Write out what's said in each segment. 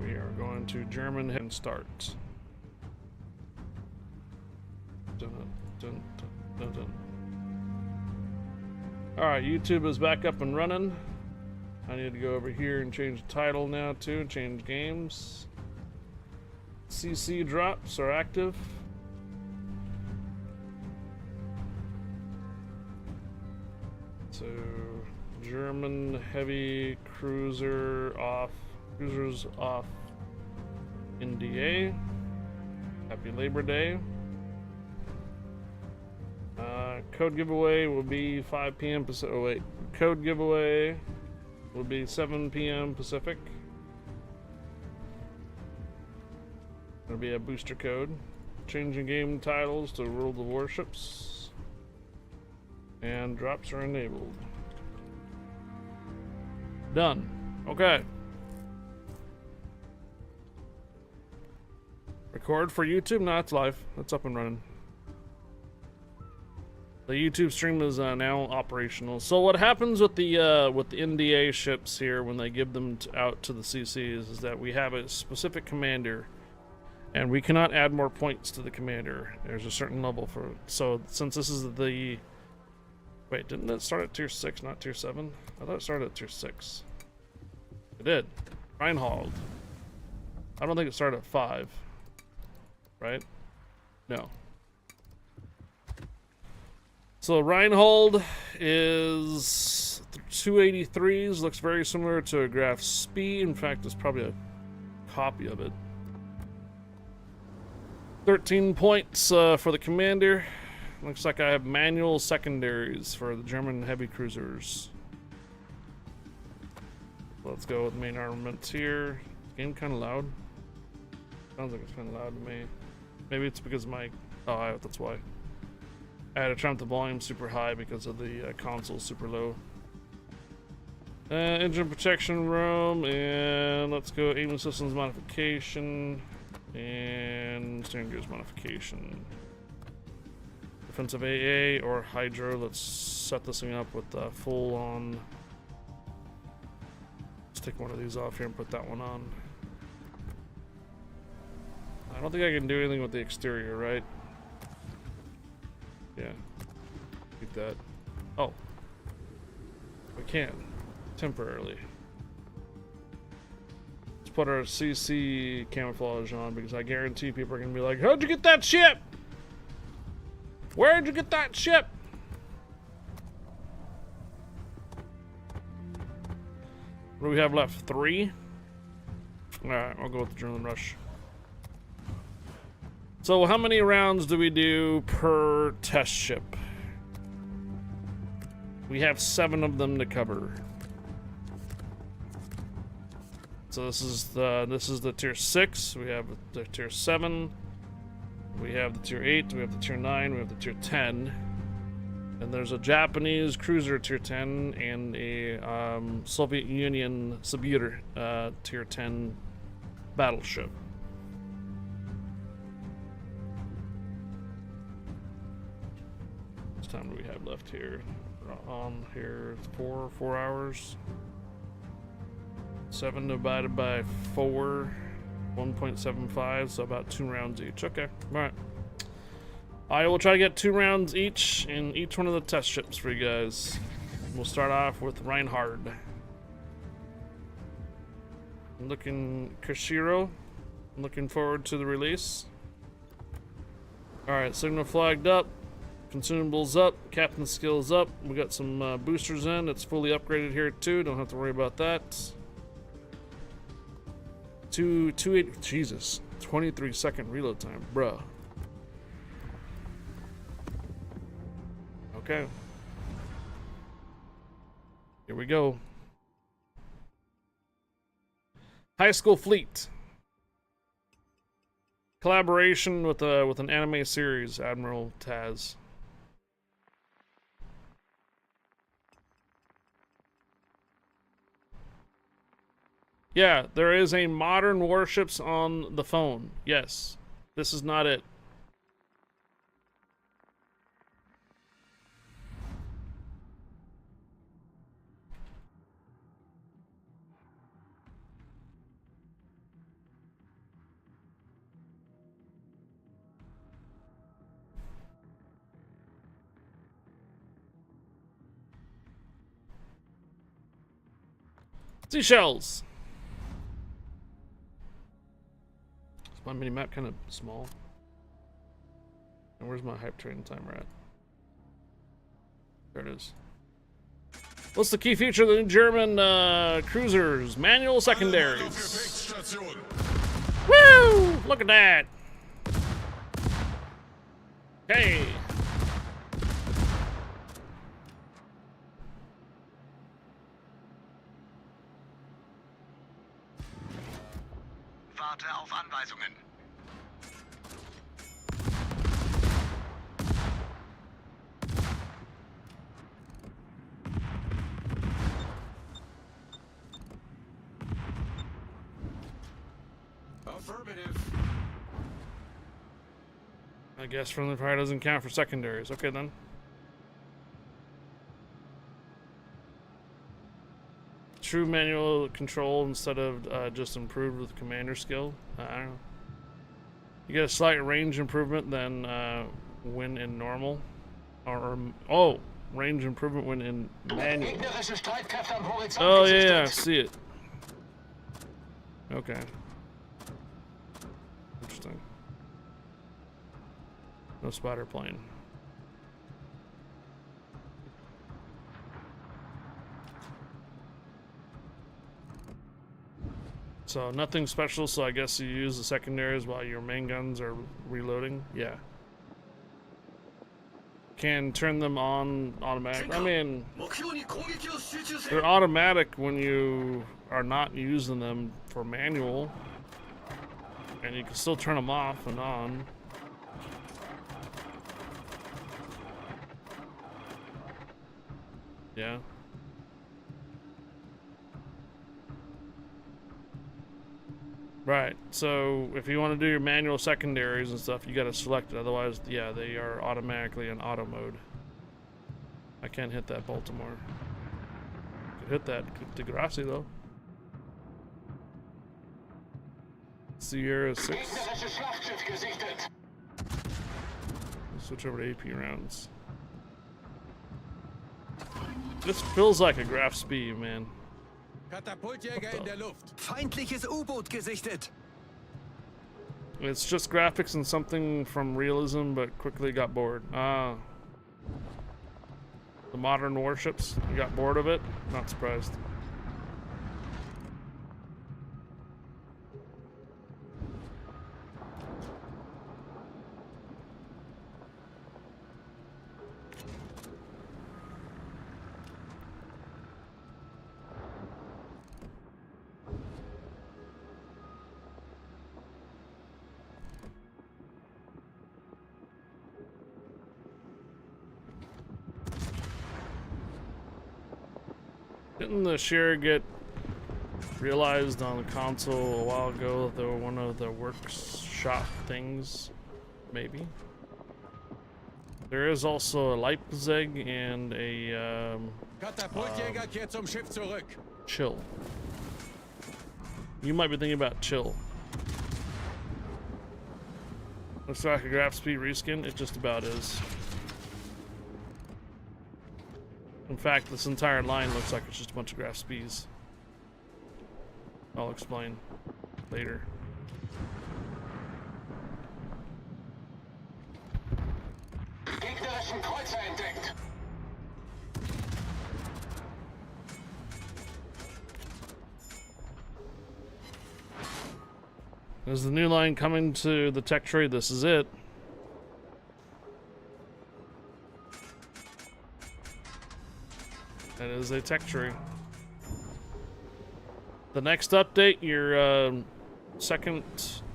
We are going to German and start. Dun, dun, dun, dun, dun. Alright, YouTube is back up and running. I need to go over here and change the title now too, change games. CC drops are active. So, German heavy cruisers off NDA. Happy Labor Day. Code giveaway will be 5 p.m. Pacific. Oh wait, code giveaway will be 7 p.m. Pacific. It'll be a booster code. Changing game titles to World of Warships. And drops are enabled. Done. Okay. Record for YouTube? No, it's live. It's up and running. The YouTube stream is now operational. So what happens with the NDA ships here when they give them out to the CCs is that we have a specific commander, and we cannot add more points to the commander. There's a certain level for. So since this is the. Wait, didn't it start at tier 6, not tier 7? I thought it started at tier 6. It did. Reinhold. I don't think it started at 5. Right? No. So Reinhold is 283s, looks very similar to a Graf Spee. In fact, it's probably a copy of it. 13 points for the commander. Looks like I have manual secondaries for the German heavy cruisers. Let's go with main armaments here. Game kind of loud. Sounds like it's kind of loud to me. Maybe it's because my... Oh, that's why. I had to turn up the volume super high because of the console super low. Engine protection room, and let's go aiming systems modification, and steering gears modification. Defensive AA or Hydro. Let's set this thing up with full on. Let's take one of these off here and put that one on. I don't think I can do anything with the exterior, right? Yeah. Keep that. Oh. We can. Temporarily. Let's put our CC camouflage on because I guarantee people are going to be like, how'd you get that ship? Where'd you get that ship? What do we have left? 3? Alright, I'll go with the Adrenaline Rush. So how many rounds do we do per test ship? We have 7 of them to cover. So this is the tier 6. We have the tier 7. We have the tier 8. We have the tier 9. We have the tier 10. And there's a Japanese cruiser tier 10 and a Soviet Union Subuter tier 10 battleship. How much time do we have left here? On here, 4 hours. 7 divided by 4, 1.75, so about 2 rounds each. Okay, all right. I will try to get 2 rounds each in each one of the test ships for you guys. We'll start off with Reinhard. Kashiro. I'm looking forward to the release. Alright, signal flagged up. Consumables up. Captain skills up. We got some boosters in. It's fully upgraded here too. Don't have to worry about that. 280. Jesus. 23-second reload time. Bruh. Okay. Here we go. High School Fleet. Collaboration with an anime series, Admiral Taz. Yeah, there is a modern Warships on the phone. Yes. This is not it. Seashells. Is my mini map kind of small? And where's my hype train timer at? There it is. What's the key feature of the new German cruisers? Manual secondaries. Woo! Look at that. Okay. Warte auf Anweisungen. Affirmative. I guess friendly fire doesn't count for secondaries. Okay then. True manual control instead of just improved with commander skill. I don't know. You get a slight range improvement then when in normal. Oh, range improvement when in manual. Oh yeah, I see it. Okay. Interesting. No spider plane. So nothing special, so I guess you use the secondaries while your main guns are reloading. Yeah. Can turn them on automatic. I mean, they're automatic when you are not using them for manual. And you can still turn them off and on. Yeah. Right, so if you want to do your manual secondaries and stuff, you got to select it. Otherwise, yeah, they are automatically in auto mode. I can't hit that Baltimore. Could hit that Degrassi though. Sierra 6. Switch over to AP rounds. This feels like a graph speed, man. Katapultjäger in der Luft. Feindliches U-Boot gesichtet. It's just graphics and something from realism, but quickly got bored. Ah. The modern warships. You got bored of it? Not surprised. Didn't the share get realized on the console a while ago that they were one of the workshop things? Maybe. There is also a Leipzig and a Katapultjäger kehrt zum Schiff zurück. Chill. You might be thinking about Chill. Looks like a graph speed reskin. It just about is. In fact, this entire line looks like it's just a bunch of graph speeds. I'll explain later. Gegnerischen Kreuzer entdeckt. There's the new line coming to the tech trade. This is it. That is a tech tree. The next update, your second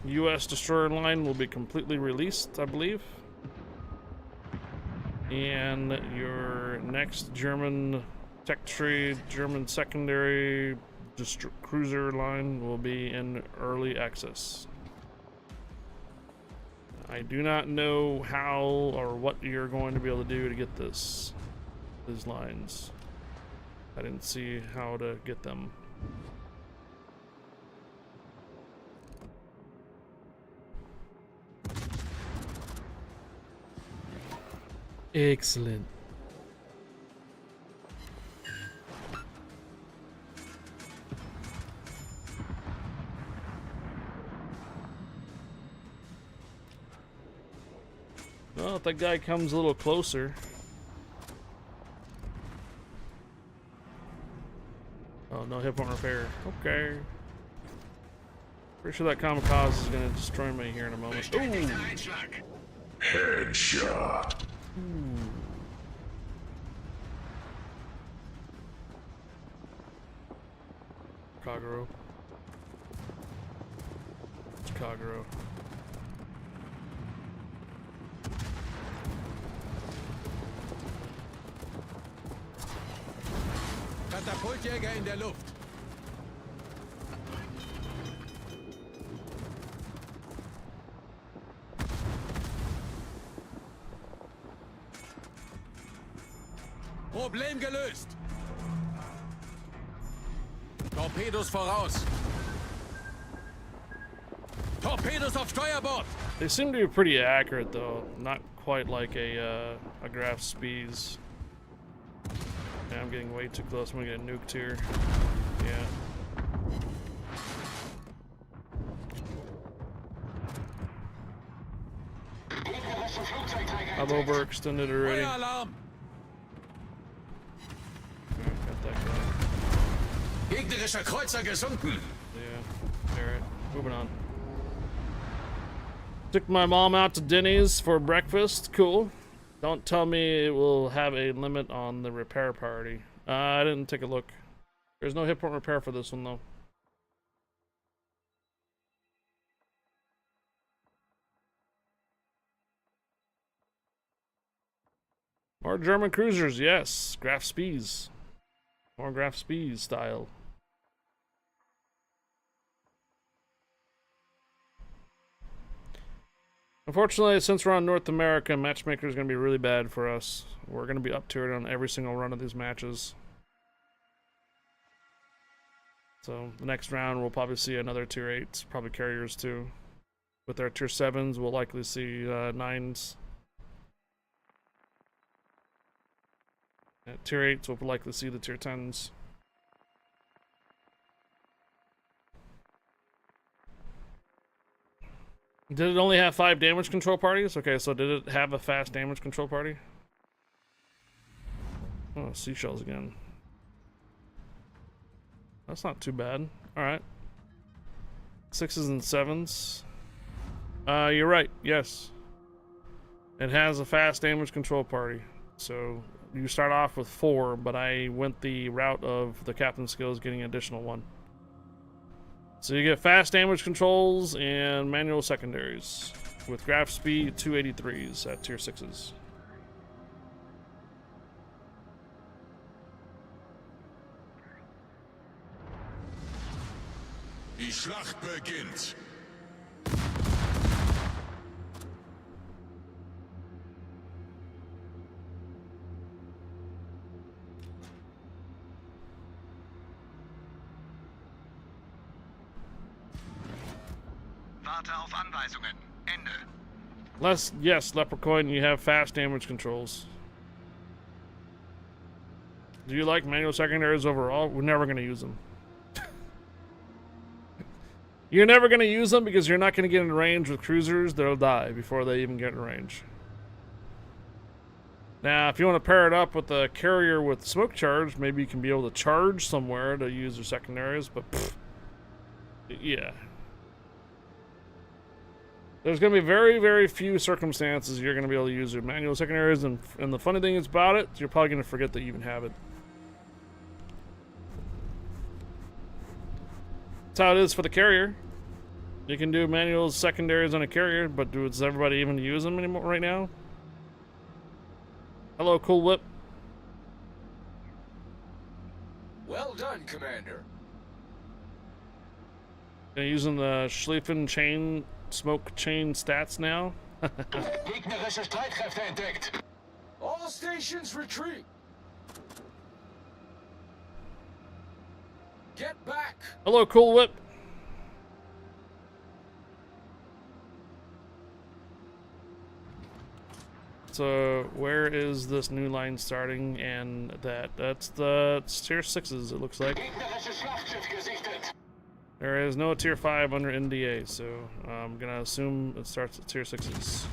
US destroyer line will be completely released, I believe. And your next German tech tree, German secondary cruiser line will be in early access. I do not know how or what you're going to be able to do to get these lines. I didn't see how to get them. Excellent. Well, if that guy comes a little closer. Oh, no hip point repair. Okay. Pretty sure that kamikaze is gonna destroy me here in a moment. Ooh. Einschlag. Headshot. Kagero. It's Kagero. Katapultjäger in der Luft. Problem gelöst. Torpedos voraus. Torpedos auf Steuerbord. They seem to be pretty accurate, though. Not quite like a Graf Spies. Yeah, I'm getting way too close. I'm gonna get nuked here. Yeah. Gegnerische Flugzeugträger I've entdeckt. overextended already. Feueralarm. Alright, got that guy. Gegnerischer Kreuzer gesunken. Yeah. Alright, moving on. Took my mom out to Denny's for breakfast. Cool. Don't tell me it will have a limit on the repair party. I didn't take a look. There's no hit point repair for this one, though. More German cruisers, yes. Graf Spies. More Graf Spies style. Unfortunately, since we're on North America, matchmaker is going to be really bad for us. We're going to be up tiered on every single run of these matches. So the next round, we'll probably see another tier 8s, probably carriers too. With our tier 7s, we'll likely see 9s. At tier 8s, we'll likely see the tier 10s. Did it only have 5 damage control parties? Okay, so did it have a fast damage control party? Oh, seashells again. That's not too bad. Alright. 6s and 7s. You're right, yes. It has a fast damage control party. So you start off with 4, but I went the route of the captain skills getting an additional 1. So you get fast damage controls and manual secondaries with Graf Speed 283s at tier 6s. Die Schlacht beginnt. Warte auf Anweisungen. Ende. Yes, Leprechaun, you have fast damage controls. Do you like manual secondaries overall? We're never going to use them. You're never going to use them because you're not going to get in range with cruisers. They'll die before they even get in range. Now, if you want to pair it up with a carrier with smoke charge, maybe you can be able to charge somewhere to use your secondaries, but pfft, yeah. There's going to be very, very few circumstances you're going to be able to use your manual secondaries, and the funny thing is about it, you're probably going to forget that you even have it. That's how it is for the carrier. You can do manual secondaries on a carrier, but does everybody even use them anymore right now? Hello, Cool Whip. Well done, Commander. Using the Schlieffen chain, smoke chain stats now. Gegnerische Streitkräfte entdeckt. All stations retreat. Get back. Hello, Cool Whip. So where is this new line starting? And that's tier 6s. It looks like Gegnerisches Schlachtschiff gesichtet. there is no tier 5 under NDA, so I'm gonna assume it starts at tier 6s.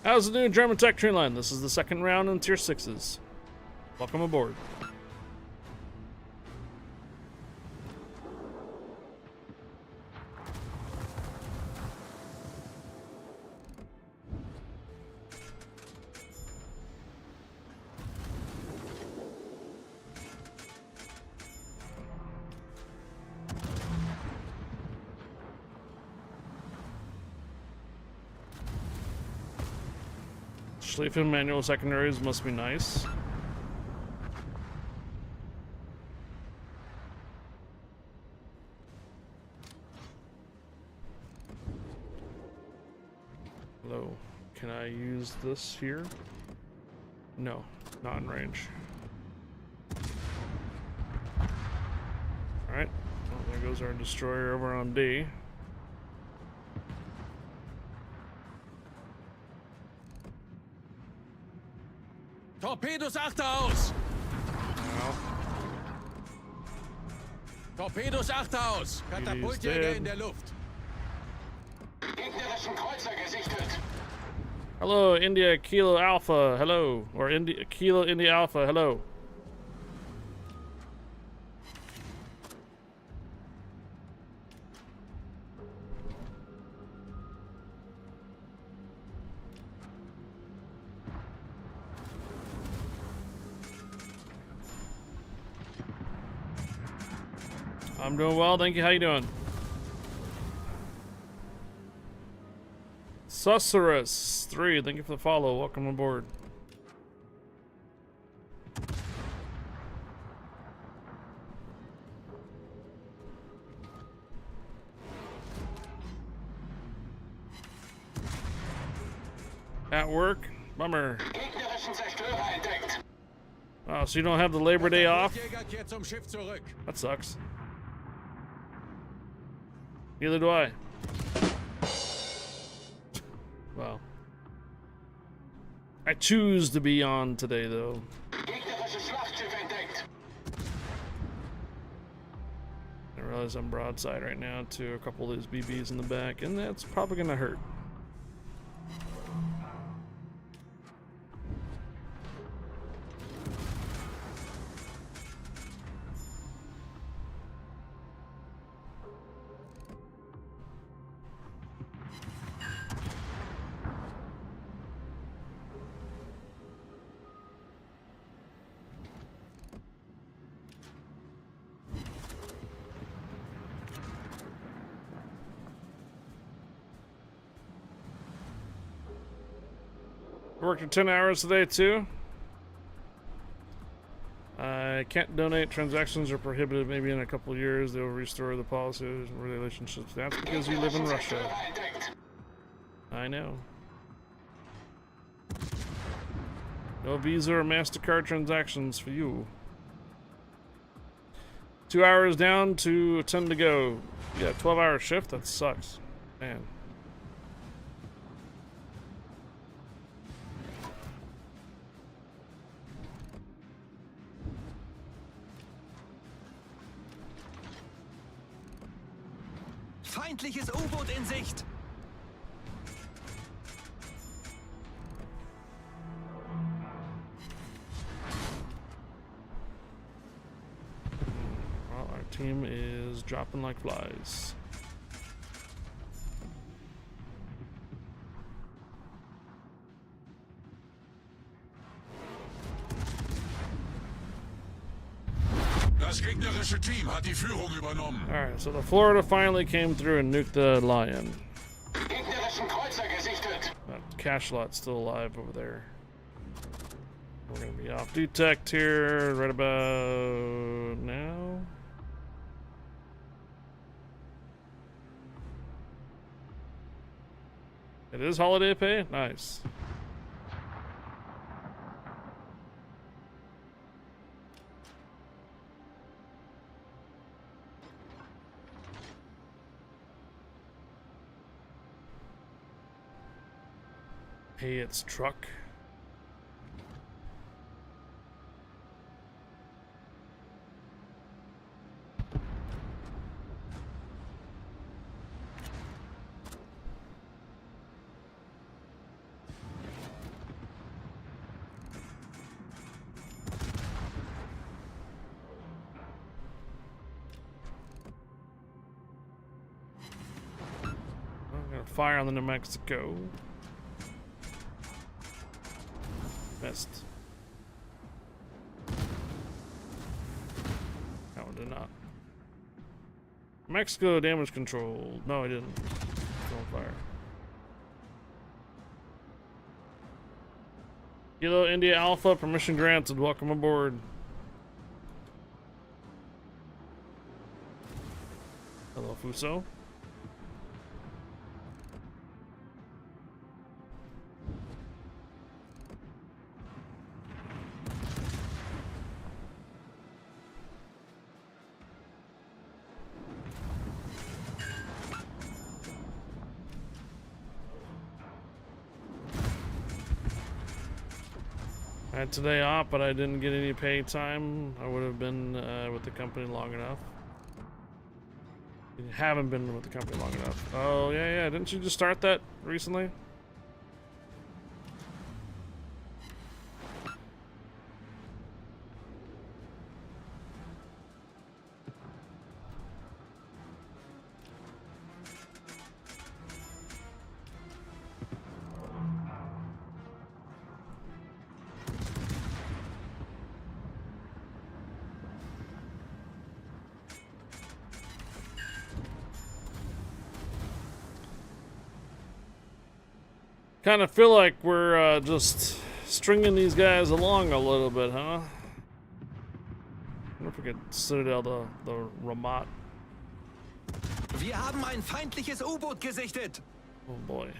How's the new German tech train line? This is the second round in tier 6s. Welcome aboard. Schlieffen manual secondaries must be nice. Hello. Can I use this here? No, not in range. Alright. Well, there goes our destroyer over on D. Torpedos achte aus! Torpedos achte aus! Katapultjäger in der Luft! Gegnerischen Kreuzer gesichtet. Hello, India Kilo Alpha, hello. Or India Kilo India Alpha, hello. I'm doing well, thank you. How you doing? Susurrus 3, thank you for the follow. Welcome aboard. At work? Bummer. Gegnerischen Zerstörer entdeckt. Oh, so you don't have the Labor Day off? Katapultjäger kehrt zum Schiff zurück. That sucks. Neither do I. Well. I choose to be on today, though. Gegnerisches Schlachtschiff entdeckt. I realize I'm broadside right now to a couple of these BBs in the back, and that's probably gonna hurt. Working 10 hours today too. I can't donate. Transactions are prohibited. Maybe in a couple of years they'll restore the policies and relationships. That's because you live in Russia. Zerstörer entdeckt. I know. No Visa or MasterCard transactions for you. 2 hours down to 10 to go. Yeah, 12-hour shift? That sucks. Man. Feindliches U-Boot in Sicht. Well, our team is dropping like flies. Das gegnerische Team hat die Führung übernommen. Alright, so the Florida finally came through and nuked the Lion. Gegnerischen Kreuzer gesichtet. That cash lot's still alive over there. We're gonna be off detect here right about now. It is holiday pay? Nice. Hey, it's truck. fire on the New Mexico. Missed. That one did not. Mexico damage control. No, I didn't. Still on fire. Kilo India Alpha, permission granted. Welcome aboard. Hello, Fuso. I had today off, but I didn't get any pay time. I would have been with the company long enough. You haven't been with the company long enough. Oh, yeah. Didn't you just start that recently? Kind of feel like we're just stringing these guys along a little bit, huh? I wonder if we could Citadel the Ramat. Wir haben ein feindliches U-Boot gesichtet. Oh boy.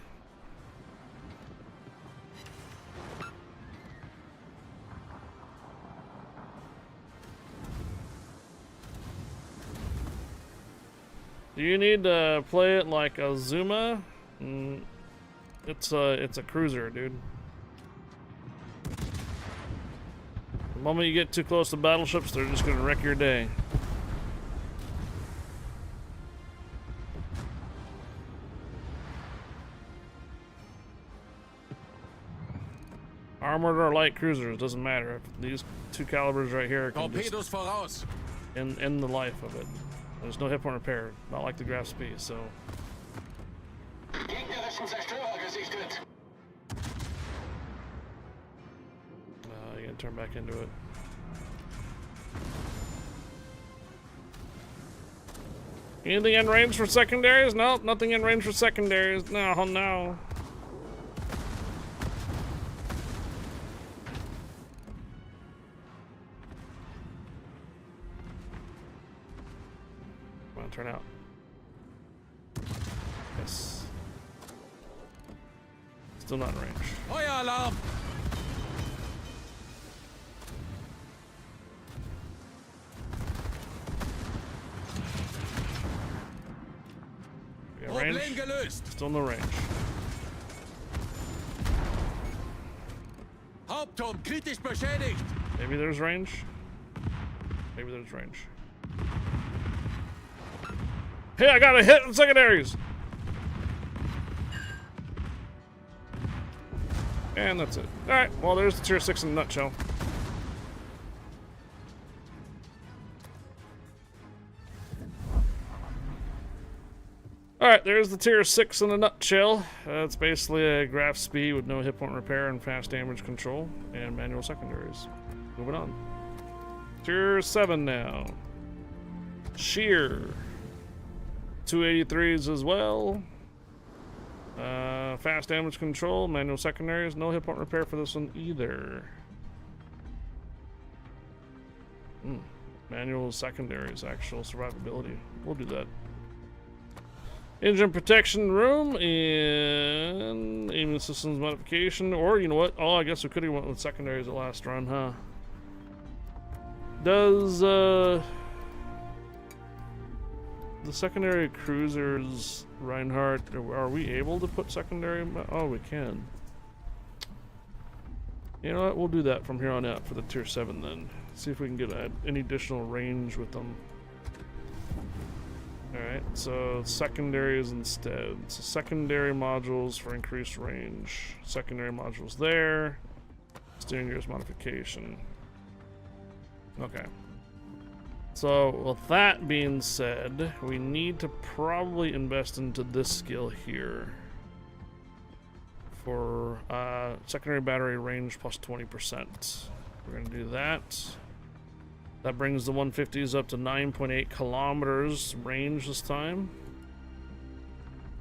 Do you need to play it like a Zuma? It's a cruiser, dude. The moment you get too close to battleships, they're just gonna wreck your day. Armored or light cruisers, doesn't matter. These two calibers right here can just Torpedos voraus. end the life of it. There's no hit point repair, not like the Graf Spee, so. Gegnerischen Zerstörer gesichtet. You can turn back into it. Anything in range for secondaries? Nope, nothing in range for secondaries. No, no. Come on, turn out. Yes. Still not in range. Feueralarm! We got Problem range. gelöst. Still no range. Hauptturm kritisch beschädigt. Maybe there's range. Maybe there's range. Hey, I got a hit in secondaries! And that's it. Alright, well there's the tier 6 in a nutshell. Alright, there's the tier 6 in a nutshell. It's basically a Graf Spee with no hit point repair and fast damage control and manual secondaries. Moving on. Tier 7 now. Sheer. 283s as well. Fast damage control, manual secondaries, no hit point repair for this one either. Manual secondaries, actual survivability. We'll do that. Engine protection room and aiming systems modification, or you know what? Oh, I guess we could have went with secondaries the last run, huh? Does the secondary cruisers, Reinhardt, are we able to put secondary? Oh, we can. You know what? We'll do that from here on out for the tier 7 then. See if we can get any additional range with them. Alright, so secondaries instead. So secondary modules for increased range. Secondary modules there. Steering gears modification. Okay. So, with that being said, we need to probably invest into this skill here. for secondary battery range plus 20%. We're going to do that. That brings the 150s up to 9.8 kilometers range this time.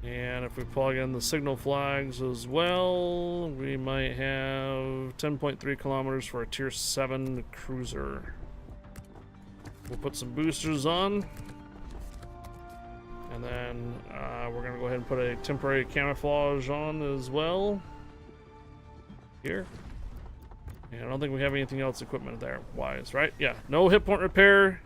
And if we plug in the signal flags as well, we might have 10.3 kilometers for a tier 7 cruiser. We'll put some boosters on. And then we're going to go ahead and put a temporary camouflage on as well. Here. And I don't think we have anything else equipment there wise, right? Yeah, no hit point repair,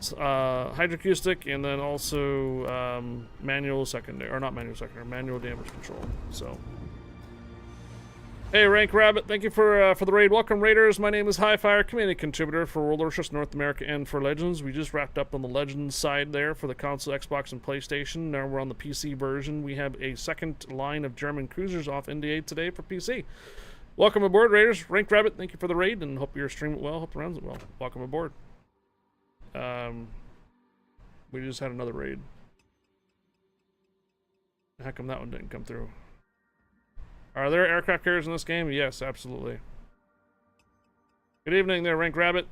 hydroacoustic, and then also manual secondary, or not manual secondary, manual damage control. So, hey, Rank Rabbit, thank you for the raid. Welcome, Raiders. My name is Highfire, community contributor for World Warships North America and for Legends. We just wrapped up on the Legends side there for the console, Xbox, and PlayStation. Now we're on the PC version. We have a second line of German cruisers off NDA today for PC. Welcome aboard, Raiders. Rank Rabbit, thank you for the raid, and hope your stream went well. Hope the rounds went well. Welcome aboard. We just had another raid. How come that one didn't come through? Are there aircraft carriers in this game? Yes, absolutely. Good evening there, Rank Rabbit.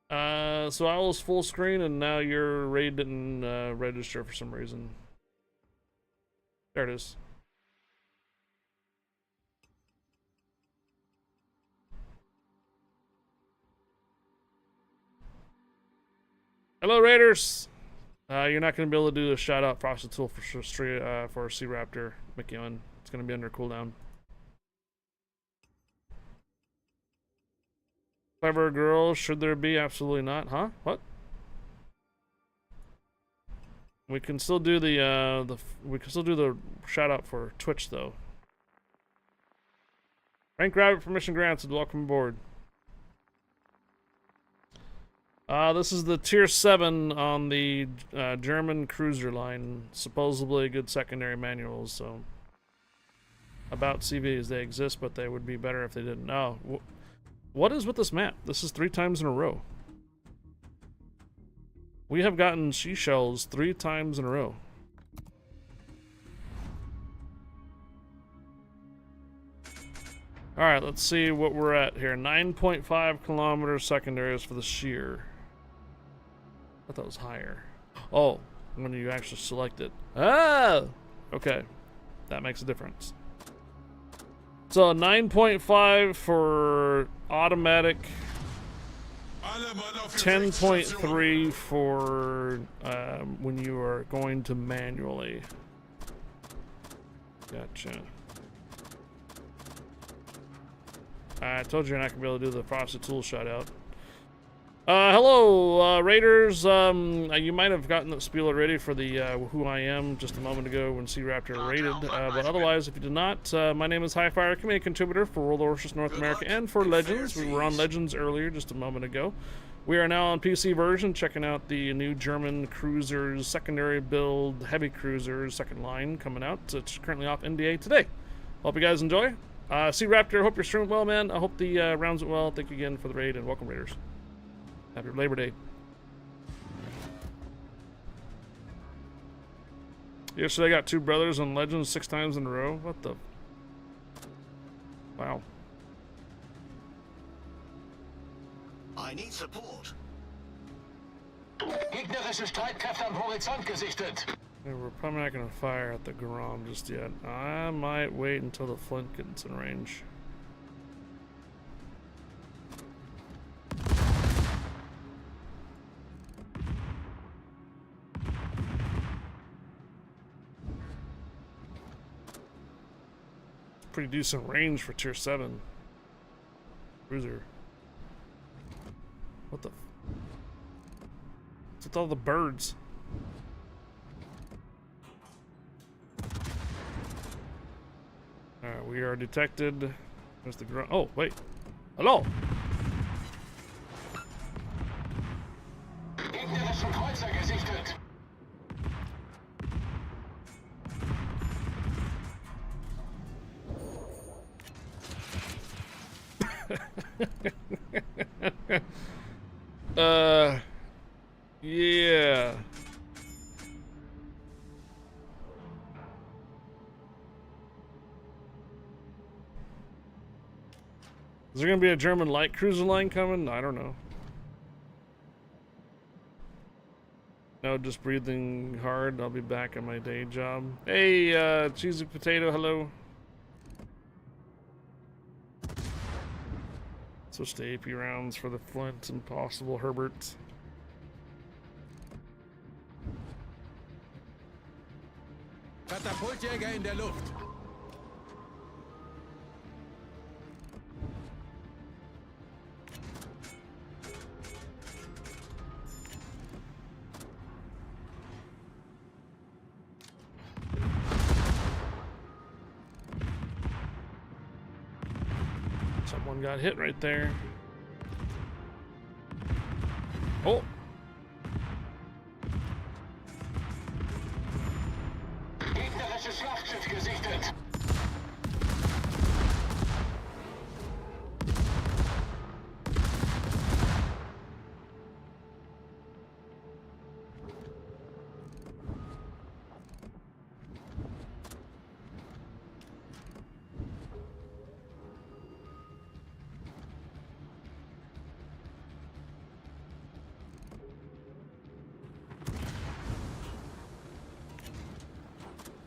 So I was full screen, and now your raid didn't register for some reason. There it is. Hello, Raiders. You're not going to be able to do a shout out Frosted Tool for Sea Raptor McEwen. It's going to be under cooldown. Clever girl, should there be? Absolutely not. Huh? What? We can still do the shout out for Twitch though. Rank Rabbit, permission granted. Welcome aboard. This is the tier 7 on the German cruiser line. Supposedly good secondary manuals. So about CVs, they exist, but they would be better if they didn't. Oh, what is with this map? This is 3 times in a row. We have gotten seashells 3 times in a row. Alright, let's see what we're at here. 9.5 kilometers secondaries for the shear. I thought it was higher. Oh, when you actually select it. Oh! Okay. That makes a difference. So 9.5 for automatic. 10.3 for when you are going to manually. Gotcha. I told you you're not gonna be able to do the Frosted Tool shout out. Hello, Raiders. You might have gotten the spiel already for the who I am just a moment ago when Sea Raptor raided. But otherwise, if you did not, my name is Highfire, community contributor for World Warships North America and for Legends. We were on Legends earlier just a moment ago. We are now on PC version, checking out the new German cruisers, secondary build, heavy cruisers, second line coming out. It's currently off NDA today. Hope you guys enjoy. Sea Raptor, hope you're streaming well, man. I hope the rounds went well. Thank you again for the raid, and welcome, Raiders. Happy Labor Day. Yesterday I got 2 brothers on Legends 6 times in a row. What the? Wow. I need support. Gegnerische Streitkräfte am Horizont gesichtet. Yeah, we're probably not going to fire at the Grom just yet. I might wait until the Flint gets in range. Pretty decent range for tier 7 cruiser. What the? What's with all the birds? Alright, we are detected. There's the ground. Oh, wait. Hello! Gegnerischen Kreuzer gesichtet. Yeah. Is there gonna be a German light cruiser line coming? I don't know. No, just breathing hard. I'll be back at my day job. Hey, cheesy potato, hello. Switch to AP rounds for the Flint and possible Herbert. Katapultjäger in der Luft. Someone got hit right there. Oh! Gegnerisches Schlachtschiff gesichtet.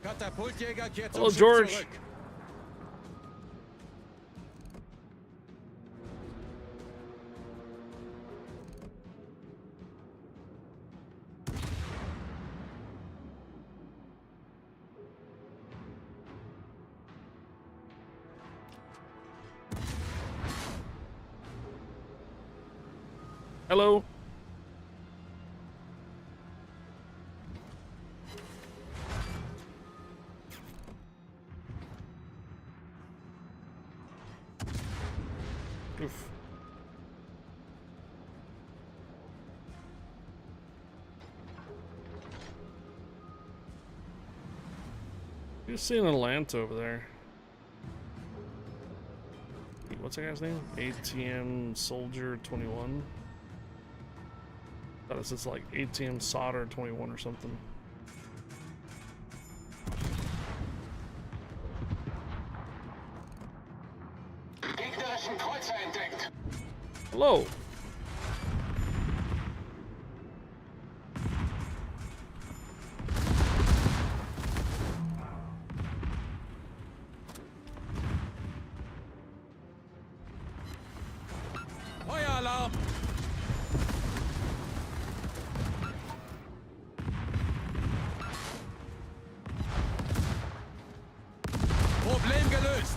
Katapultjäger kehrt zum Hello, Schiff George. zurück. Hello. Oof. You see an Atlanta over there. What's that guy's name? ATM Soldier 21. Thought it says like ATM Solder 21 or something. Gegnerischen Kreuzer entdeckt. Hello. Feueralarm! Problem gelöst!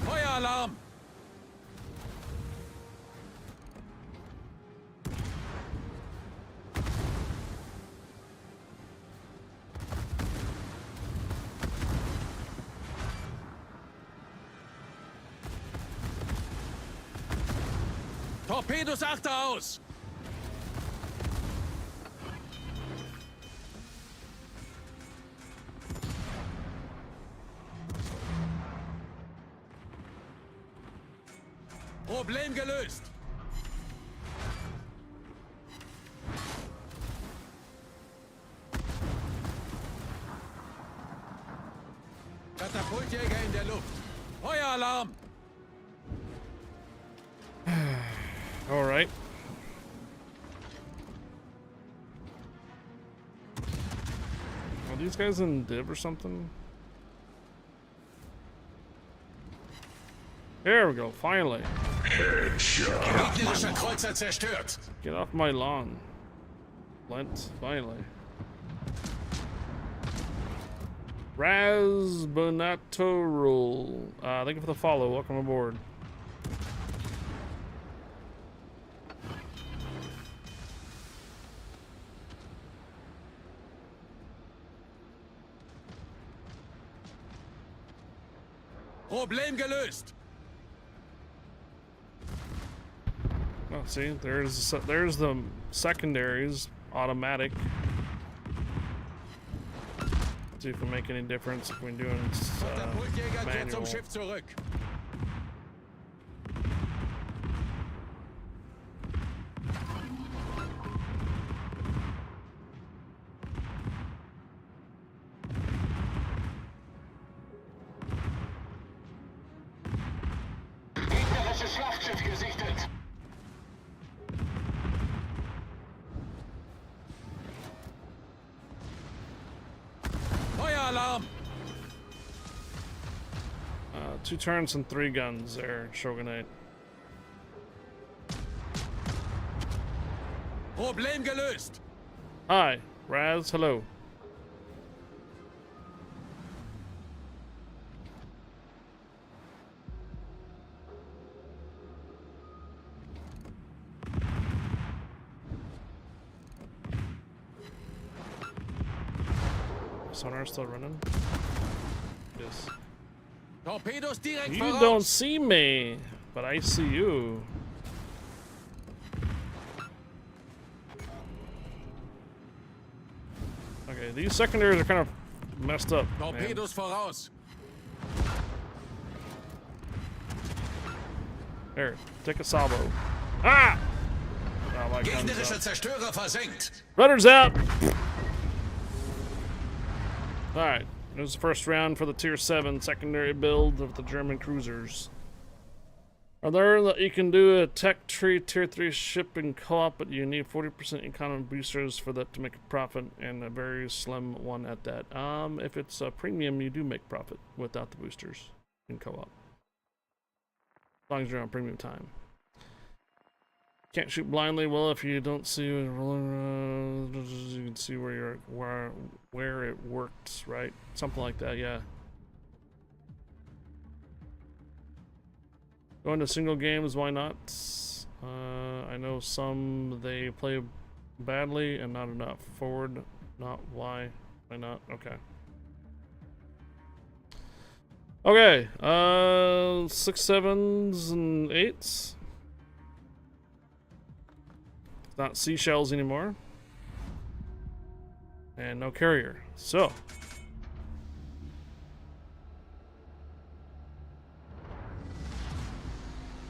Feueralarm! Torpedos achter aus! Problem gelöst! Katapultjäger in der Luft! Feueralarm! All right. Are these guys in div or something? There we go, finally. Gegnerischer Kreuzer zerstört. Get off my lawn. Lent, finally. Raz Bonato Rule. Thank you for the follow. Welcome aboard. Problem gelöst! Oh, see, there's the secondaries, automatic. See if we make any difference if we're doing Katapultjäger kehrt zum manual. Schiff zurück. Feueralarm! 2 turrets and 3 guns there, Shogunate. Problem gelöst! Hi, Raz, hello. Sonar still running? Yes. Torpedos direkt You voraus! don't see me, but I see you. Okay, these secondaries are kind of messed up. Man. Torpedos voraus! Here, take a salvo. Ah! Oh, my gun's Gegnerische out. Zerstörer versenkt. Rudder's out! Alright, there's the first round for the Tier 7 secondary build of the German cruisers. I learned that you can do a tech tree Tier 3 ship in co-op, but you need 40% economy boosters for that to make a profit, and a very slim one at that. If it's a premium, you do make profit without the boosters in co-op. As long as you're on premium time. Can't shoot blindly. Well, if you don't see it rolling, you can see where it works, right? Something like that, yeah. Going to single games, why not? I know some they play badly and not enough. Forward, not why. Why not? Okay. Okay, 6, 7s, and 8s. Not seashells anymore. And no carrier. So.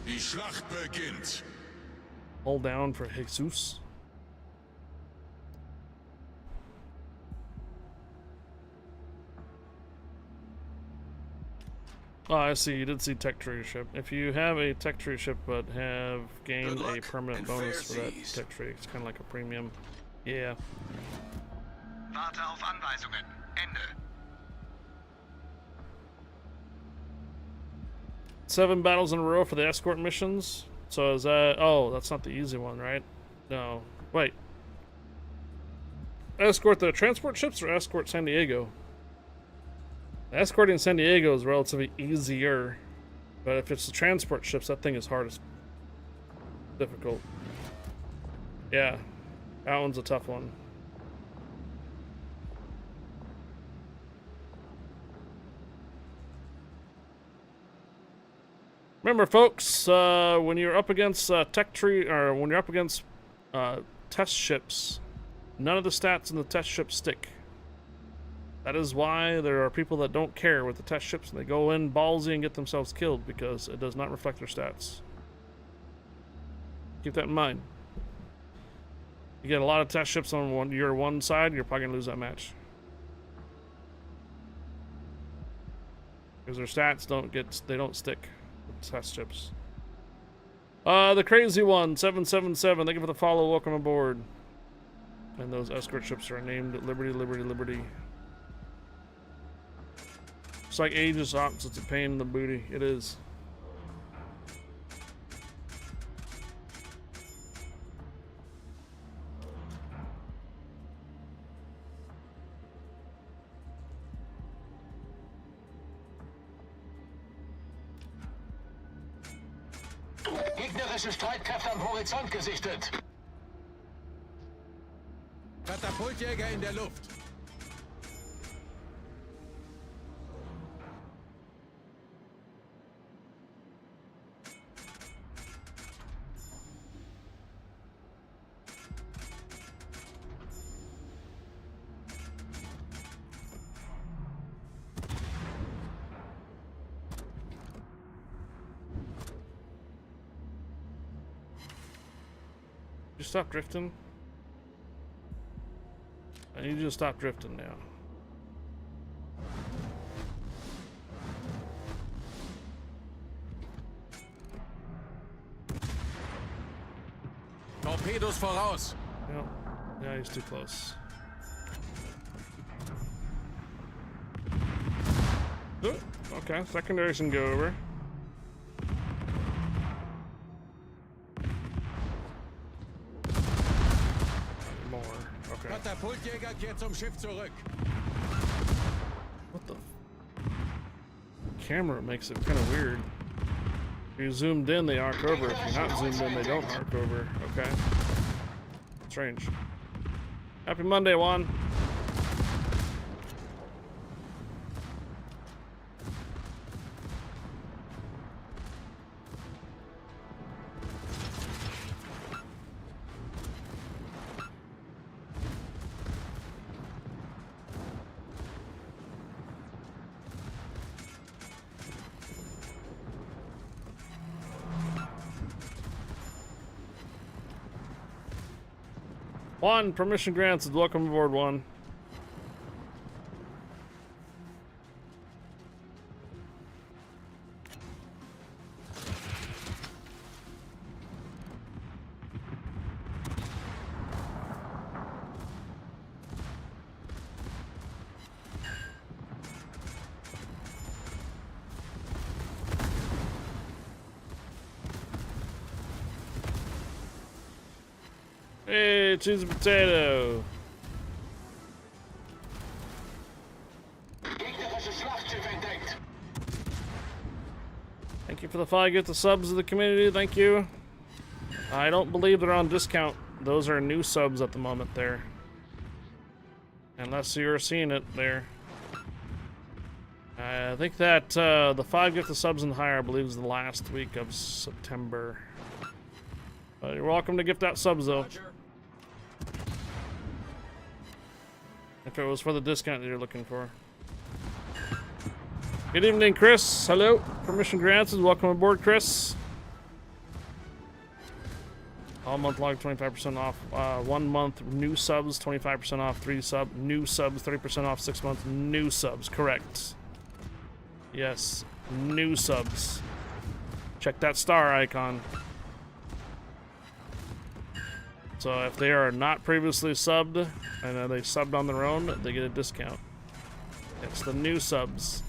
Die Schlacht beginnt. Hold down for Jesus. Oh, I see. You did see tech tree ship. If you have a tech tree ship but have gained Good a luck permanent and bonus fair for that seas. tech tree, it's kind of like a premium. Yeah. Warte auf Anweisungen. Ende. 7 battles in a row for the escort missions. So is that... Oh, that's not the easy one, right? No. Wait. Escort the transport ships or escort San Diego? Escorting San Diego is relatively easier. But if it's the transport ships, that thing is hardest. Difficult. Yeah. That one's a tough one. Remember, folks, when you're up against tech tree, or when you're up against test ships, none of the stats in the test ships stick. That is why there are people that don't care with the test ships, and they go in ballsy and get themselves killed because it does not reflect their stats. Keep that in mind. You get a lot of test ships on your one side, you're probably gonna lose that match because their stats don't stick. Test ships. The crazy one, 777. Thank you for the follow. Welcome aboard. And those escort ships are named Liberty, Liberty, Liberty. It's like Aegis Ops. It's a pain in the booty. It is. Gegnerische Streitkräfte am Horizont gesichtet. Katapultjäger in der Luft. You stop drifting? I need you to stop drifting now. Torpedos voraus. No, yeah, he's too close. Okay, secondaries can go over. More. Okay. Katapultjäger kehrt zum Schiff zurück. What the? Camera makes it kind of weird. If you're zoomed in, they arc over. If you're not zoomed in, they don't arc over. Okay. Strange. Happy Monday, Juan. Juan, permission granted. Welcome aboard, Juan. Hey, cheese and potato. Gegnerisches Schlachtschiff entdeckt. Thank you for the 5 gift of subs to the community. Thank you. I don't believe they're on discount. Those are new subs at the moment there. Unless you're seeing it there. I think that the 5 gift of subs and higher, I believe, is the last week of September. You're welcome to gift out subs, though. Roger. If it was for the discount that you're looking for. Good evening, Chris. Hello. Permission granted. Welcome aboard, Chris. All month long, 25% off. 1 month, new subs, 25% off. 3 new subs, 30% off. 6 months, new subs. Correct. Yes, new subs. Check that star icon. So if they are not previously subbed and they subbed on their own, they get a discount. It's the new subs.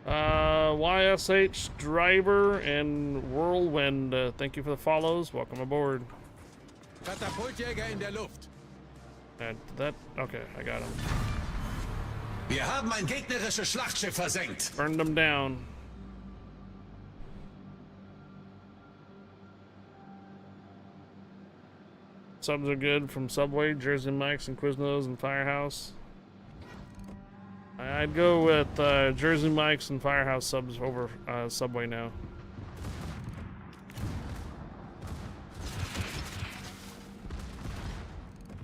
YSH Driver and Whirlwind, thank you for the follows. Welcome aboard. Katapultjäger in der Luft. And that, okay, I got him. Wir haben ein gegnerisches Schlachtschiff versenkt. Burned them down. Subs are good from Subway, Jersey Mike's, and Quiznos, and Firehouse. I'd go with Jersey Mike's and Firehouse subs over Subway now.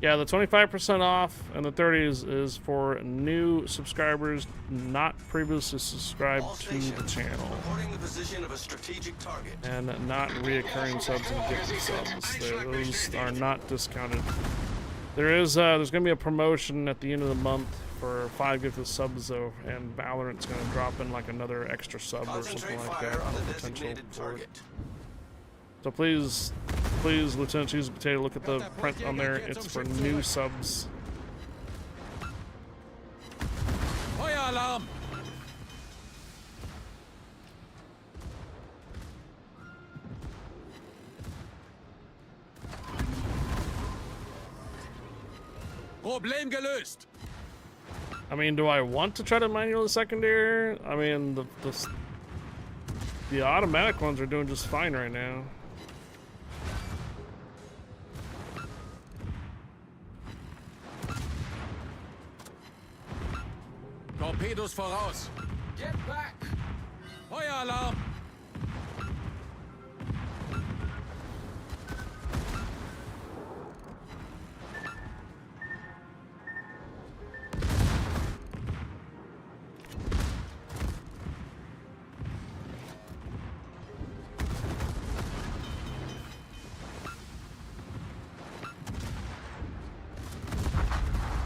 Yeah, the 25% off and the 30s is for new subscribers not previously subscribed to the channel. Reporting the position of a strategic target. And not reoccurring subs and gifted subs. Those are not discounted. There's gonna be a promotion at the end of the month for 5 gifted subs though, and Valorant's gonna drop in like another extra sub or something like that on the potential for it. So please, Lieutenant Cheese and Potato, look at the print on there. It's for new subs. Feueralarm! Problem gelöst. I mean, do I want to try to manual the secondary? I mean, the automatic ones are doing just fine right now. Torpedos voraus. Get back! Feueralarm!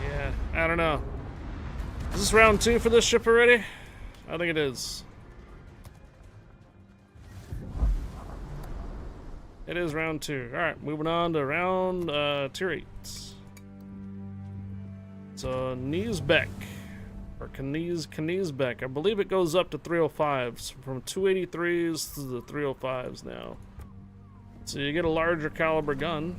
Yeah, I don't know. Is this round 2 for this ship already? I think it is. It is round 2. Alright, moving on to round tier 8. So Kneesbeck. Or Kneesbeck. I believe it goes up to 305s. From 283s to the 305s now. So you get a larger caliber gun.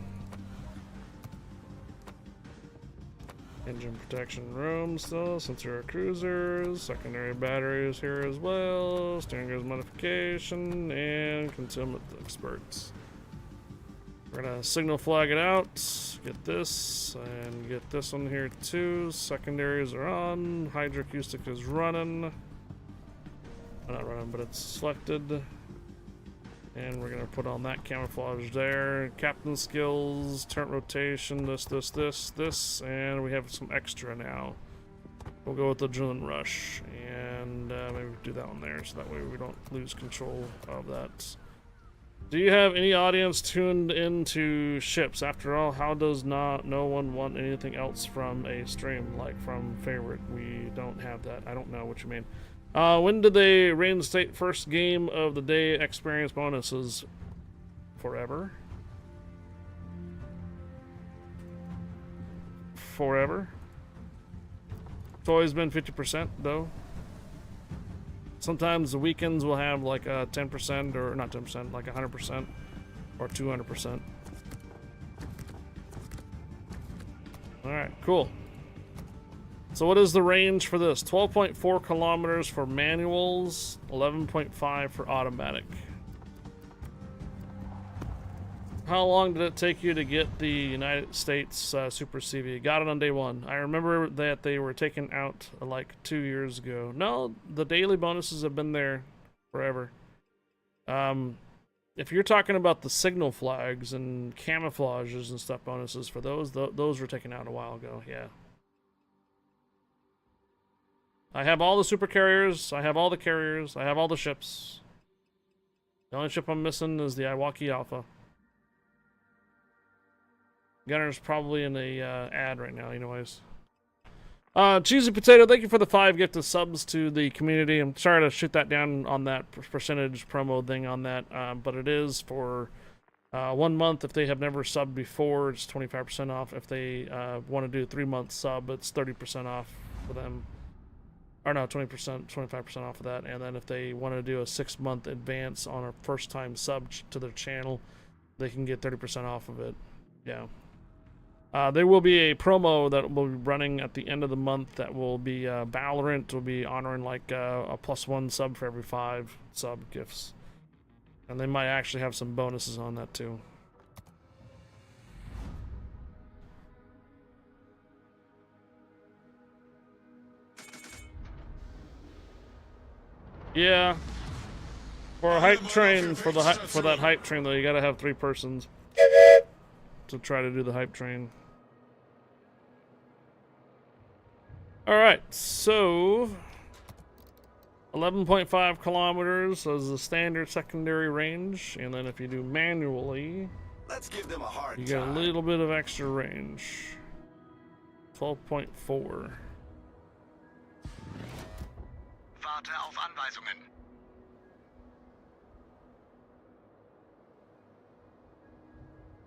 Engine protection room still, since there are cruisers. Secondary batteries here as well. Steering gears modification and concealment experts. We're gonna signal flag it out. Get this and get this one here too. Secondaries are on. Hydroacoustic is running. Not running, but it's selected. And we're gonna put on that camouflage there. Captain skills, turret rotation, this, and we have some extra now. We'll go with the adrenaline rush, and maybe do that one there, so that way we don't lose control of that. Do you have any audience tuned into ships? After all, how does no one want anything else from a stream, like from favorite? We don't have that. I don't know what you mean. When did they reinstate first game of the day experience bonuses? Forever? Forever? It's always been 50% though. Sometimes the weekends will have like a 10% or not 10%, like 100% or 200%. Alright, cool. So what is the range for this? 12.4 kilometers for manuals, 11.5 for automatic. How long did it take you to get the United States Super CV? Got it on day 1. I remember that they were taken out like 2 years ago. No, the daily bonuses have been there forever. If you're talking about the signal flags and camouflages and stuff bonuses for those were taken out a while ago, yeah. I have all the super carriers, I have all the carriers, I have all the ships. The only ship I'm missing is the Iwaki Alpha. Gunner's probably in the ad right now, anyways. Cheesy Potato, thank you for the 5 gifted subs to the community. I'm sorry to shoot that down on that percentage promo thing on that, but it is for 1 month. If they have never subbed before, it's 25% off. If they want to do a 3-month sub, it's 30% off for them. Or no, 20%, 25% off of that. And then if they want to do a 6-month advance on a first-time sub to their channel, they can get 30% off of it. Yeah. There will be a promo that will be running at the end of the month that will be Valorant will be honoring like a +1 sub for every 5 sub gifts. And they might actually have some bonuses on that too. Yeah. For a hype train, for that hype train though, you gotta have 3 persons to try to do the hype train. Alright, so 11.5 kilometers as the standard secondary range, and then if you do manually, Let's give them a hard you get a little bit of extra range. 12.4. Warte auf Anweisungen.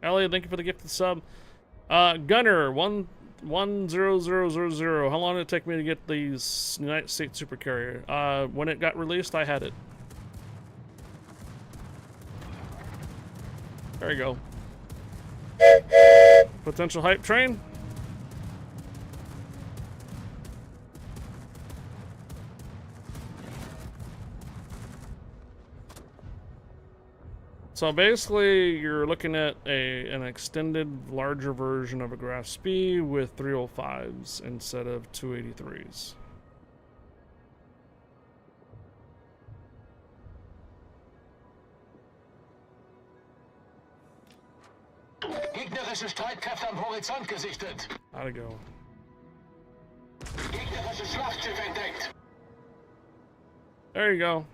Elliot, thank you for the gifted sub. Gunner 11000. How long did it take me to get these United States Supercarrier? When it got released, I had it. There you go. Potential hype train. So basically, you're looking at an extended, larger version of a Graph Spee with 305s instead of 283s. Gegnerische Streitkräfte am Horizont gesichtet. How'd it go? Gegnerisches Schlachtschiff entdeckt. There you go.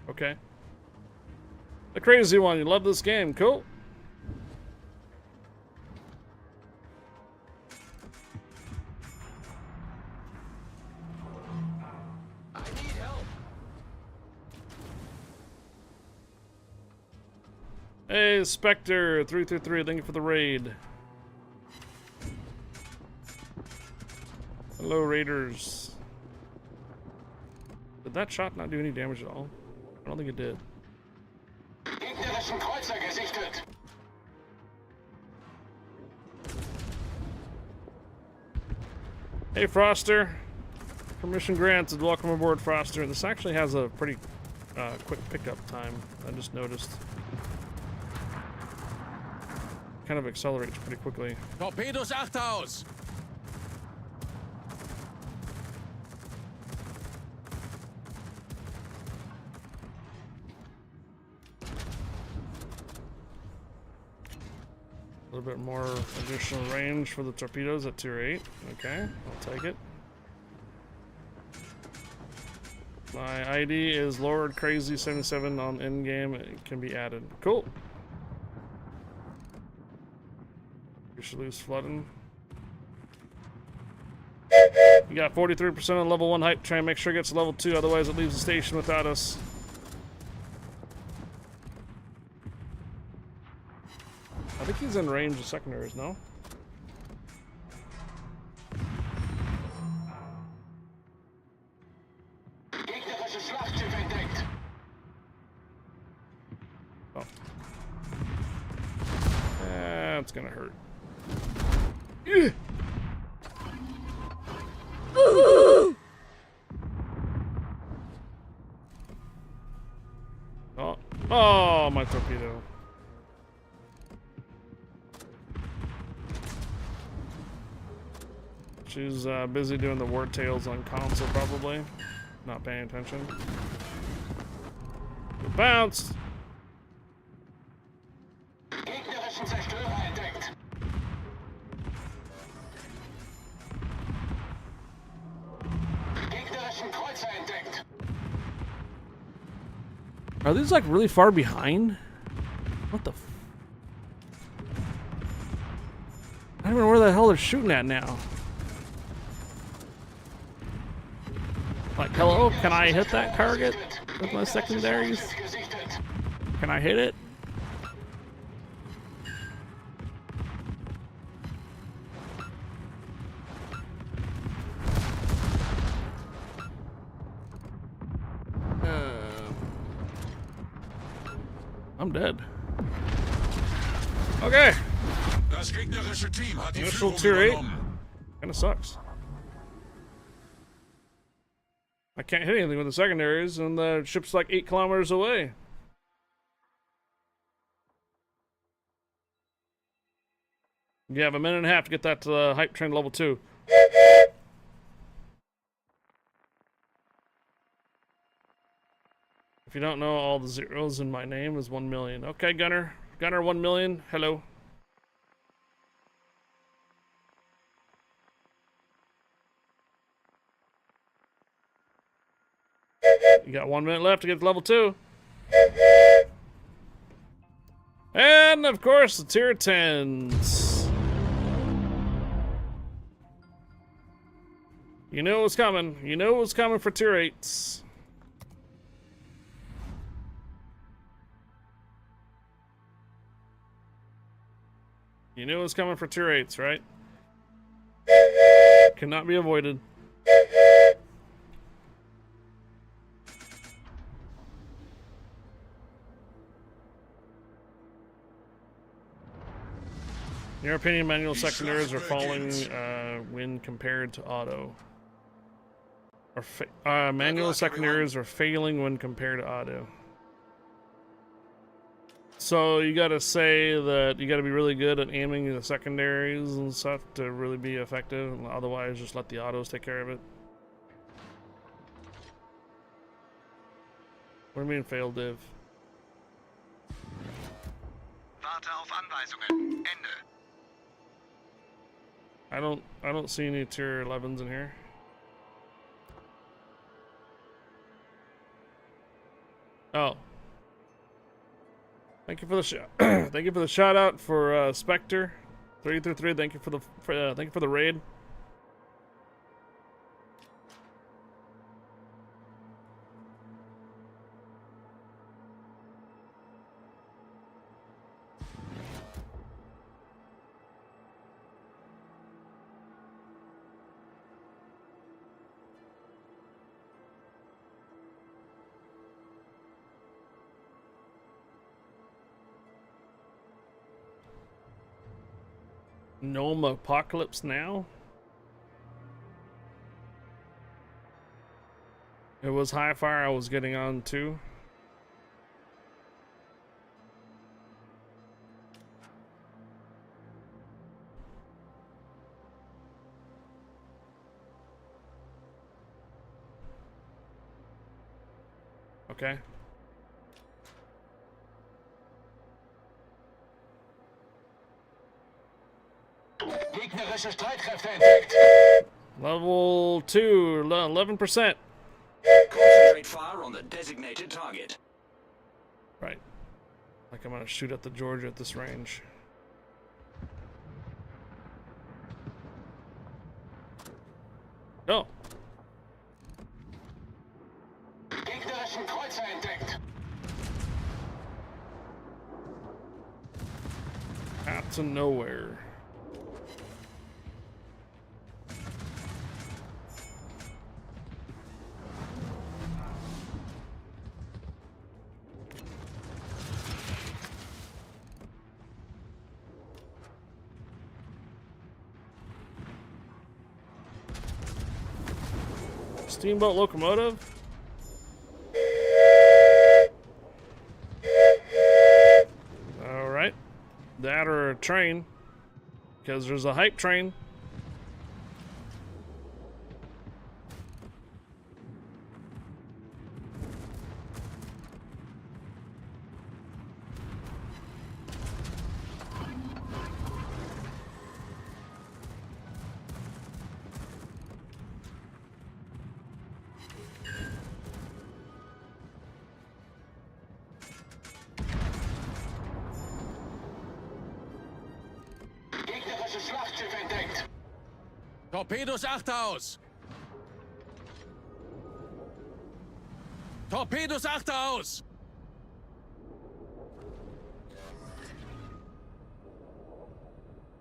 Okay. The crazy one, you love this game, cool. Hey, Spectre 333, thank you for the raid. Hello, Raiders. Did that shot not do any damage at all? I don't think it did. Gegnerischen Kreuzer gesichtet. Hey, Froster. Permission granted. Welcome aboard, Froster. This actually has a pretty quick pickup time, I just noticed. Kind of accelerates pretty quickly. Torpedos achte aus! A little bit more additional range for the torpedoes at tier 8. Okay, I'll take it. My ID is Lord Crazy 77 on endgame. It can be added. Cool. You should lose flooding. You got 43% on level 1 hype train. Make sure it gets to level 2, otherwise it leaves the station without us. I think he's in range of secondaries, no? Gegnerisches Schlachtschiff entdeckt. Oh. That's gonna hurt. Ugh. Oh. Oh, my torpedo. She's busy doing the word tales on console, probably. Not paying attention. It bounced! Gegnerischen Zerstörer entdeckt. Gegnerischen Kreuzer entdeckt. Are these like really far behind? What the f— I don't know where the hell they're shooting at now. Like, hello, can I hit that target with my secondaries? Gesichtet. Can I hit it? I'm dead. Okay. Das gegnerische Team hat die Initial Führung tier 8. übernommen. Kinda sucks. I can't hit anything with the secondaries, and the ship's like 8 kilometers away. You have a minute and a half to get that to the hype train level 2. If you don't know, all the zeros in my name is 1 million. Okay, Gunner. Gunner 1 million. Hello. You got 1 minute left to get to level 2. And, of course, the tier 10s. You know what's coming. You know what's coming for tier 8s. You knew it was coming for tier 8s, right? Cannot be avoided. In your opinion, manual secondaries are falling when compared to auto. Or manual secondaries are failing when compared to auto. So you gotta say that you gotta be really good at aiming the secondaries and stuff to really be effective. Otherwise, just let the autos take care of it. What do you mean fail div? Warte auf Anweisungen. Ende. I don't see any tier 11s in here. Oh. Thank you for the thank you for the shout out for Spectre 333. Thank you for the thank you for the raid. Gnome Apocalypse Now? It was High Fire I was getting on too. Okay. Gegnerische Streitkräfte entdeckt. Level 2, 11%. Concentrate fire on the designated target. Right. Like I'm gonna shoot at the Georgia at this range. Oh. Gegnerischen Kreuzer entdeckt. Out to nowhere. Steamboat locomotive? Alright. That or a train. Because there's a hype train. Gegnerisches Schlachtschiff entdeckt. Torpedos achte aus! Torpedos achte aus!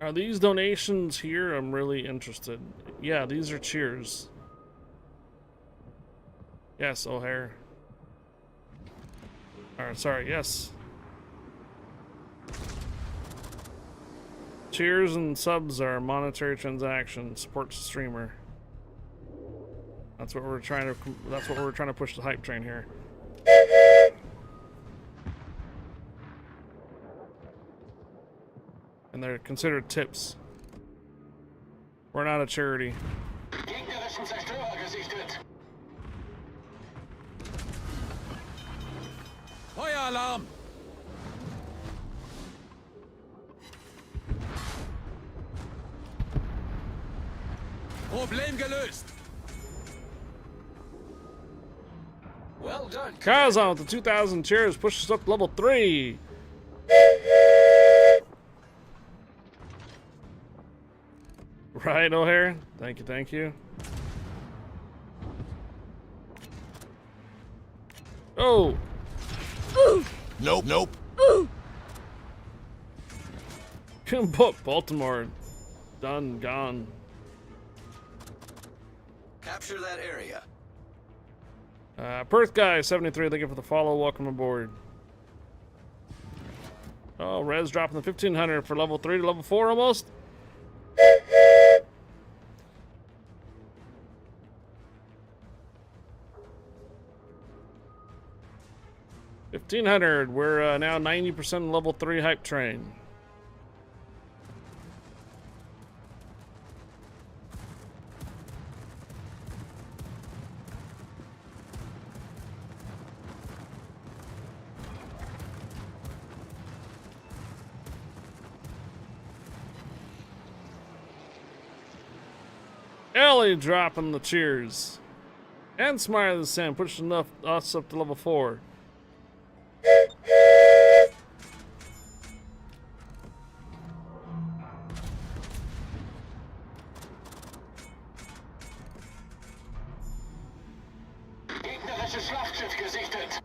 Are these donations here? I'm really interested. Yeah, these are cheers. Yes, O'Hare. Alright, sorry, yes. Cheers and subs are monetary transactions. Supports the streamer. That's what we're trying to. That's what we're trying to push the hype train here. And they're considered tips. We're not a charity. Gegnerischen Zerstörer gesichtet. Feueralarm! Problem gelöst! Well done. Kazan with the 2,000 cheers pushes us up to level 3. Right, O'Hare? Thank you, thank you. Oh! Nope, nope. Baltimore. Done, gone. Capture that area. Perth Guy 73, thank you for the follow. Welcome aboard. Oh, Res dropping the 1,500 for level 3 to level 4 almost. $1,500. We're now 90% level 3 hype train. Ellie dropping the cheers. And Smile the Sand pushing us up to level 4. Gegnerisches Schlachtschiff gesichtet.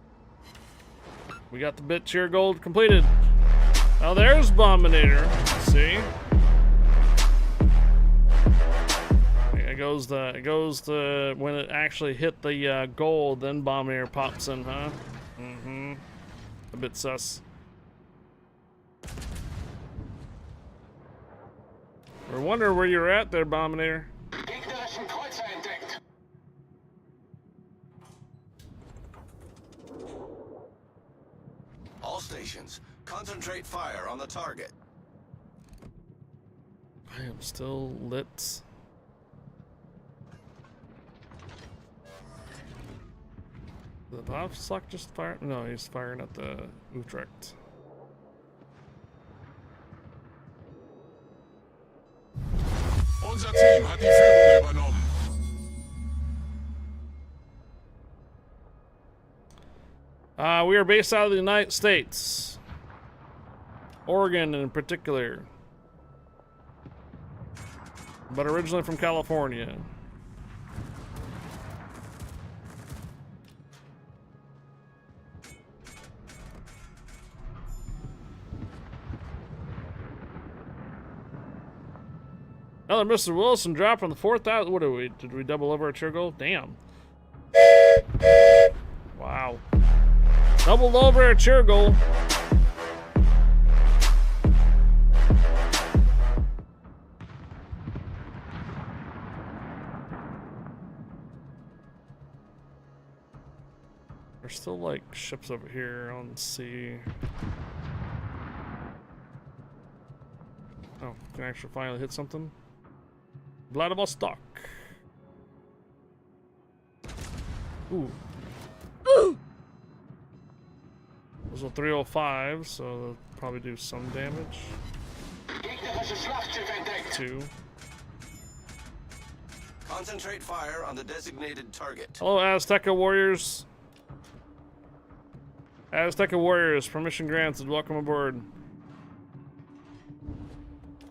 We got the bit cheer gold completed. Now there's Bombinator. See? It goes the when it actually hit the gold, then Bombinator pops in, huh? Mm-hmm. A bit sus. We're wondering where you're at there, Bombinator. Gegnerischen Kreuzer entdeckt. All stations, concentrate fire on the target. I am still lit. The Bobslock just fired? No, he's firing at the Utrecht. Unser Team hat die Führung übernommen. We are based out of the United States. Oregon in particular. But originally from California. Another Mr. Wilson dropped on the 4,000. What did we double over our cheer goal? Damn. Wow. Doubled over our cheer goal. There's still like ships over here on the sea. Oh, can I actually finally hit something? Vladivostok. Ooh. Those are 305, so they'll probably do some damage. Gegnerisches Schlachtschiff entdeckt. 2. Concentrate fire on the designated target. Hello, Azteca Warriors. Azteca Warriors, permission granted. Welcome aboard.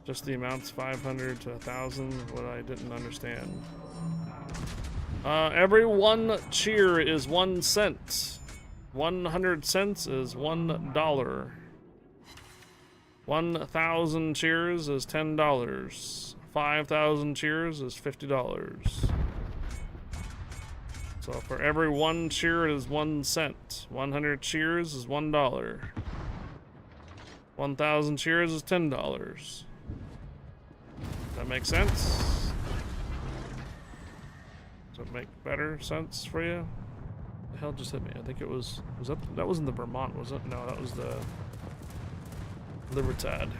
Just the amounts 500 to 1,000. What I didn't understand. Every one cheer is 1 cent. 100 cents is $1. 1,000 cheers is $10. 5,000 cheers is $50. So for every 1 cheer it is 1 cent. 100 cheers is $1. 1,000 cheers is $10. That makes sense? Does it make better sense for you? The hell just hit me? I think it was that wasn't the Vermont, was it? No, that was the Libertad.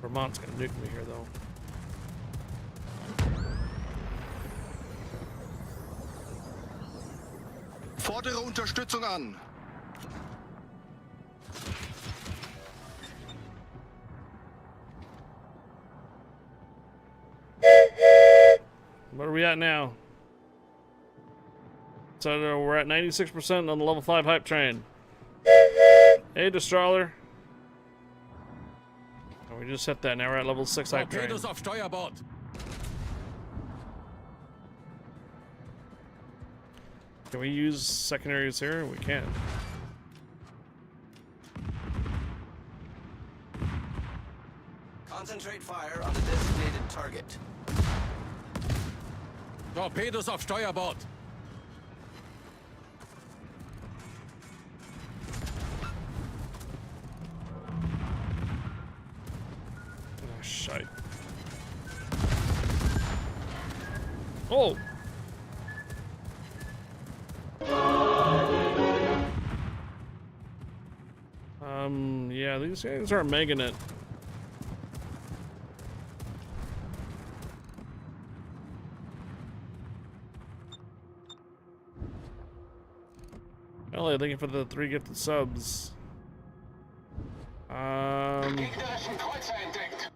Vermont's gonna nuke me here though. Fordere Unterstützung an. What are we at now? So we're at 96% on the level 5 hype train. Hey, Destroyer. Oh, we just hit that. Now we're at level 6 hype train. Torpedos auf Steuerbord. Can we use secondaries here? We can. Concentrate fire on the designated target. Torpedos auf Steuerbord. Oh, shite. Oh! Yeah, these guys aren't making it. Ellie, thank you for the 3 gifted subs. Gegnerischen Kreuzer entdeckt.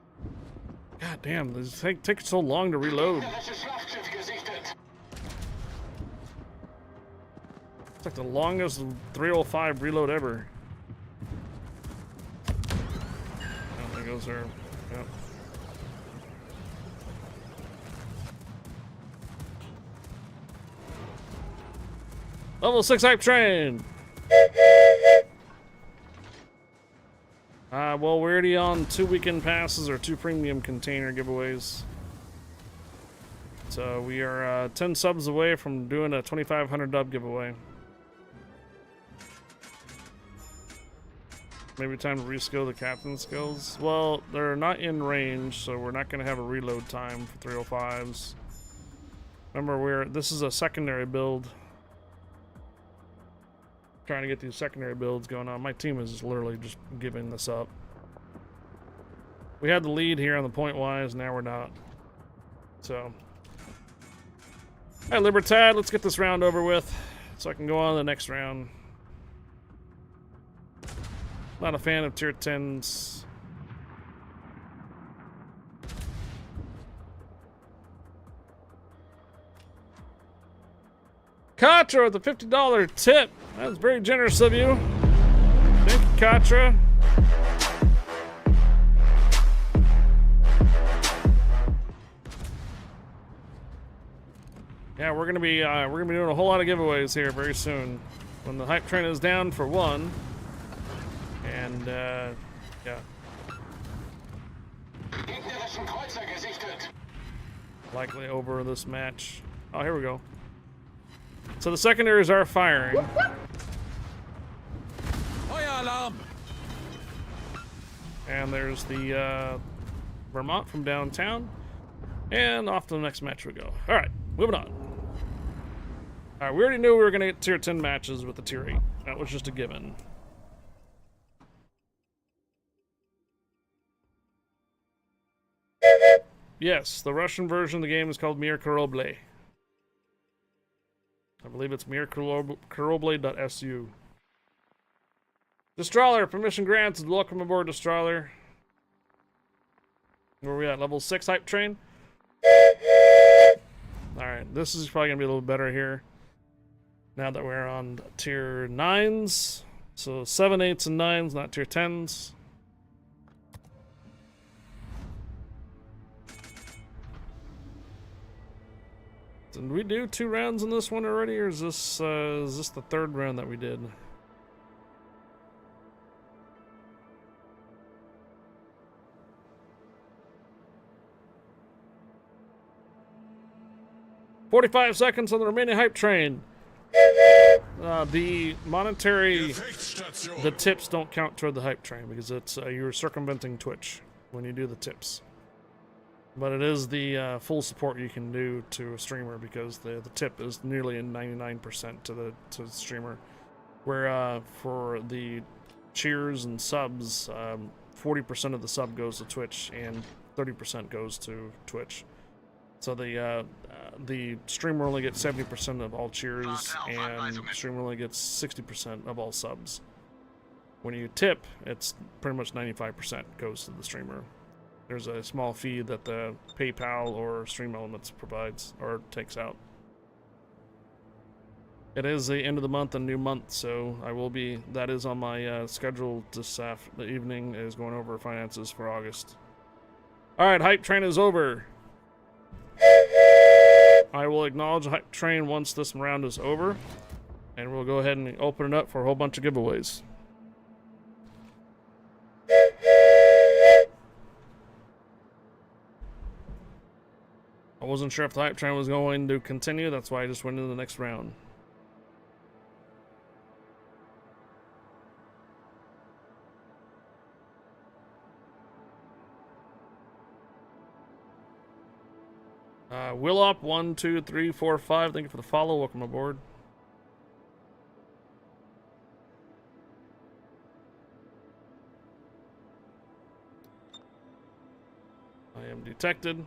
God damn, this takes so long to reload. Gegnerisches Schlachtschiff gesichtet. It's like the longest 305 reload ever. Oh, there goes her. Yep. Level 6 hype train! Well, we're already on 2 weekend passes or 2 premium container giveaways. So we are 10 subs away from doing a 2,500 dub giveaway. Maybe time to reskill the captain skills. Well, they're not in range, so we're not going to have a reload time for 305s. Remember, this is a secondary build. Trying to get these secondary builds going on. My team is literally just giving this up. We had the lead here on the point wise, now we're not. So, alright, Libertad, let's get this round over with so I can go on to the next round. Not a fan of tier 10s. Katra with a $50 tip. That's very generous of you. Thank you, Katra. Yeah, we're gonna be doing a whole lot of giveaways here very soon. When the hype train is down for one, and yeah. Gegnerischen Kreuzer gesichtet. Likely over this match. Oh, here we go. So the secondaries are firing. Feueralarm! And there's the Vermont from downtown. And off to the next match we go. Alright, moving on. Alright, we already knew we were going to get tier 10 matches with the tier 8. That was just a given. Yes, the Russian version of the game is called Mir Koroble. I believe it's mirkoroble.su. Destraler, permission granted. Welcome aboard, Destraler. Where are we at? Level 6 hype train? Alright, this is probably going to be a little better here. Now that we're on tier 9s. So 7, 8s, and 9s, not tier 10s. Did we do 2 rounds in this one already, or is this the 3rd round that we did? "45 seconds on the remaining hype train." The monetary, Gefechtsstation. the tips don't count toward the hype train because it's you're circumventing Twitch when you do the tips. But it is the full support you can do to a streamer because the tip is nearly a 99% to the streamer. Where for the cheers and subs, 40% of the sub goes to Twitch and 30% goes to Twitch. So the streamer only gets 70% of all cheers, and the streamer only gets 60% of all subs. When you tip, it's pretty much 95% goes to the streamer. There's a small fee that the PayPal or Stream Elements provides or takes out. It is the end of the month and new month, so that is on my schedule this evening, is going over finances for August. Alright, hype train is over. I will acknowledge the hype train once this round is over, and we'll go ahead and open it up for a whole bunch of giveaways. I wasn't sure if the hype train was going to continue, that's why I just went into the next round. Willop 1, 2, 3, 4, 5. Thank you for the follow. Welcome aboard. I am detected.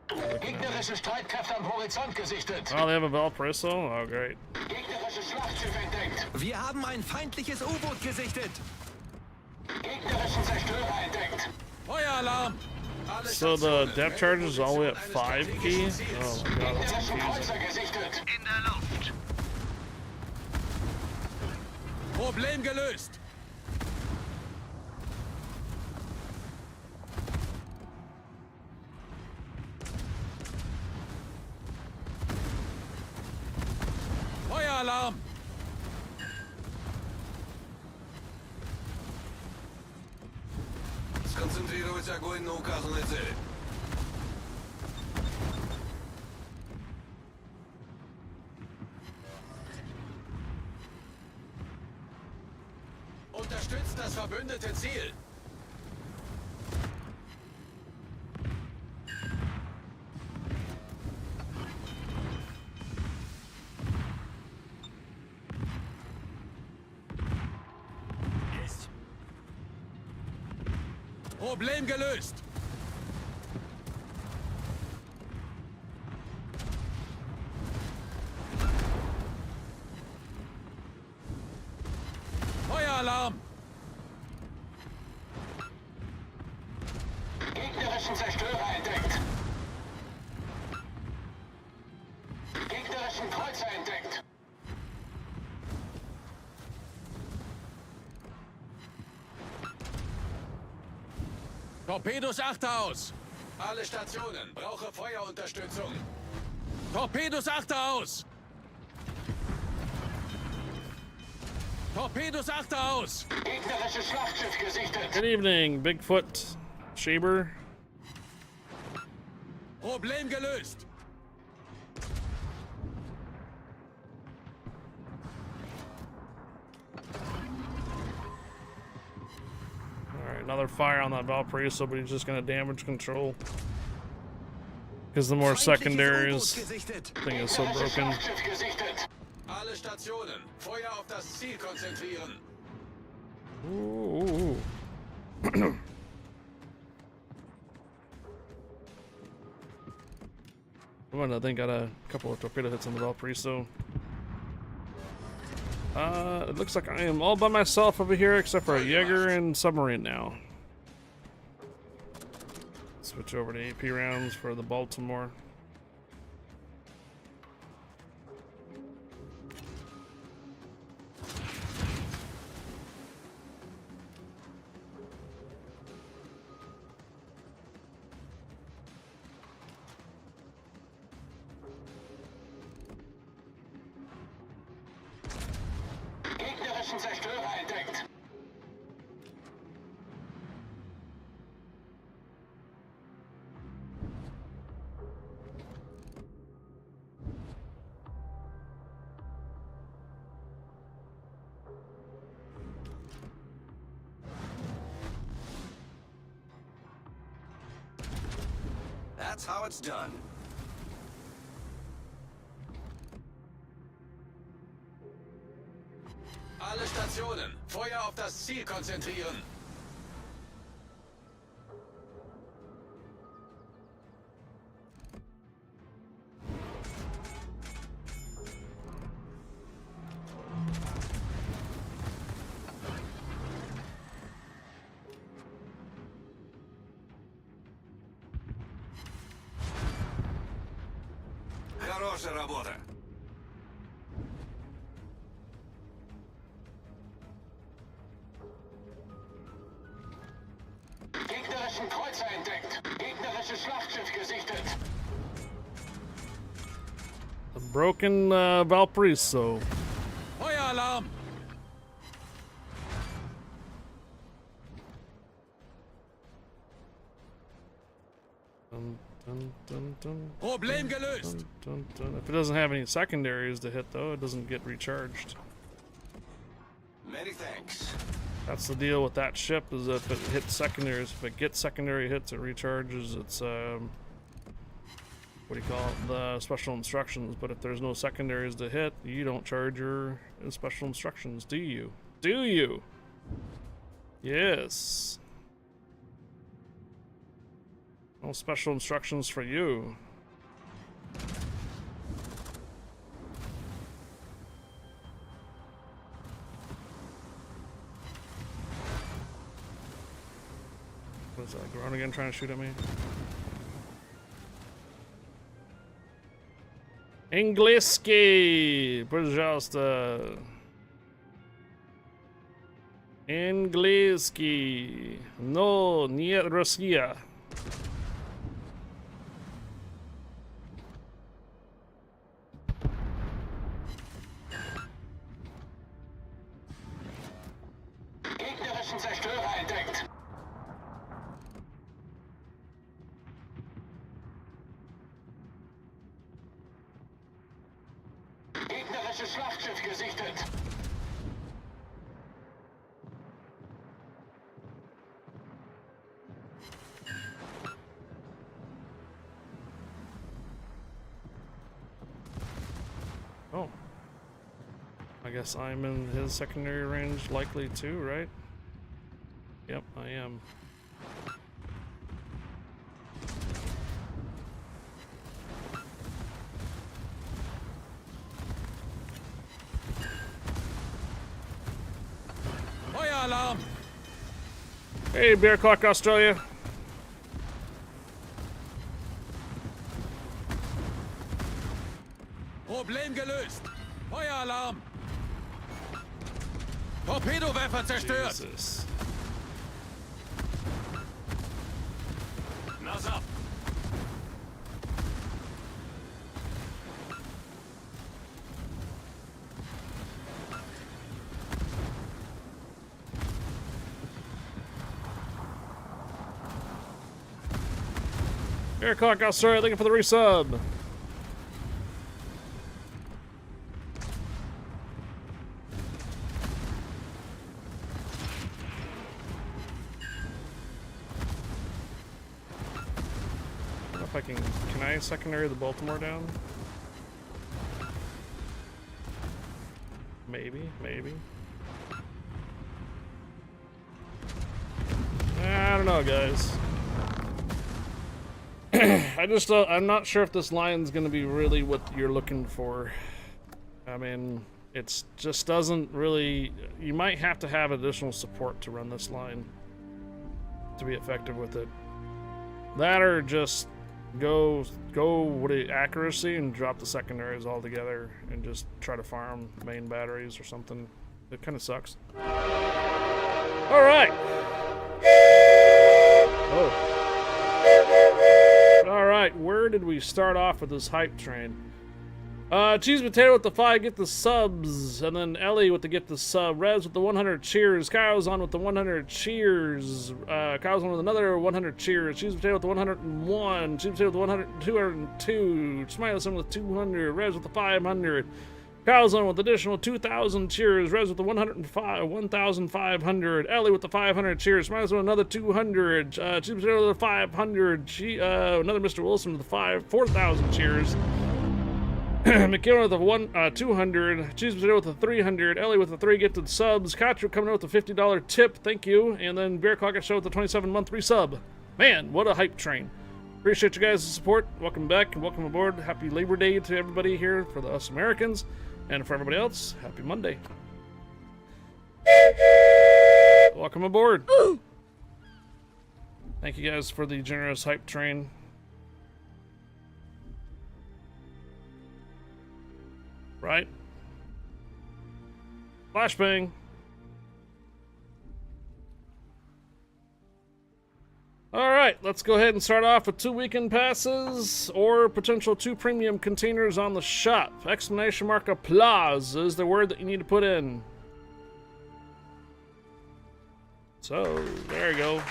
Gegnerische Streitkräfte am Horizont gesichtet. Oh, they have a Valparaiso? Oh, great. Gegnerisches Schlachtschiff entdeckt. Wir haben ein feindliches U-Boot gesichtet. Gegnerischen Zerstörer entdeckt. Feueralarm! So the depth charge is all the way at 5 key? Oh my god, that's Gegnerischen confusing. Kreuzer gesichtet. In der Luft. Problem gelöst! Feueralarm! Сконцентрировать огонь на указанной цели. verbündete Ziel. Ist. Problem gelöst. Feueralarm! Gegnerischen Zerstörer entdeckt. Gegnerischen Kreuzer entdeckt. Torpedos achte aus! Alle Stationen, brauche Feuerunterstützung. Torpedos achte aus! Torpedos achte aus! Gegnerisches Schlachtschiff gesichtet. Good evening, Bigfoot Shaber. Problem gelöst! Alright, another fire on that Valparaiso, but he's just gonna damage control. Because the more Feindliches secondaries, U-Boot gesichtet. thing is so Gegnerisches broken. Schlachtschiff gesichtet. Alle Stationen, Feuer auf das Ziel konzentrieren. Ooh. Come on, I think got a couple of torpedo hits on the Valparaiso. It looks like I am all by myself over here, except for a Jaeger and submarine now. Switch over to AP rounds for the Baltimore. Gegnerischen Zerstörer entdeckt. That's how it's done. Alle Stationen, Feuer auf das Ziel konzentrieren. Хорошая работа. Gegnerischen Kreuzer entdeckt. Gegnerisches Schlachtschiff gesichtet. A broken Valparaiso. Feueralarm! Dun, dun, dun, dun, Problem gelöst! dun, dun. If it doesn't have any secondaries to hit, though, it doesn't get recharged. Many thanks. That's the deal with that ship, is if it hits secondaries, if it gets secondary hits, it recharges its, what do you call it, the special instructions. But if there's no secondaries to hit, you don't charge your special instructions, do you? Do you? Yes. No special instructions for you. What is that, Groningen trying to shoot at me? Angliski! Пожалуйста. Angliski. No, нет, Россия. Gegnerischen Zerstörer entdeckt. Gegnerisches Schlachtschiff gesichtet. guess I'm in his secondary range likely too, right? Yep, I am. Feueralarm! Hey, Bear Clock Australia. Problem gelöst! Feueralarm! Torpedowerfer zerstört! Jesus. Nase ab. Bear Clock Australia looking for the resub. I don't know if I can I secondary the Baltimore down? Maybe. I don't know, guys. I'm not sure if this line's gonna be really what you're looking for. I mean, it's just doesn't really, you might have to have additional support to run this line to be effective with it. That or just go with the accuracy and drop the secondaries altogether and just try to farm main batteries or something. It kind of sucks. All right. Oh. Alright, where did we start off with this hype train? Cheese Potato with the 5 get the subs, and then Ellie with the get the sub, Rez with the 100 cheers, Kyle's on with the 100 cheers, Kyle's on with another 100 cheers, Cheese Potato with the 101, Cheese Potato with the 100, 202, Smiley's on with 200, Rez with the 500, Kyle's on with additional 2,000 cheers, Rez with the 1,500, Ellie with the 500 cheers, Smiley's with another 200, Cheese Potato with the 500, another Mr. Wilson with the 4,000 cheers, McKenna with the 200, Cheese Potato with the 300, Ellie with the 3 gifted subs, Katra coming out with the $50 tip, thank you, and then Bear Clock Show with the 27-month resub. Man, what a hype train. Appreciate you guys' support. Welcome back and welcome aboard. Happy Labor Day to everybody here for us Americans. And for everybody else, happy Monday. Welcome aboard. Thank you guys for the generous hype train. Right? Flashbang. Alright, let's go ahead and start off with 2 weekend passes or potential 2 premium containers on the shop. Exclamation mark applause is the word that you need to put in. So, there you go.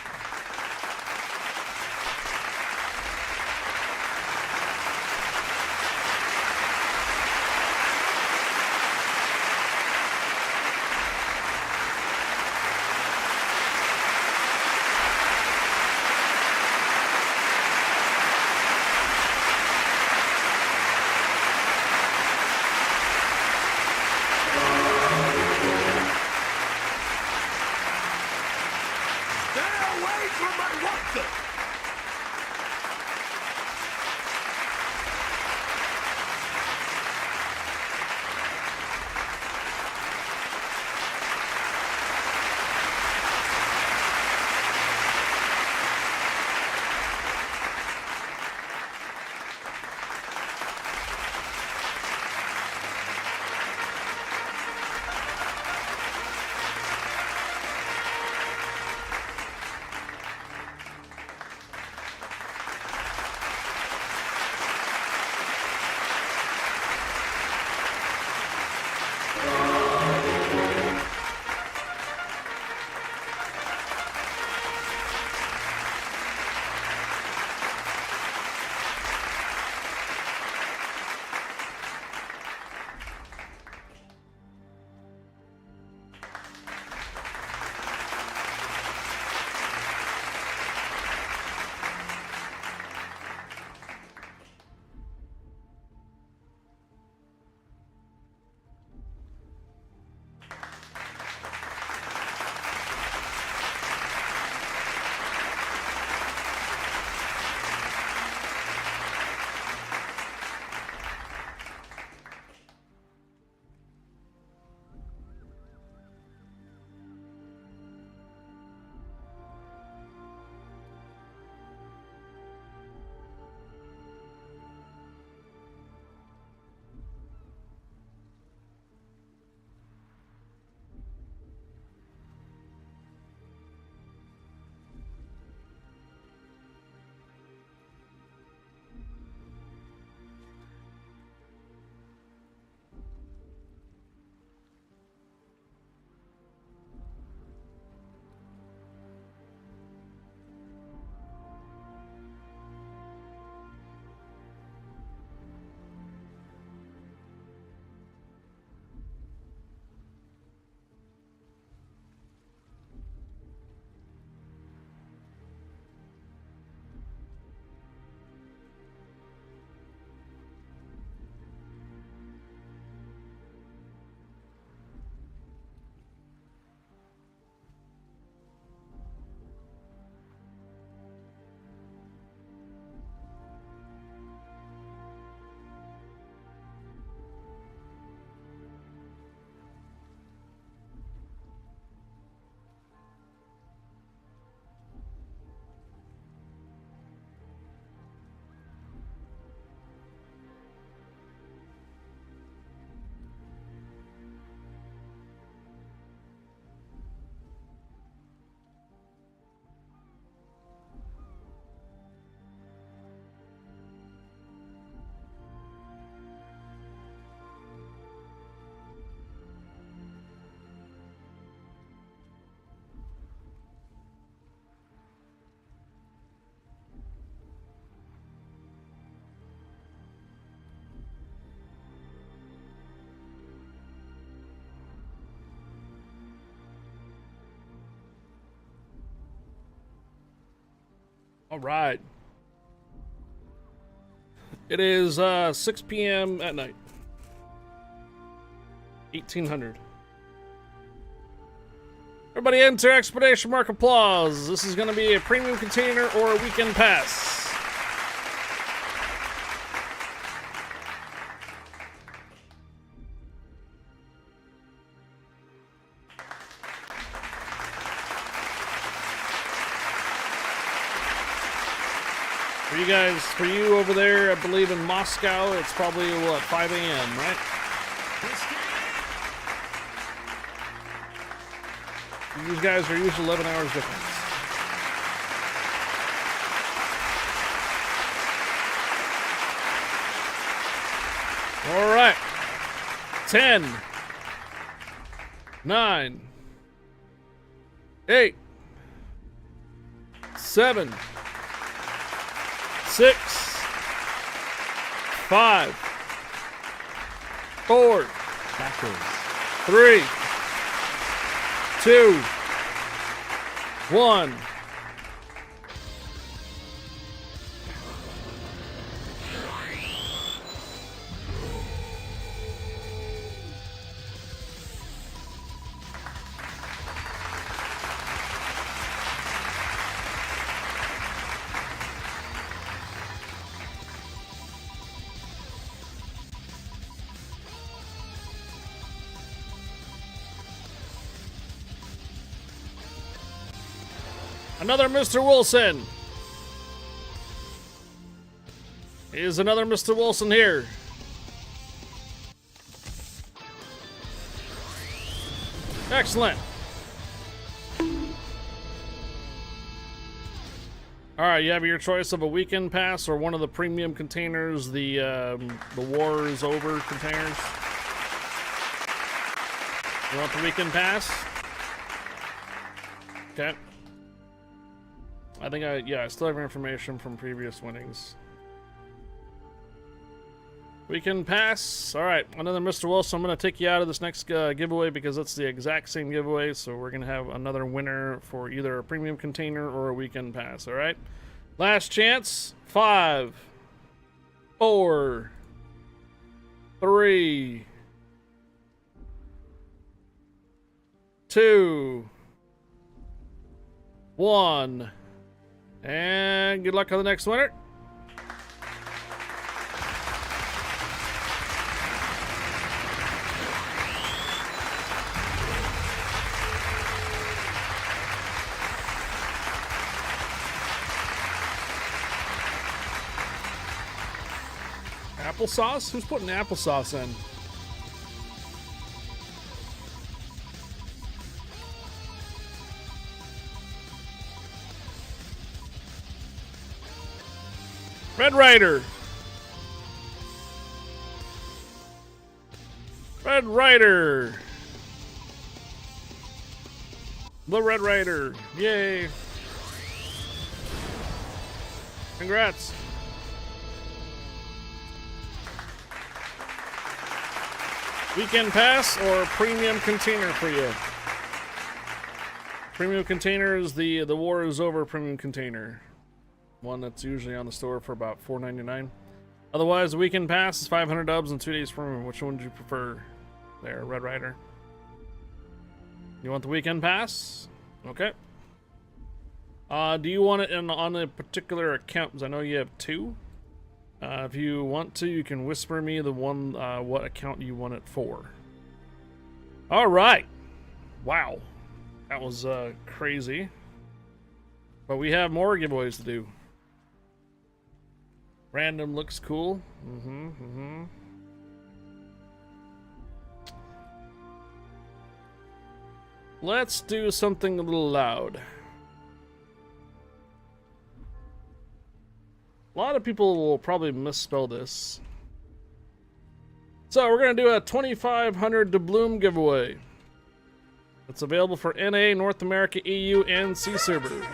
All right. It is 6 p.m. at night. 1800. Everybody enter explanation mark applause. This is going to be a premium container or a weekend pass. For you guys, for you over there, I believe in Moscow, it's probably, what, 5 a.m., right? You guys are usually 11 hours difference. All right. 10, 9, 8, 7, 6, 5, 4, 3, 2, 1. Another Mr. Wilson. Is another Mr. Wilson here? Excellent. All right, you have your choice of a weekend pass or one of the premium containers, the war is over containers. You want the weekend pass? Okay. I think I still have information from previous winnings. Weekend pass. All right, another Mr. Wilson. I'm going to take you out of this next giveaway because it's the exact same giveaway. So we're going to have another winner for either a premium container or a weekend pass. All right. Last chance. 5, 4, 3, 2, 1. And good luck on the next winner. Applesauce? Who's putting applesauce in? Red Rider. Red Rider. The Red Rider. Yay. Congrats. Weekend pass or premium container for you? Premium container is the war is over premium container. One that's usually on the store for about $4.99. Otherwise, the weekend pass is 500 dubs and 2 days from. Which one do you prefer there, Red Rider? You want the weekend pass? Okay. Do you want it on a particular account? Because I know you have 2. If you want to, you can whisper me the one, what account you want it for. All right. Wow. That was crazy. But we have more giveaways to do. Random looks cool. Let's do something a little loud. A lot of people will probably misspell this. So we're going to do a 2,500 doubloon giveaway. It's available for NA, North America, EU, and C server.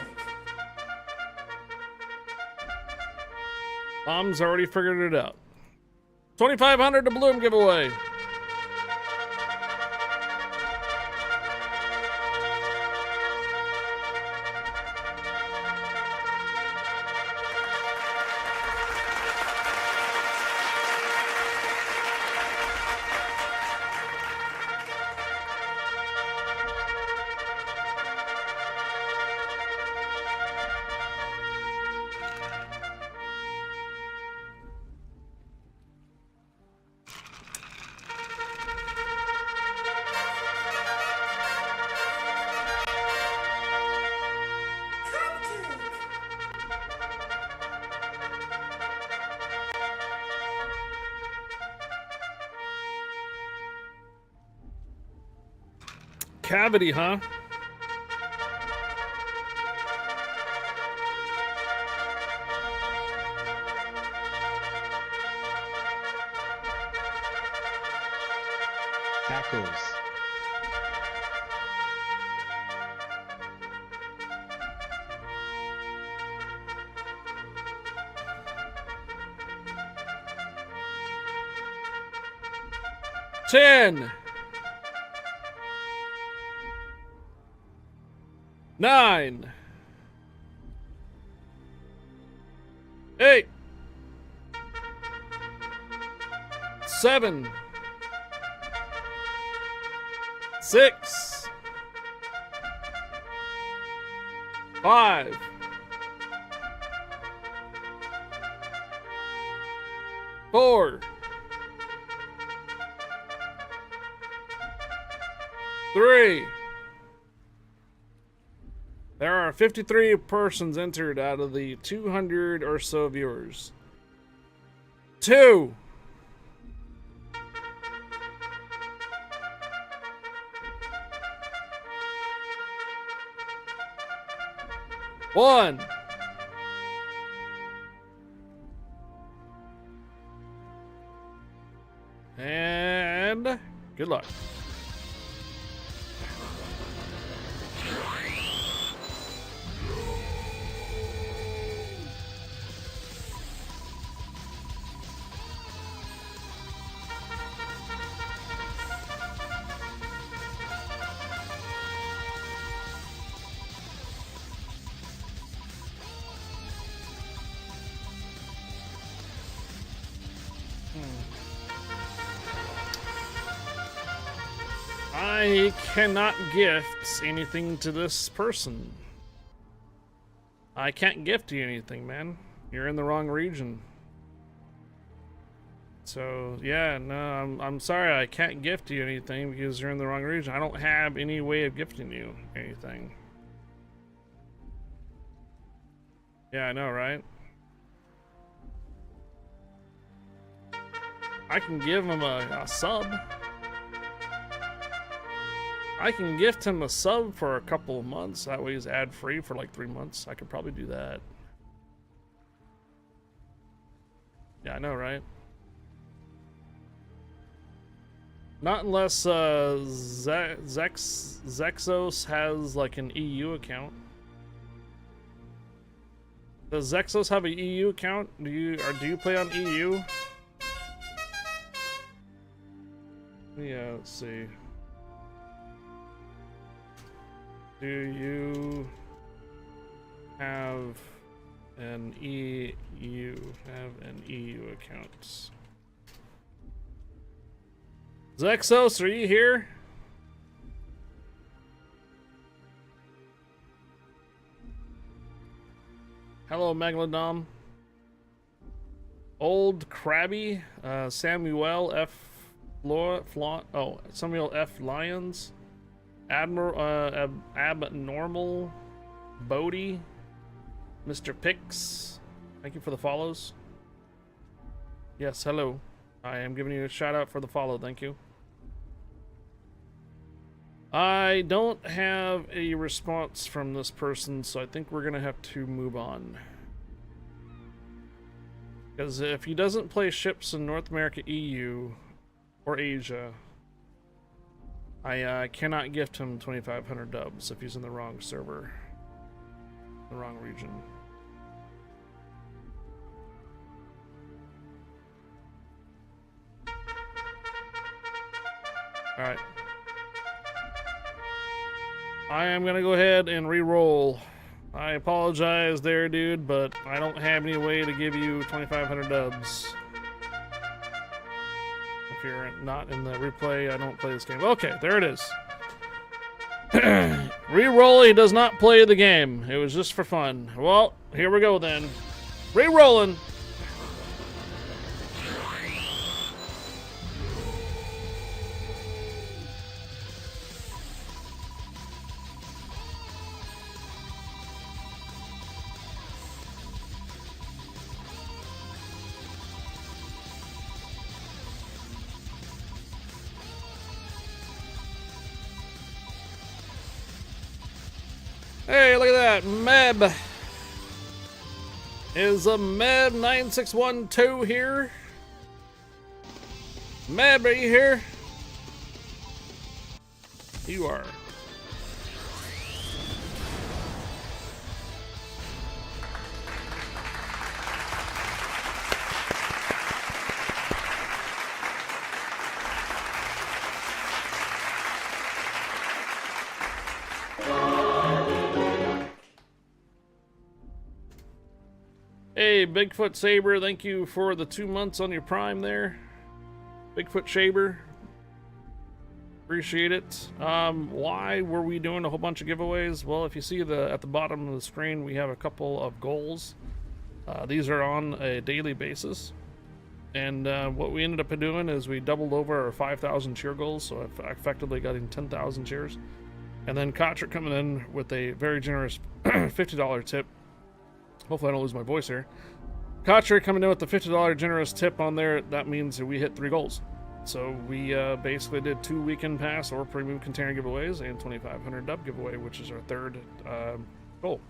Mom's already figured it out. 2,500 doubloon giveaway. Cavity, huh? Tacos. Ten. 9. 8. 7. 6. 5. 4. 3. There are 53 persons entered out of the 200 or so viewers. 2. 1. And good luck. I cannot gift anything to this person. I can't gift you anything, man. You're in the wrong region. So, yeah, no, I'm sorry I can't gift you anything because you're in the wrong region. I don't have any way of gifting you anything. Yeah, I know, right? I can give him a sub. I can gift him a sub for a couple of months. That way he's ad-free for like 3 months. I could probably do that. Yeah, I know, right? Not unless Zexos has like an EU account. Does Zexos have an EU account? Do you play on EU? Yeah, let's see. Do you have an EU? Have an EU account? Zexos, are you here? Hello, Megalodon. Old Krabby, Samuel F. Samuel F. Lyons. Admiral, Abnormal, Bodie, Mr. Pix, thank you for the follows. Yes, hello. I am giving you a shout out for the follow, thank you. I don't have a response from this person, so I think we're gonna have to move on. Because if he doesn't play ships in North America, EU, or Asia, I cannot gift him 2,500 dubs if he's in the wrong server, the wrong region. Alright. I am gonna go ahead and re-roll. I apologize there, dude, but I don't have any way to give you 2,500 dubs. If you're not in the replay, I don't play this game. Okay, there it is. Re-roll, he does not play the game. It was just for fun. Well, here we go then. Re-rolling. Hey, look at that. Meb. Is a Meb 9612 here? Meb, are you here? You are. Hey, Bigfoot Saber, thank you for the 2 months on your Prime there. Bigfoot Saber. Appreciate it. Why were we doing a whole bunch of giveaways? Well, if you see at the bottom of the screen, we have a couple of goals. These are on a daily basis. And what we ended up doing is we doubled over our 5,000 cheer goals, so I've effectively gotten 10,000 cheers. And then Kotter coming in with a very generous $50 tip. Hopefully I don't lose my voice here. Kotter coming in with the $50 generous tip on there. That means that we hit 3 goals. So we basically did 2 weekend pass or premium container giveaways and 2,500 dub giveaway, which is our third goal.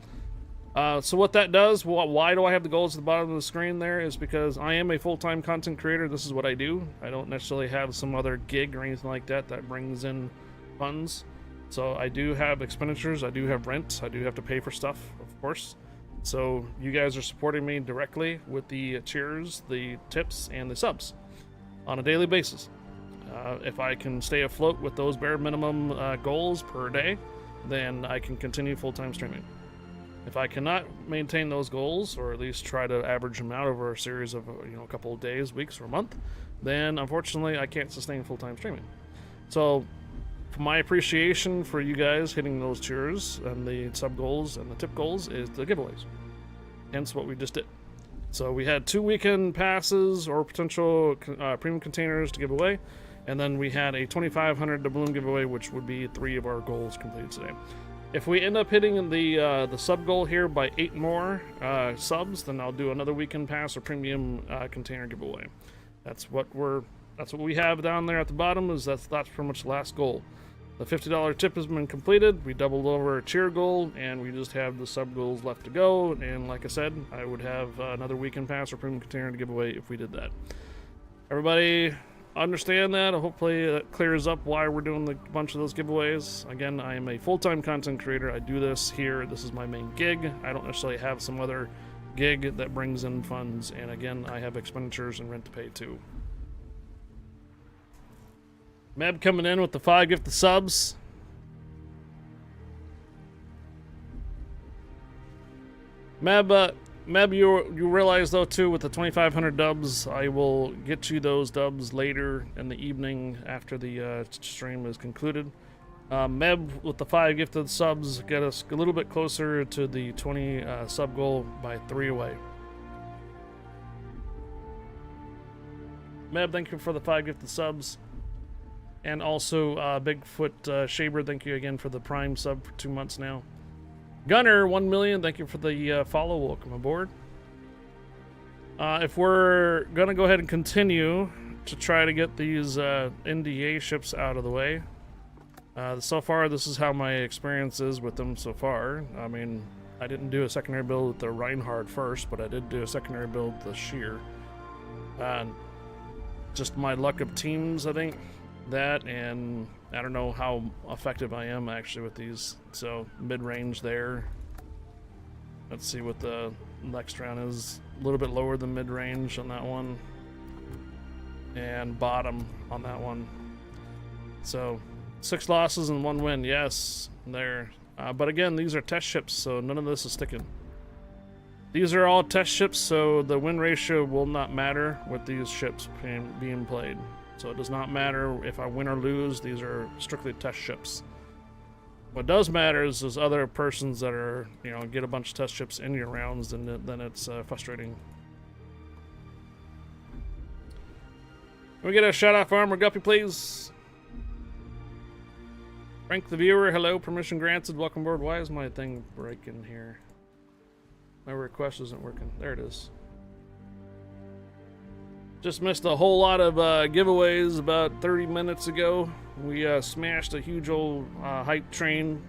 So what that does, why do I have the goals at the bottom of the screen there, is because I am a full-time content creator. This is what I do. I don't necessarily have some other gig or anything like that that brings in funds. So I do have expenditures. I do have rent. I do have to pay for stuff, of course. So you guys are supporting me directly with the cheers, the tips, and the subs on a daily basis. If I can stay afloat with those bare minimum goals per day, then I can continue full-time streaming. If I cannot maintain those goals, or at least try to average them out over a series of a couple of days, weeks, or a month, then unfortunately I can't sustain full-time streaming. So for my appreciation for you guys hitting those cheers and the sub goals and the tip goals is the giveaways. Hence what we just did. So we had 2 weekend passes or potential premium containers to give away, and then we had a 2,500 doubloon giveaway, which would be 3 of our goals completed today. If we end up hitting the sub goal here by 8 more subs, then I'll do another weekend pass or premium container giveaway. That's what we have down there at the bottom. That's pretty much the last goal. The $50 tip has been completed. We doubled over a cheer goal, and we just have the sub goals left to go. And like I said, I would have another weekend pass or premium container to give away if we did that. Everybody understand that? Hopefully that clears up why we're doing a bunch of those giveaways. Again, I am a full-time content creator. I do this here. This is my main gig. I don't necessarily have some other gig that brings in funds. And again, I have expenditures and rent to pay too. Meb coming in with the 5 gifted subs. Meb, you realize though too, with the 2,500 dubs, I will get you those dubs later in the evening after the stream is concluded. Meb with the 5 gifted subs get us a little bit closer to the 20 sub goal by 3 away. Meb, thank you for the 5 gifted subs. And also, Bigfoot Shaber, thank you again for the Prime sub for 2 months now. Gunner, 1 million, thank you for the follow. Welcome aboard. If we're going to go ahead and continue to try to get these NDA ships out of the way. So far, this is how my experience is with them so far. I mean, I didn't do a secondary build with the Reinhardt first, but I did do a secondary build with the Sheer. Just my luck of teams, I think. That, and I don't know how effective I am actually with these. So mid-range there. Let's see what the next round is. A little bit lower than mid-range on that one, and bottom on that one. So 6 losses and 1 win. Yes, there. But again, these are test ships, so none of this is sticking. These are all test ships, so the win ratio will not matter with these ships being played. So it does not matter if I win or lose. These are strictly test ships. What does matter is those other persons that are, get a bunch of test ships in your rounds, and then it's frustrating. Can we get a shout out for Armor Guppy, please? Frank the viewer, hello, permission granted, welcome aboard. Why is my thing breaking here? My request isn't working. There it is. Just missed a whole lot of giveaways about 30 minutes ago. We smashed a huge old hype train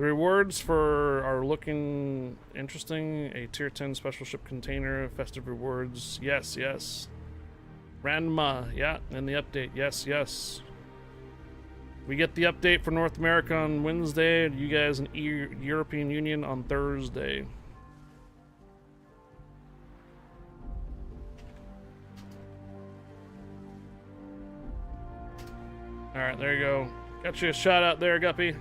The rewards for are looking interesting. A tier 10 special ship container, festive rewards. Yes, yes. Ranma, yeah, and the update. Yes, yes. We get the update for North America on Wednesday. You guys in European Union on Thursday. All right, there you go. Got you a shout out there, Guppy.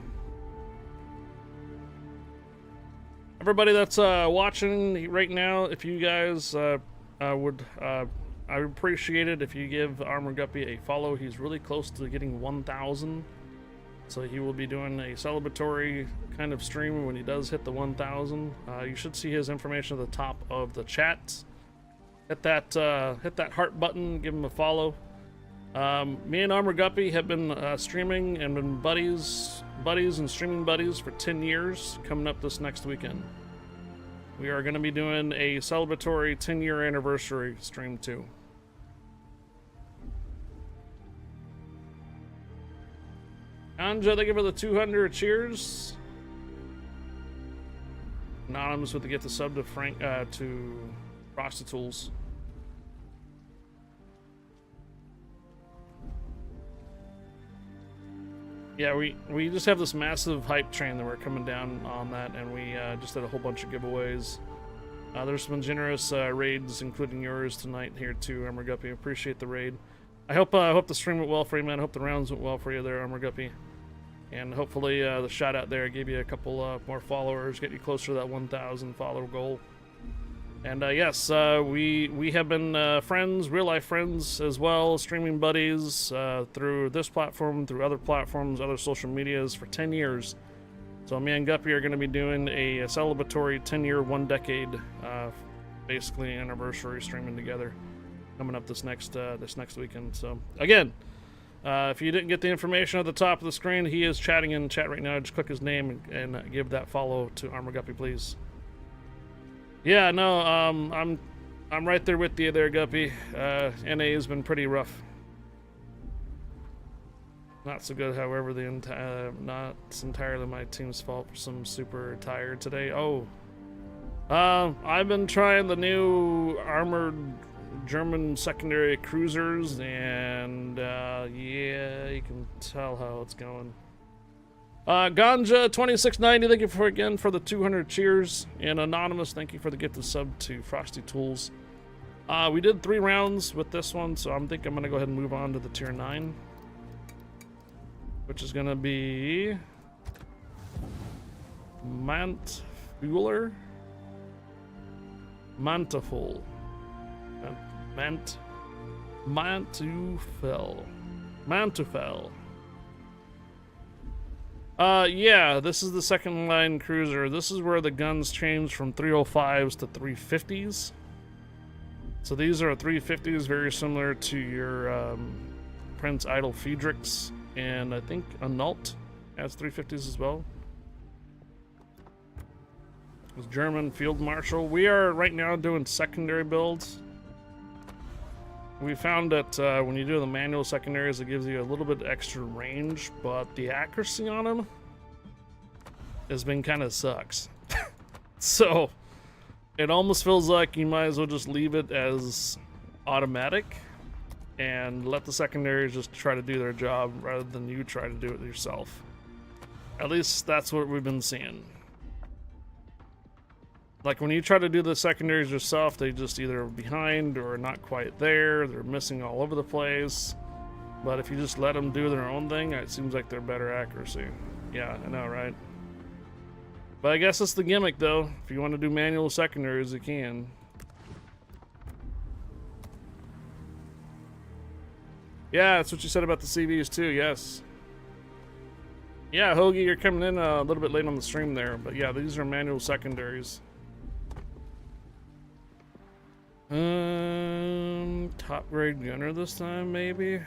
Everybody that's watching right now, if you guys would, I would appreciate it if you give Armor Guppy a follow. He's really close to getting 1,000, so he will be doing a celebratory kind of stream when he does hit the 1,000. You should see his information at the top of the chat. Hit that heart button, give him a follow. Me and Armor Guppy have been streaming and been buddies and streaming buddies for 10 years, coming up this next weekend. We are going to be doing a celebratory 10-year anniversary stream too. Anja, thank you for the 200 cheers. Anonymous with the get the sub to Frank to Frosty Tools. Yeah, we just have this massive hype train that we're coming down on that, and we just did a whole bunch of giveaways. There's some generous raids, including yours tonight here too, Armor Guppy. Appreciate the raid. I hope the stream went well for you, man. I hope the rounds went well for you there, Armor Guppy. And hopefully the shout out there gave you a couple more followers, get you closer to that 1,000 follower goal. And yes, we have been friends, real life friends as well, streaming buddies through this platform, through other platforms, other social medias for 10 years. So me and Guppy are going to be doing a celebratory 10-year, 1 decade, basically anniversary streaming together, coming up this next weekend. So again, if you didn't get the information at the top of the screen, he is chatting in chat right now. Just click his name and give that follow to Armor Guppy, please. Yeah, no, I'm right there with you there, Guppy. NA has been pretty rough. Not so good, however, not entirely my team's fault for some super tired today. Oh, I've been trying the new armored German secondary cruisers, and yeah, you can tell how it's going. Ganja 2690, thank you again for the 200 cheers, and Anonymous, thank you for the gifted sub to Frosty Tools. We did 3 rounds with this one, so I'm gonna go ahead and move on to the tier 9, which is gonna be Mantful. Yeah, this is the second line cruiser. This is where the guns change from 305s to 350s. So these are 350s, very similar to your Prince Idol Friedrichs, and I think Anhalt has 350s as well. It's German Field Marshal. We are right now doing secondary builds. We found that when you do the manual secondaries, it gives you a little bit extra range, but the accuracy on them has been kind of sucks. So it almost feels like you might as well just leave it as automatic and let the secondaries just try to do their job rather than you try to do it yourself. At least that's what we've been seeing. Like when you try to do the secondaries yourself, they just either are behind or not quite there. They're missing all over the place. But if you just let them do their own thing, it seems like they're better accuracy. Yeah, I know, right? But I guess that's the gimmick, though. If you want to do manual secondaries, you can. Yeah, that's what you said about the CVs too, yes. Yeah, Hoagie, you're coming in a little bit late on the stream there. But yeah, these are manual secondaries. Top grade gunner this time, maybe?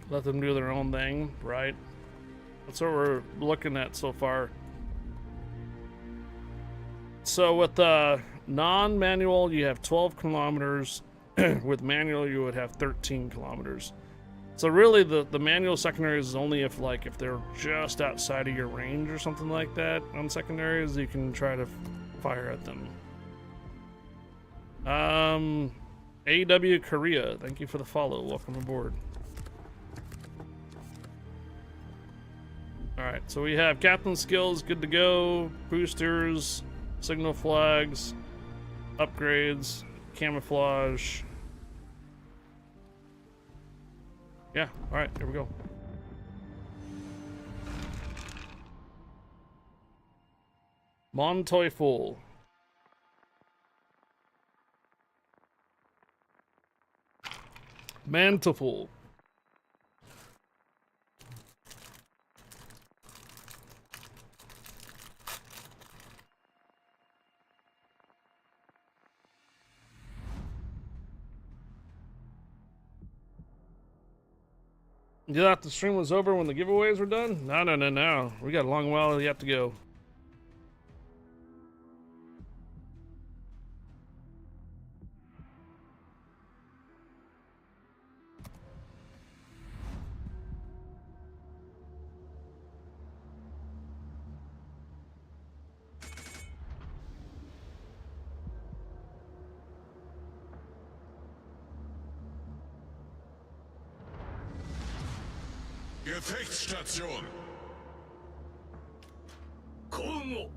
Let them do their own thing, right? That's what we're looking at so far. So with non-manual, you have 12 kilometers. With manual, you would have 13 kilometers. So really, the manual secondaries is only if they're just outside of your range or something like that. On secondaries, you can try to fire at them. AW Korea, thank you for the follow. Welcome aboard. All right, so we have captain skills, good to go. Boosters, signal flags, upgrades, camouflage. Yeah, all right, here we go. Monteufel. Manteful. You thought the stream was over when the giveaways were done? No. We got a long while yet to go. Gefechtsstation. Kongo.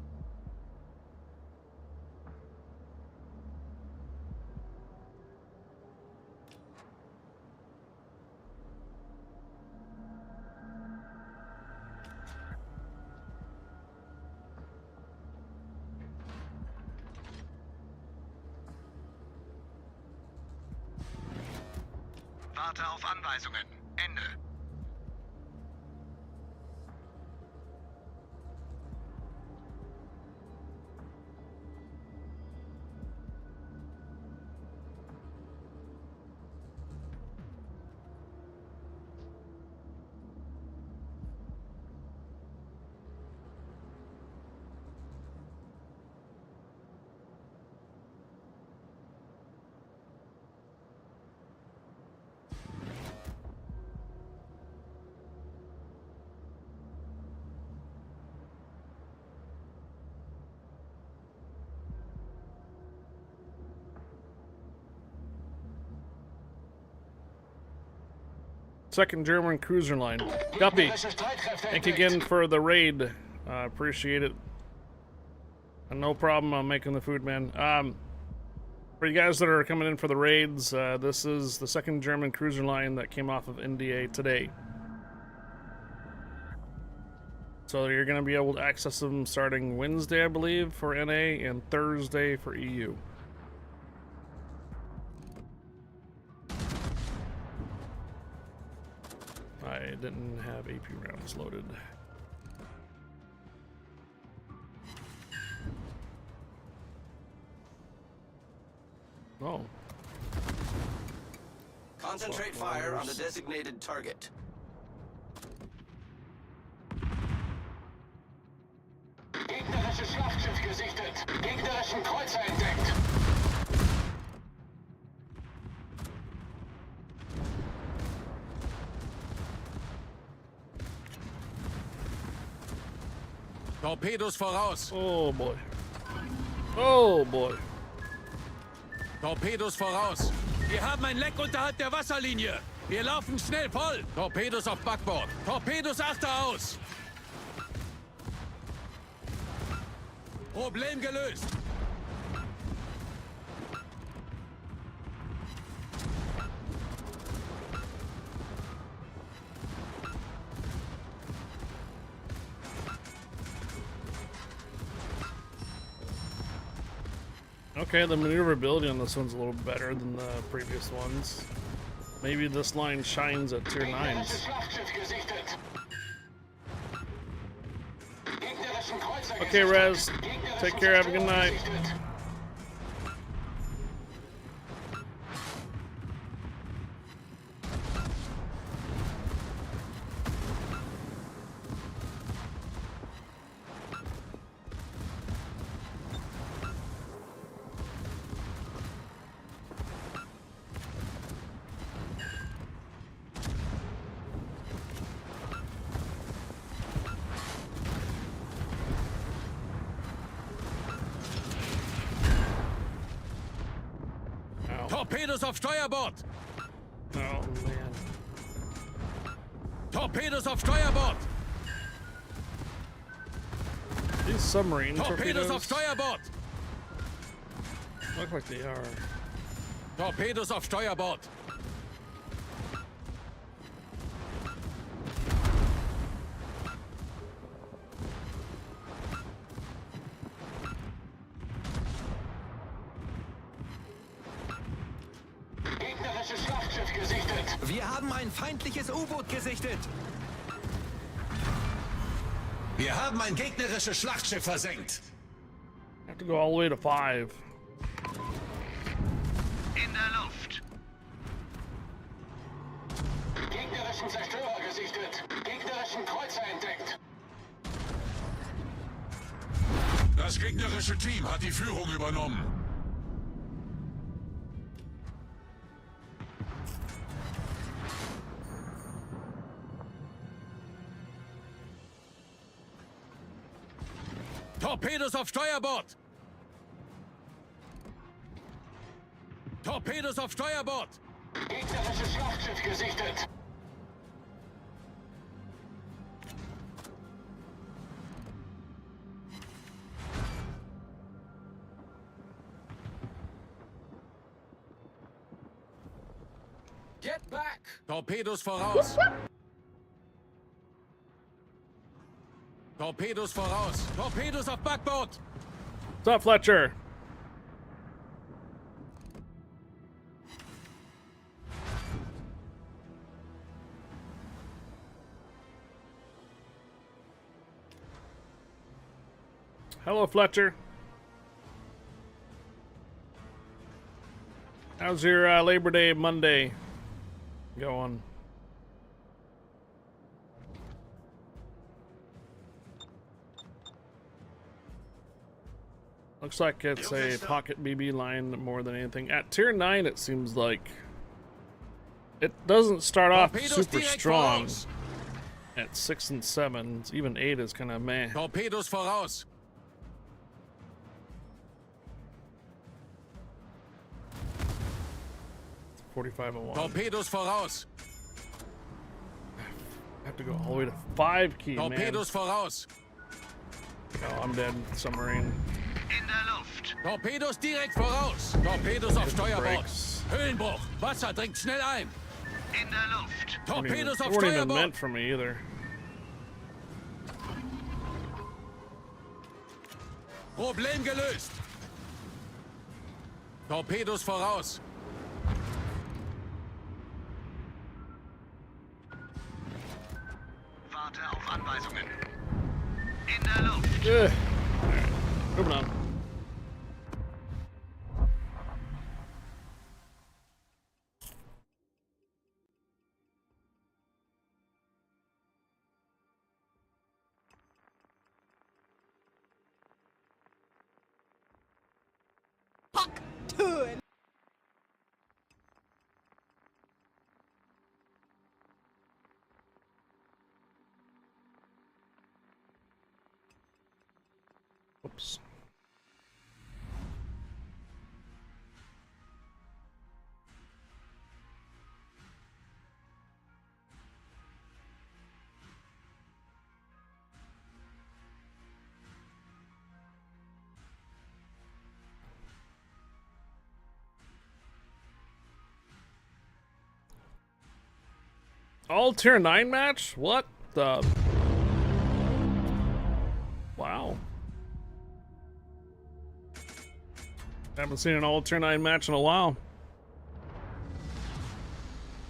Warte auf Anweisungen. Ende. Second German cruiser line. Guppy, thank you again for the raid. Appreciate it. And no problem on making the food, man. For you guys that are coming in for the raids, this is the second German cruiser line that came off of NDA today. So you're going to be able to access them starting Wednesday, I believe, for NA, and Thursday for EU. I didn't have AP rounds loaded. Oh. Concentrate fire on the designated target. Gegnerisches Schlachtschiff gesichtet. Gegnerischen Kreuzer entdeckt. Torpedos voraus! Oh boy. Oh boy. Torpedos voraus! Wir haben ein Leck unterhalb der Wasserlinie! Wir laufen schnell voll! Torpedos auf Backbord! Torpedos achter aus! Problem gelöst! Okay, the maneuverability on this one's a little better than the previous ones. Maybe this line shines at tier 9s. Okay, Rez. Take care. Have a good night. Torpedos auf Steuerbord! Oh man. Torpedos auf Steuerbord! These submarine Torpedos auf torpedoes Steuerbord! look like they are. Torpedos auf Steuerbord! Gegnerisches Schlachtschiff gesichtet. Wir haben ein feindliches U-Boot gesichtet. Wir haben ein gegnerisches Schlachtschiff versenkt. Have to go all the way to 5. In der Luft. Gegnerischen Zerstörer gesichtet. Gegnerischen Kreuzer entdeckt. Das gegnerische Team hat die Führung übernommen. Torpedos auf Steuerbord! Torpedos auf Steuerbord! Gegnerisches Schlachtschiff gesichtet. Get back! Torpedos voraus! Torpedos voraus! Torpedos auf Backbord! What's up, Fletcher? Hello, Fletcher. How's your Labor Day Monday going? Looks like it's a pocket BB line more than anything. At tier 9, it seems like it doesn't start off Torpedos super direkt strong. voraus. At 6 and 7, even 8 is kind of meh. Torpedos voraus! 45 and 1. Torpedos voraus! I have to go all the way to 5 key, man. Torpedos voraus! Oh, I'm dead. Submarine. In der Luft. Torpedos direkt voraus! Torpedos auf Steuerbord! Brakes. Höhenbruch! Wasser dringt schnell ein! In der Luft. Torpedos auf They weren't even Steuerbord! meant for me either. Problem gelöst! Torpedos voraus! Warte auf Anweisungen. In der Luft. Ugh. Alright, moving on. Oops. All tier 9 match? What the? Wow. Haven't seen an all tier 9 match in a while.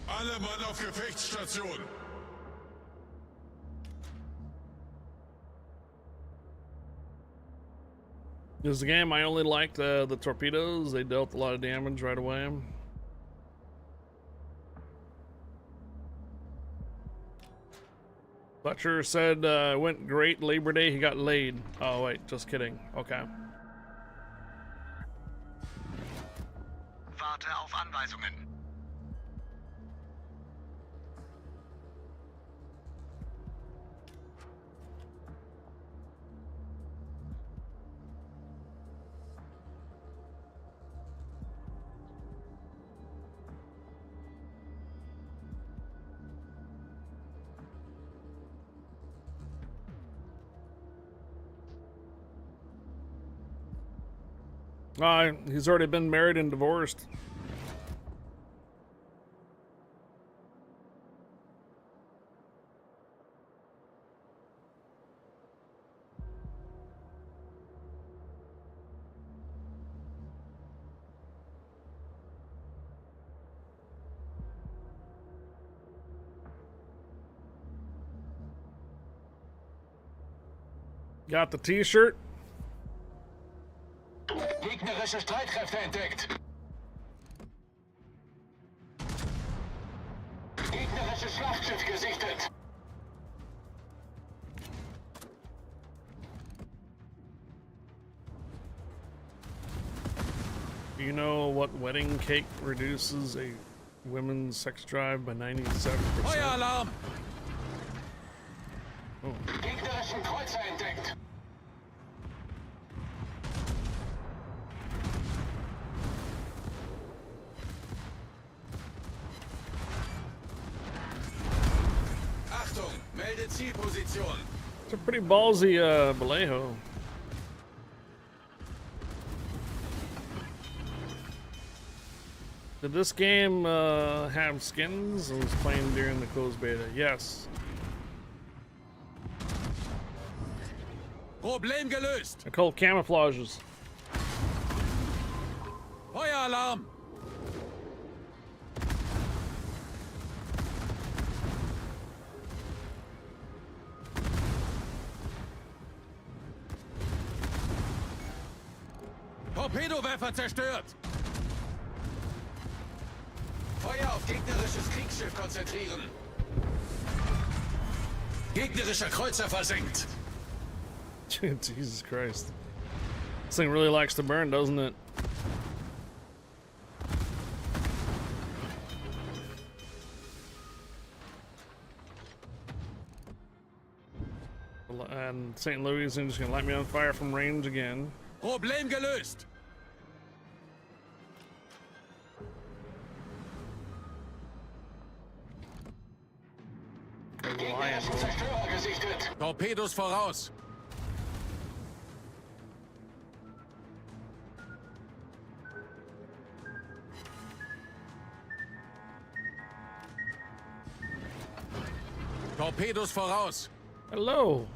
Alle Mann auf Gefechtsstation. This game, I only liked the torpedoes. They dealt a lot of damage right away. Fletcher said it went great Labor Day. He got laid. Oh, wait, just kidding. Okay. Warte auf Anweisungen. He's already been married and divorced. Got the t-shirt. Gegnerische Streitkräfte entdeckt. Gegnerisches Schlachtschiff gesichtet. Do you know what wedding cake reduces a women's sex drive by 97%? Feueralarm! Gegnerischen Kreuzer entdeckt. Achtung, melde Zielposition. It's a pretty ballsy Vallejo. Did this game have skins? I was playing during the closed beta. Yes. Problem gelöst. I call camouflages. Feueralarm! Torpedowerfer zerstört. Feuer auf gegnerisches Kriegsschiff konzentrieren. Gegnerischer Kreuzer versenkt. Jesus Christ. This thing really likes to burn, doesn't it? And St. Louis is just gonna light me on fire from range again. Problem gelöst. Gegnerischen Zerstörer gesichtet. Torpedos voraus. Torpedos voraus. Hello.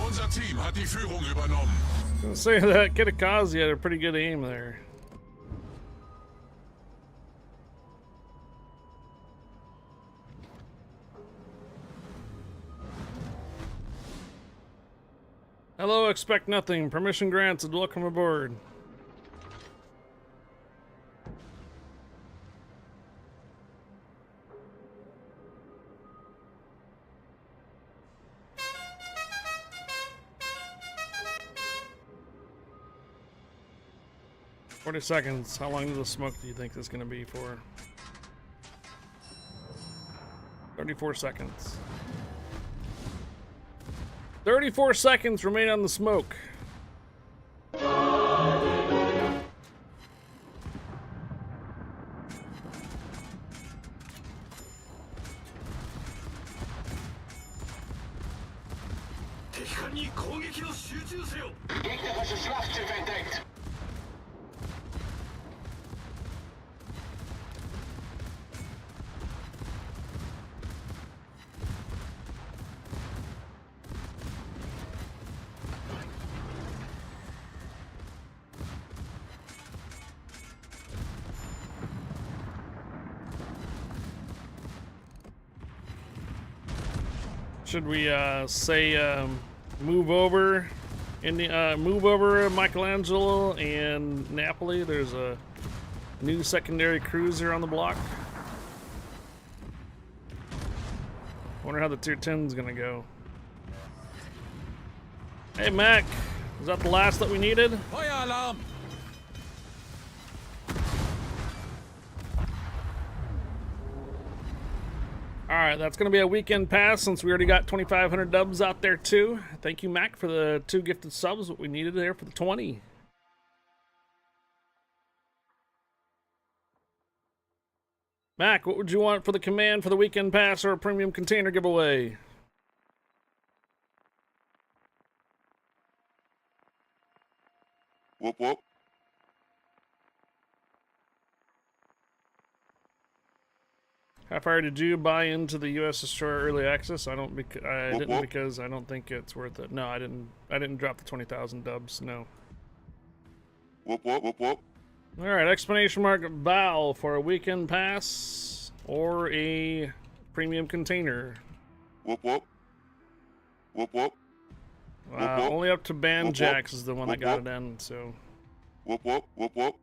Unser Team hat die Führung übernommen. I was gonna say that Kitakazi had a pretty good aim there. Hello, expect nothing. Permission granted. Welcome aboard. "40 seconds. How long does the smoke do you think this is going to be for?" 34 seconds. 34 seconds remain on the smoke. Gegnerisches Schlachtschiff entdeckt. Should we say move over move over Michelangelo and Napoli? There's a new secondary cruiser on the block. Wonder how the tier 10 is gonna go. Hey Mac, is that the last that we needed? Feueralarm! All right, that's going to be a weekend pass since we already got 2,500 dubs out there too. Thank you, Mac, for the 2 gifted subs. What we needed there for the 20. Mac, what would you want for the command for the weekend pass or a premium container giveaway? Whoop whoop. How far did you buy into the U.S. Destroyer early access? I don't. I Whoop, didn't whoop. because I don't think it's worth it. No, I didn't. I didn't drop the 20,000 dubs. No. Whoop whoop whoop whoop. All right, exclamation mark bow for a weekend pass or a premium container. Whoop whoop. Whoop whoop. Whoop, whoop. Only up to Band Whoop, Jacks whoop. is the one Whoop, that got whoop. it in. So. Whoop whoop whoop whoop.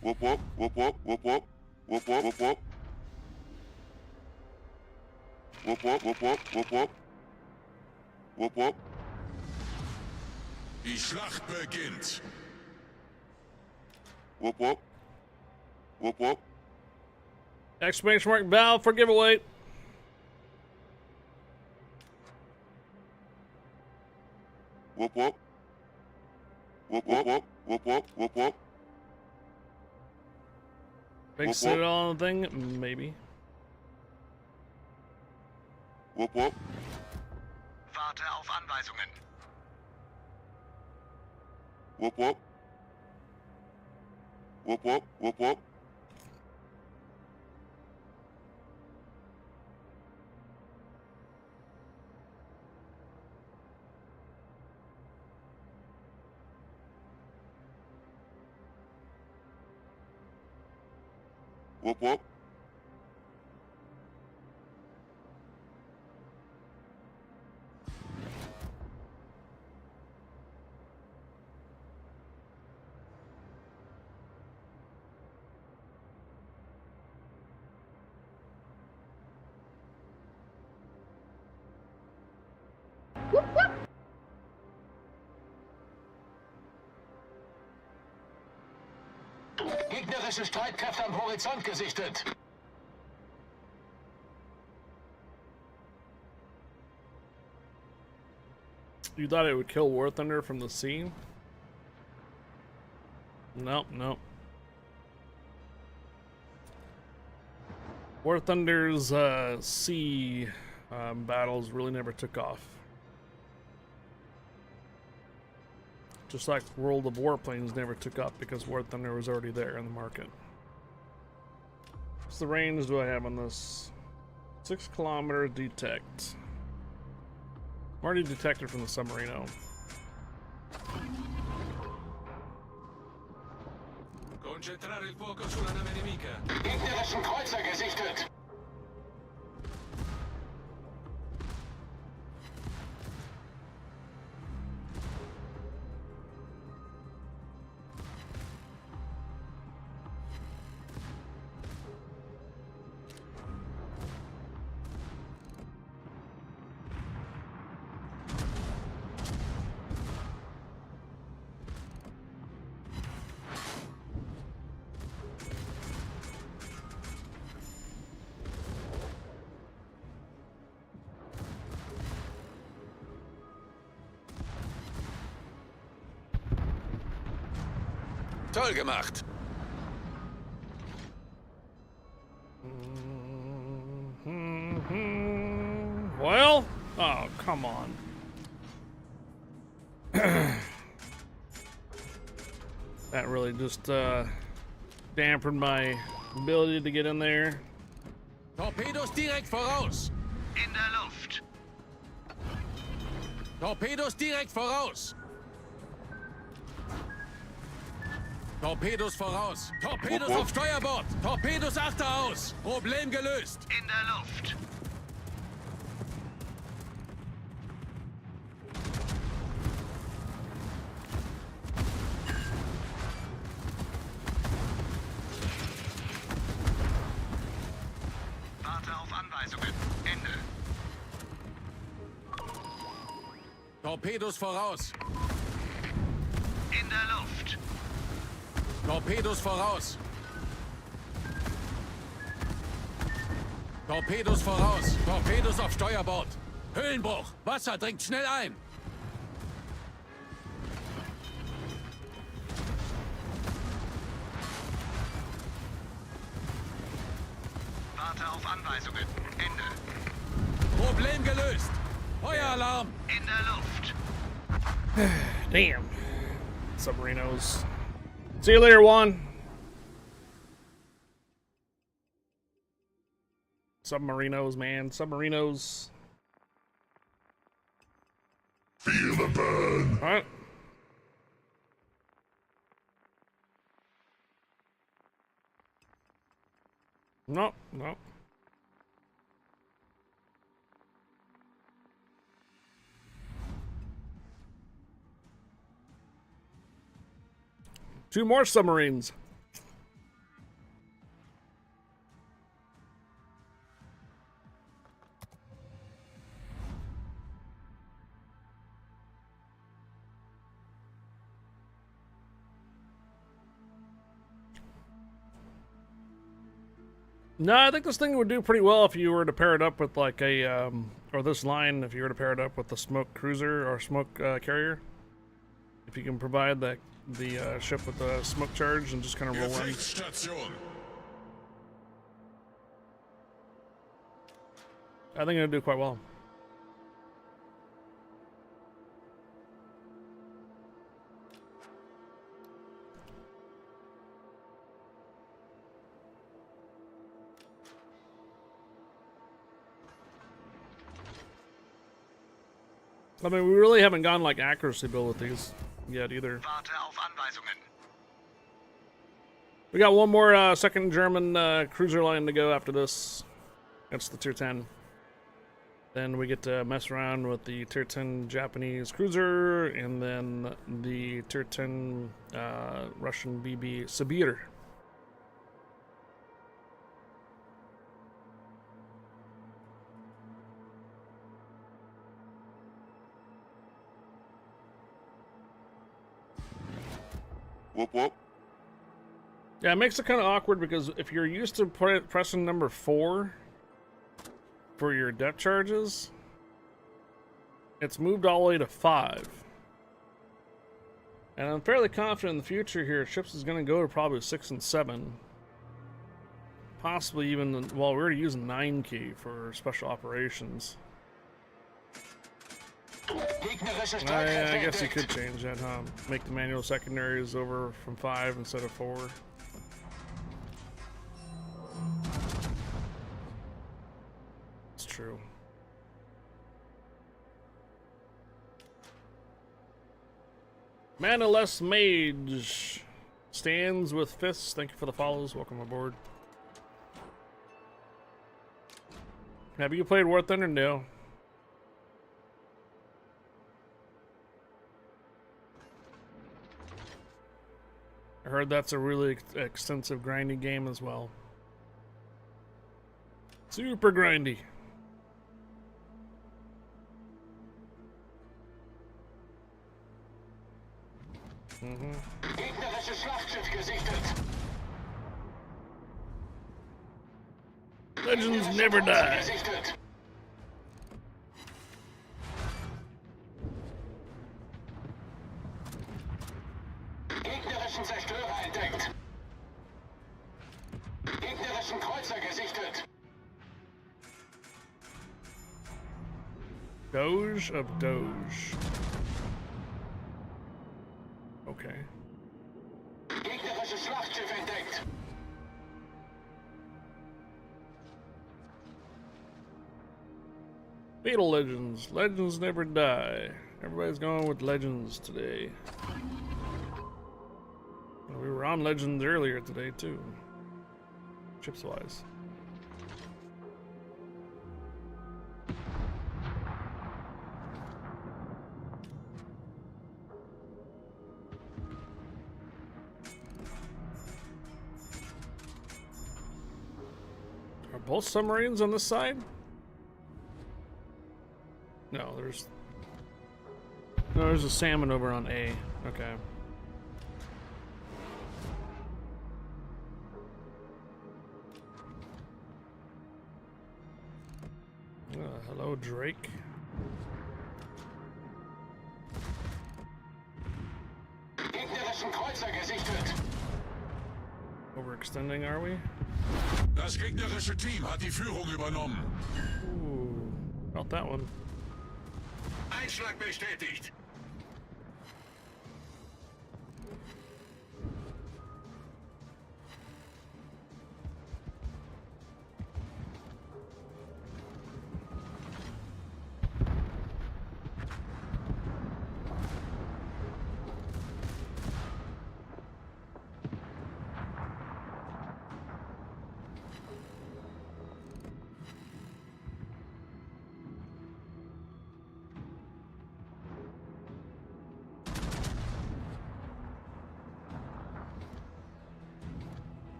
Whoop whoop whoop whoop whoop whoop. Whoop whoop whoop whoop. Whoop whoop whoop whoop whoop whoop. Whoop whoop. Die Schlacht beginnt. Whoop whoop. Whoop whoop. Exclamation mark bow for giveaway. Whoop whoop. Whoop whoop whoop whoop whoop whoop whoop. Fix Whoop, it whoop. on the thing, maybe. Whoop whoop. Warte auf Anweisungen. Whoop whoop. Whoop whoop whoop whoop. Whoop whoop. Gegnerische Streitkräfte am Horizont gesichtet. You thought it would kill War Thunder from the sea? Nope, nope. War Thunder's sea battles really never took off. Just like World of Warplanes never took off because War Thunder was already there in the market. What's the range do I have on this? 6 kilometers detect. I'm already detected from the submarino. Concentrare il fuoco sulla nave nemica. Gegnerischen Kreuzer gesichtet. Toll gemacht. Well, oh, come on. That really just dampened my ability to get in there. Torpedos direkt voraus. In der Luft. Torpedos direkt voraus. Torpedos voraus. Torpedos auf Steuerbord. Torpedos achter aus. Problem gelöst. In der Luft. Warte auf Anweisungen. Ende. Torpedos voraus. In der Luft. Torpedos voraus. Torpedos voraus. Torpedos auf Steuerbord. Höhlenbruch. Wasser dringt schnell ein. Warte auf Anweisungen. Ende. Problem gelöst. Feueralarm. In der Luft. Damn. Submarinos. See you later, Juan. Submarinos, man. Submarinos. Feel the burn. Alright. No, no. Two more submarines. No, I think this thing would do pretty well if you were to pair it up with like a, or this line, if you were to pair it up with the smoke cruiser or smoke carrier. If you can provide the ship with the smoke charge and just kind of roll in. Gefechtsstation. I think it'll do quite well. I mean, we really haven't gone like accuracy build with these yet either. Warte auf Anweisungen. We got one more second German cruiser line to go after this. That's the tier 10. Then we get to mess around with the tier 10 Japanese cruiser and then the tier 10 Russian BB Sibir. Whoop whoop. Yeah, it makes it kind of awkward because if you're used to pressing number 4 for your depth charges, it's moved all the way to 5. And I'm fairly confident in the future here, ships is going to go to probably 6 and 7. Possibly even, well, we're using 9 key for special operations. I guess you could change that, huh? Make the manual secondaries over from 5 instead of 4. It's true. Manaless Mage stands with fists. Thank you for the follows. Welcome aboard. Have you played War Thunder? No. I heard that's a really extensive grinding game as well. Super grindy. Gegnerisches Schlachtschiff gesichtet. Legends never die. Gesichtet. Gegnerischen Zerstörer entdeckt. Gegnerischen Kreuzer gesichtet. Doge of Doge. Okay. Gegnerisches Schlachtschiff entdeckt. Fatal Legends. Legends never die. Everybody's going with Legends today. We were on Legends earlier today too. Chips wise. Are both submarines on this side? No, there's a salmon over on A. Okay. Hello, Drake. Gegnerischen Kreuzer gesichtet. Overextending, are we? Das gegnerische Team hat die Führung übernommen. Ooh, about that one. Einschlag bestätigt.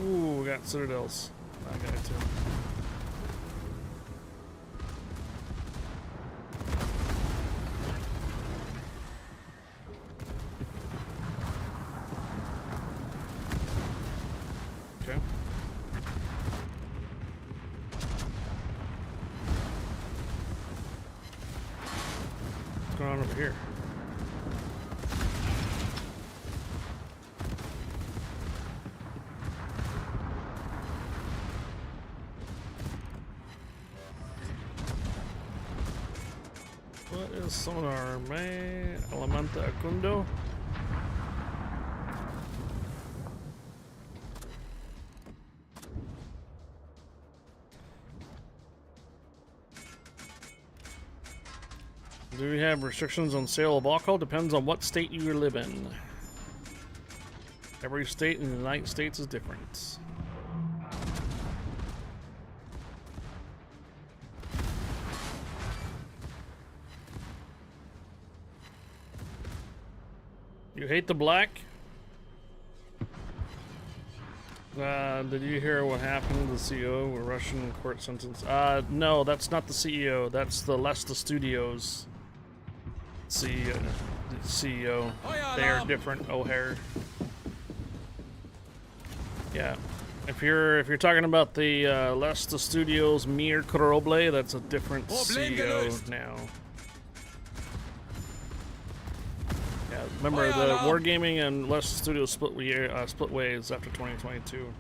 Ooh, we got citadels. I got it too. Okay. What's going on over here? What is sonar, man? Elementa Acundo? Do we have restrictions on sale of alcohol? Depends on what state you live in. Every state in the United States is different. You hate the black? Did you hear what happened to the CEO? A Russian court sentence? No, that's not the CEO. That's the Lesta Studios CEO. They are different, O'Hare. Yeah. If you're talking about the Lesta Studios Mir Koroble, that's a different CEO now. Yeah, remember the Wargaming and Lesta Studios split ways after 2022.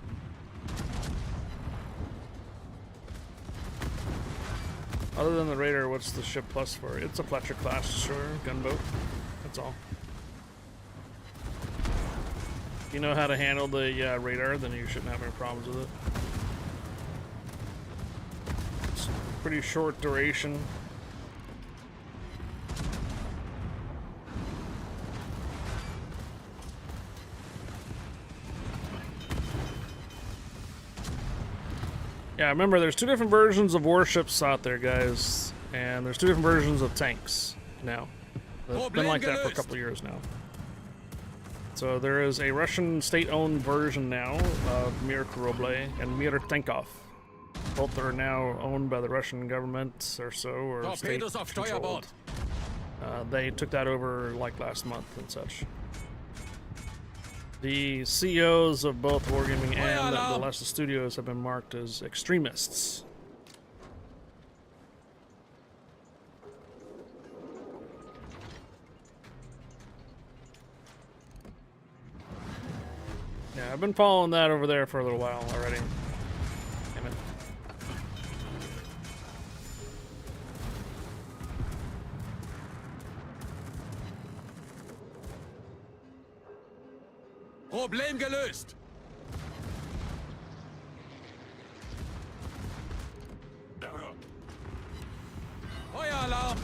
Other than the Raider, what's the ship plus for? It's a Fletcher class, sure, gunboat. That's all. If you know how to handle the radar, then you shouldn't have any problems with it. It's pretty short duration. Yeah, remember, there's two different versions of warships out there, guys, and there's two different versions of tanks now. It's been like that for a couple of years now. So there is a Russian state-owned version now of Mir Koroble and Mir Tankov. Both are now owned by the Russian government or so, or state-controlled. They took that over like last month and such. The CEOs of both Wargaming and the Lesta Studios have been marked as extremists. Yeah, I've been following that over there for a little while already. Damn it. Problem gelöst. Feueralarm.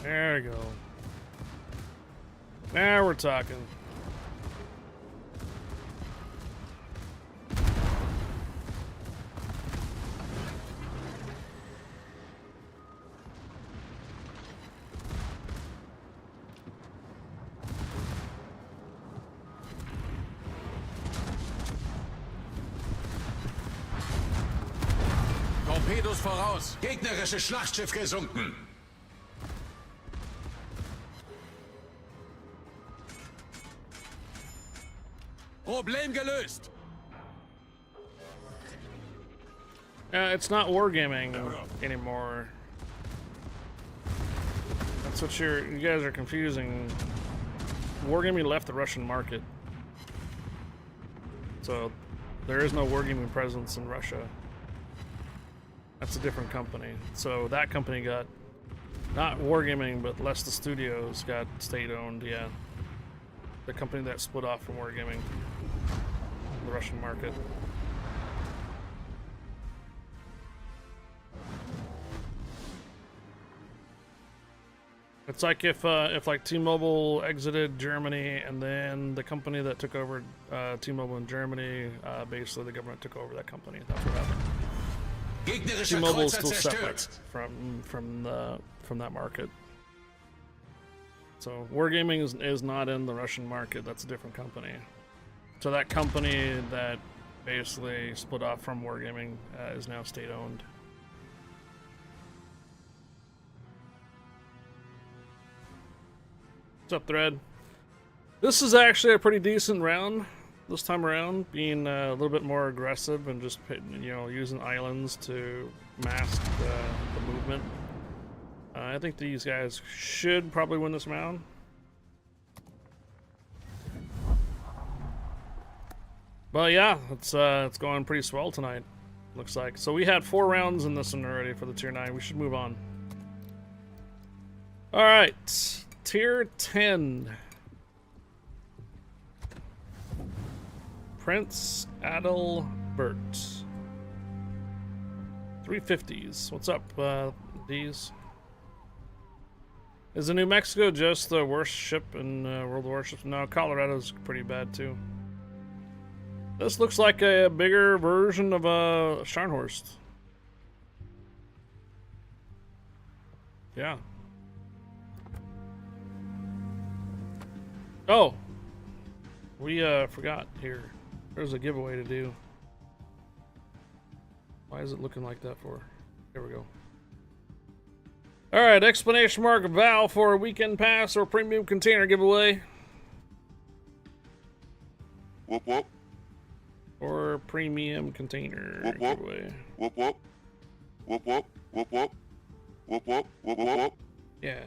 There we go. Now we're talking. Torpedos voraus. Gegnerisches Schlachtschiff gesunken. Problem gelöst. It's not wargaming anymore. That's what you guys are confusing. Wargaming left the Russian market. So there is no wargaming presence in Russia. That's a different company. So that company got, not wargaming, but Lesta Studios got state-owned, yeah. The company that split off from wargaming, the Russian market. It's like if like T-Mobile exited Germany, and then the company that took over T-Mobile in Germany, basically the government took over that company. That's what happened. Gegnerischer T-Mobile is Kreuzer still zerstört. separate from that market. So Wargaming is not in the Russian market. That's a different company. So that company that basically split off from Wargaming is now state-owned. What's up, Thread? This is actually a pretty decent round this time around, being a little bit more aggressive and just, you know, using islands to mask the movement. I think these guys should probably win this round. But yeah, it's going pretty swell tonight, looks like. So we had 4 rounds in this one already for the tier 9. We should move on. All right. Tier 10. Prince Adalbert. 350s. What's up, these? Is the New Mexico just the worst ship in World Warships? No, Colorado's pretty bad too. This looks like a bigger version of a Scharnhorst. Yeah. Oh, we forgot here. There's a giveaway to do. Why is it looking like that for? Here we go. All right, explanation mark Val for a weekend pass or premium container giveaway. Whoop whoop. Or premium container Whoop whoop. giveaway. Whoop whoop. Whoop whoop. Whoop whoop. Whoop whoop. Whoop whoop. Yeah.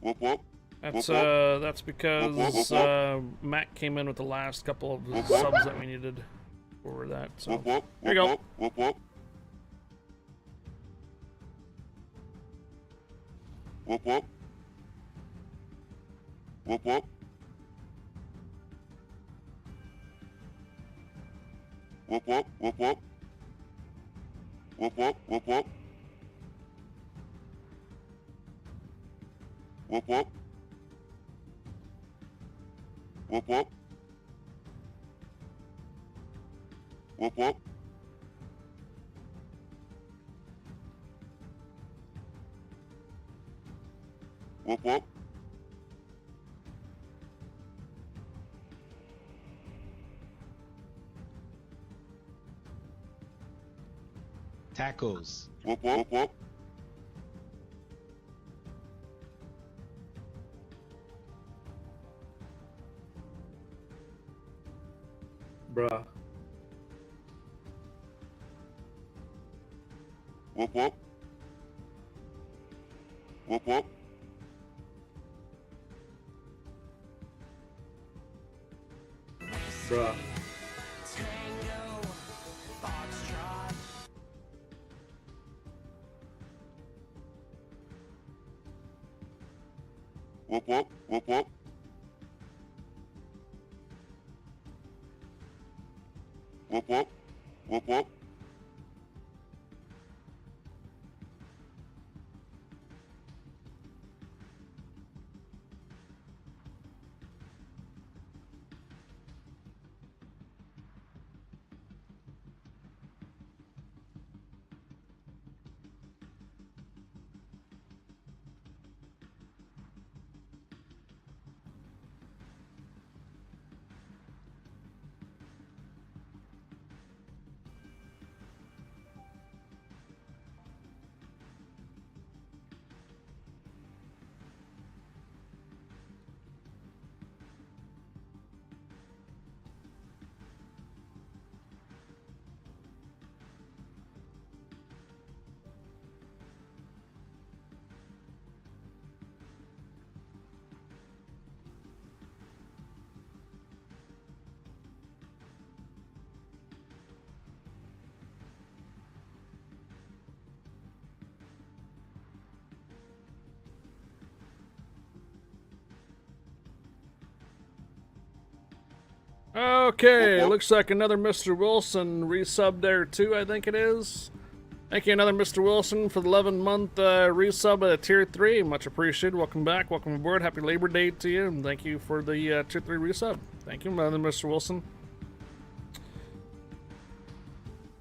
Whoop whoop. That's because Matt came in with the last couple of subs that we needed for that. So here you go. Whoop whoop. Whoop whoop. Whoop whoop. Whoop whoop. Whoop whoop. Whoop whoop. Whoop whoop. Whoop whoop. Whoop whoop. Whoop whoop. Whoop whoop. Tacos. Whoop whoop. Whoop. Bruh. Whoop whoop. Whoop whoop. Bruh. Whoop whoop. Whoop whoop. Whoop whoop. Whoop whoop. Okay, Whoop, whoop. looks like another Mr. Wilson resub there too, I think it is. Thank you, another Mr. Wilson, for the 11-month resub at a tier 3. Much appreciated. Welcome back. Welcome aboard. Happy Labor Day to you, and thank you for the tier 3 resub. Thank you, another Mr. Wilson.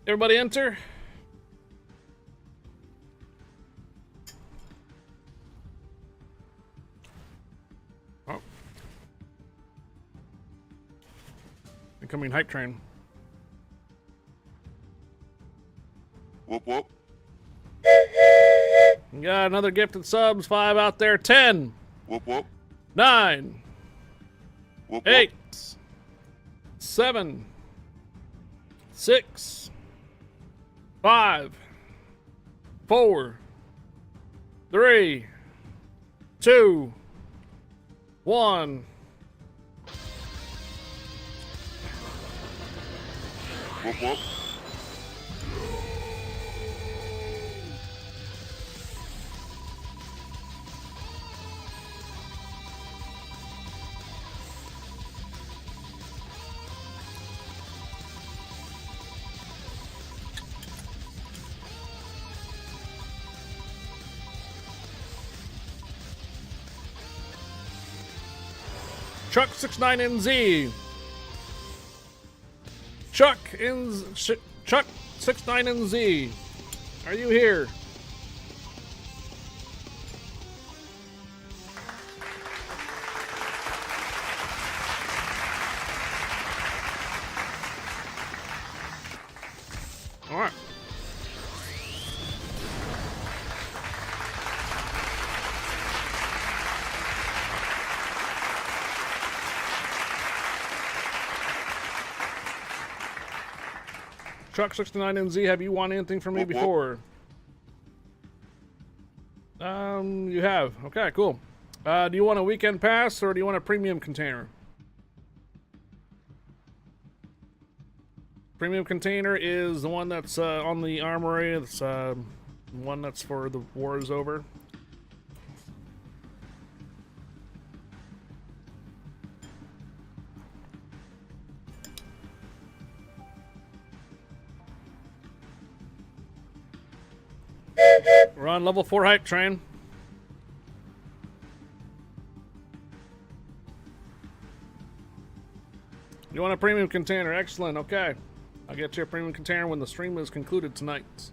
Everybody enter. Oh. Incoming hype train. Whoop whoop. We got another gifted subs, 5 out there. 10, Whoop whoop. 9, Whoop 8, whoop. 7, 6, 5, 4, 3, 2, 1. Whoop whoop. Chuck 69NZ. Chuck 69NZ. Are you here? All right. Truck 69NZ, have you won anything from me Whoop, whoop. before? You have. Okay, cool. Do you want a weekend pass or do you want a premium container? Premium container is the one that's on the armory. It's one that's for the war is over. We're on level 4 hype train. You want a premium container? Excellent. Okay. I'll get you a premium container when the stream is concluded tonight.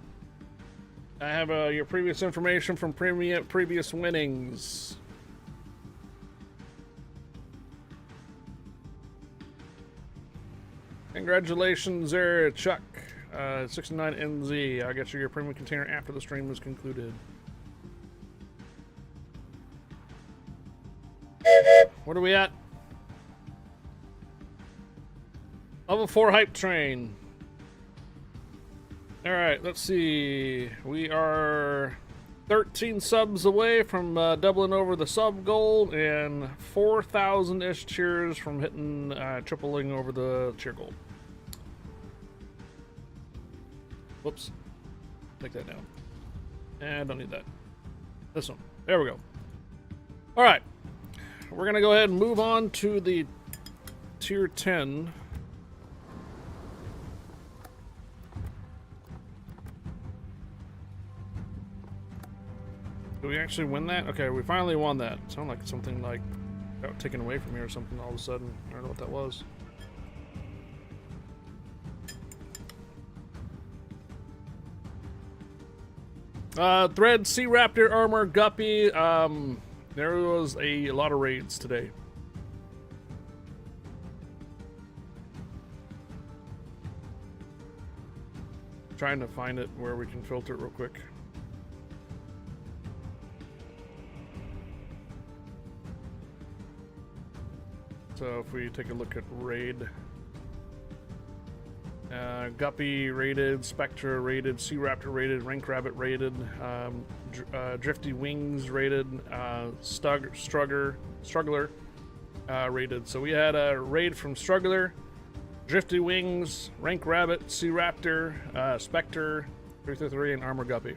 I have your previous information from previous winnings. Congratulations there, Chuck. 69NZ. I'll get you your premium container after the stream is concluded. What are we at? Level 4 hype train. Alright, let's see. We are 13 subs away from doubling over the sub goal and 4,000-ish cheers from hitting tripling over the cheer goal. Whoops. Take that down. And don't need that. This one. There we go. Alright. We're going to go ahead and move on to the tier 10. Did we actually win that? Okay, we finally won that. It sounded like something like got taken away from me or something all of a sudden. I don't know what that was. Thread, Sea Raptor, Armor, Guppy. There was a lot of raids today. Trying to find it where we can filter it real quick. So if we take a look at raid. Guppy rated, Spectra rated, Sea Raptor rated, Rank Rabbit rated, Drifty Wings rated, Struggler rated. So we had a raid from Struggler, Drifty Wings, Rank Rabbit, Sea Raptor, Spectre, 333, and Armor Guppy.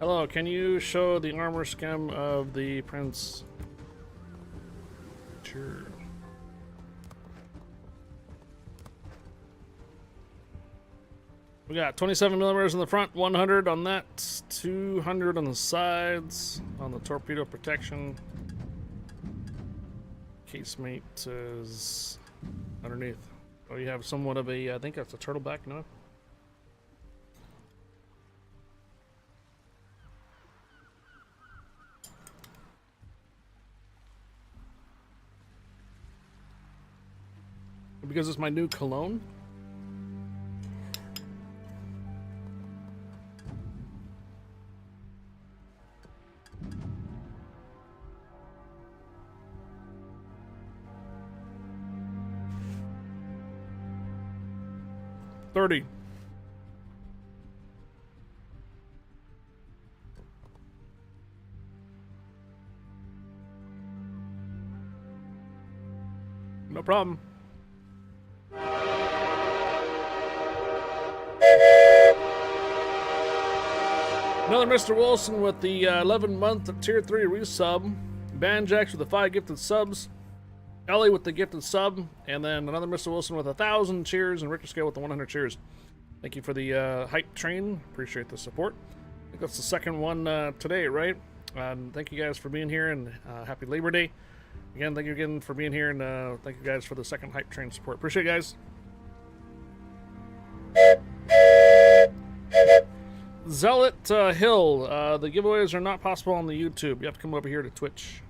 Hello, can you show the armor scheme of the Prince? Sure. We got 27 millimeters in the front, 100 on that, 200 on the sides, on the torpedo protection. Casemate is underneath. Oh, you have somewhat of a, I think that's a turtleback, no? Because it's my new cologne? $30. No problem. Another Mr. Wilson with the 11-month Tier 3 resub. Banjax with the 5 gifted subs. Ellie with the gifted sub. And then another Mr. Wilson with 1,000 cheers. And Richter Scale with the 100 cheers. Thank you for the hype train. Appreciate the support. I think that's the second one today, right? Thank you guys for being here, and happy Labor Day. Again, thank you again for being here, and thank you guys for the second hype train support. Appreciate it, guys. Zealot Hill. The giveaways are not possible on the YouTube. You have to come over here to Twitch.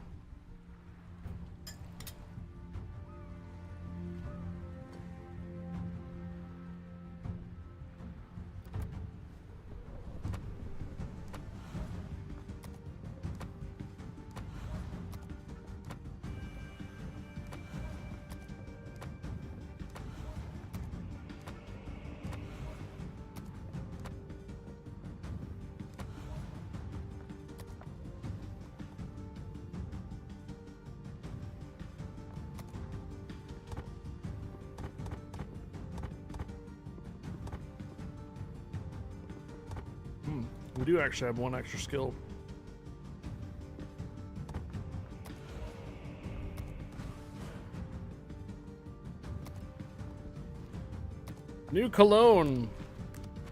We do actually have one extra skill. New cologne,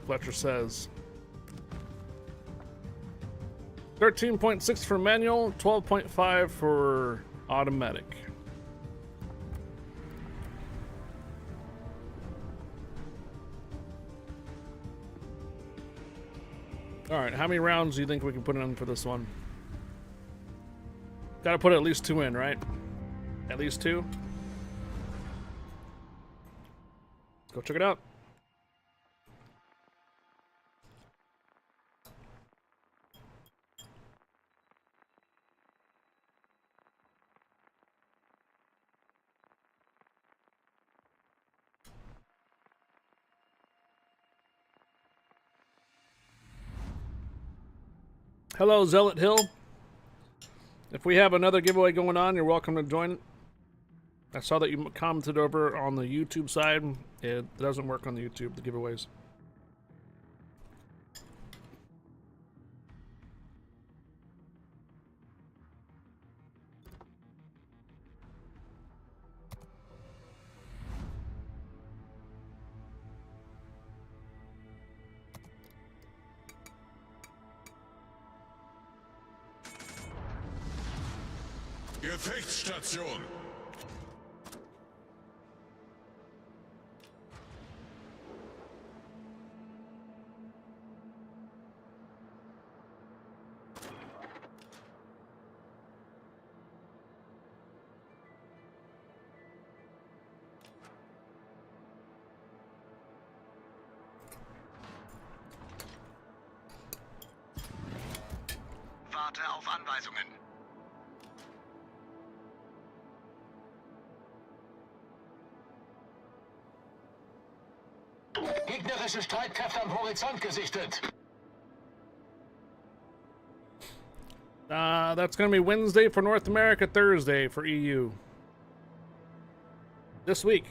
Fletcher says. 13.6 for manual, 12.5 for automatic. Alright, how many rounds do you think we can put in for this one? Gotta put at least 2 in, right? At least 2? Let's go check it out. Hello, Zealot Hill. If we have another giveaway going on, you're welcome to join it. I saw that you commented over on the YouTube side. It doesn't work on the YouTube, the giveaways. Gefechtsstation. Warte auf Anweisungen. Gegnerische Streitkräfte am Horizont gesichtet. That's going to be Wednesday for North America, Thursday for EU. This week.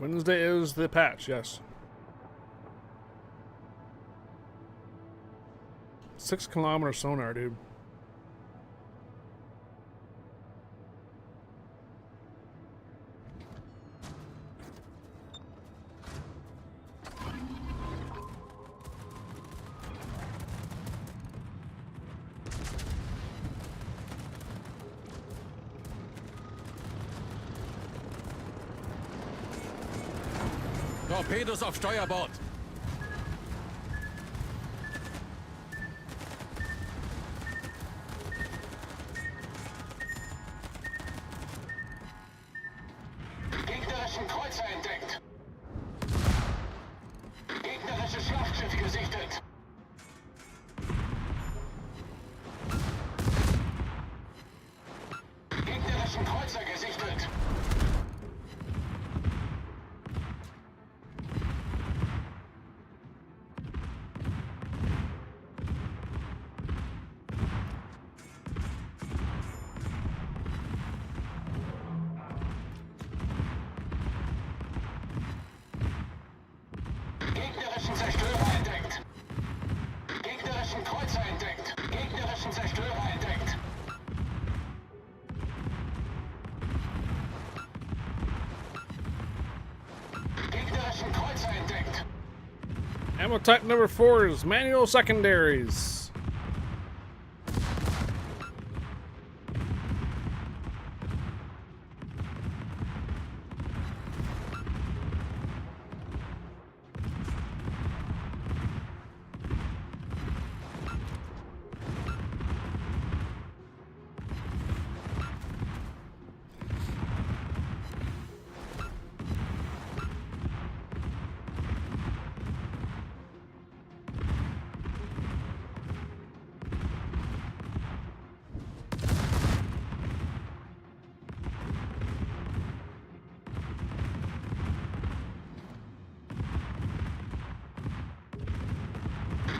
Wednesday is the patch, yes. 6-kilometer sonar, dude. Torpedos auf Steuerbord. Gegnerischen Kreuzer entdeckt. Gegnerische Schlachtschiff gesichtet. Gegnerischen Kreuzer gesichtet. Gegnerischen Zerstörer entdeckt. Gegnerischen Kreuzer entdeckt. Gegnerischen Zerstörer entdeckt. Gegnerischen Kreuzer entdeckt. Ammo type number 4 is manual secondaries.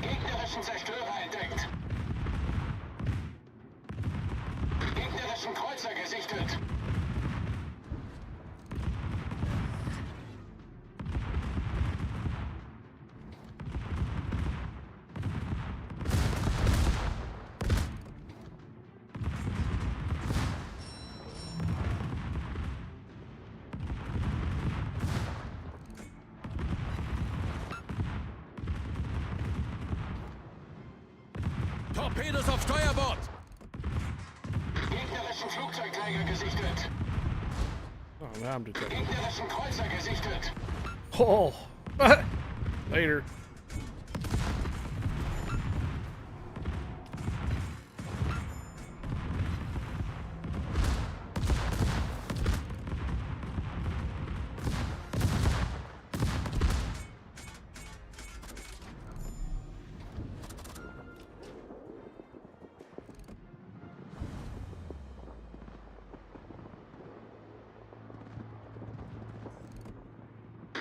Gegnerischen Zerstörer entdeckt. Gegnerischen Kreuzer gesichtet. Torpedos auf Steuerbord. Gegnerischen Flugzeugträger gesichtet. Oh, now I'm detecting. Gegnerischen Kreuzer gesichtet. Oh, later.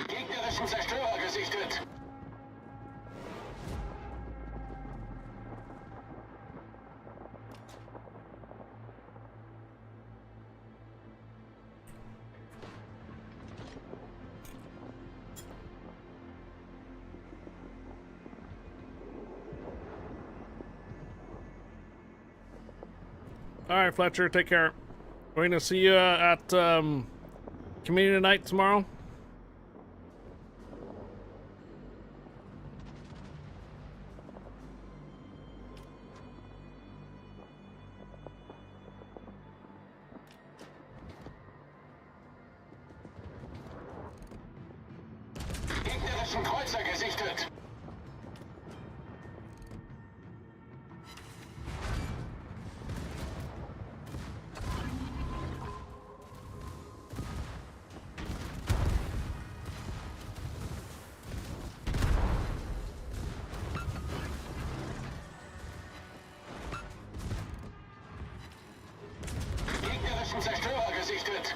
Gegnerischen Zerstörer gesichtet. All right, Fletcher, take care. We're gonna see you at community night tomorrow. Gegnerischen Kreuzer gesichtet. Gegnerischen Zerstörer gesichtet.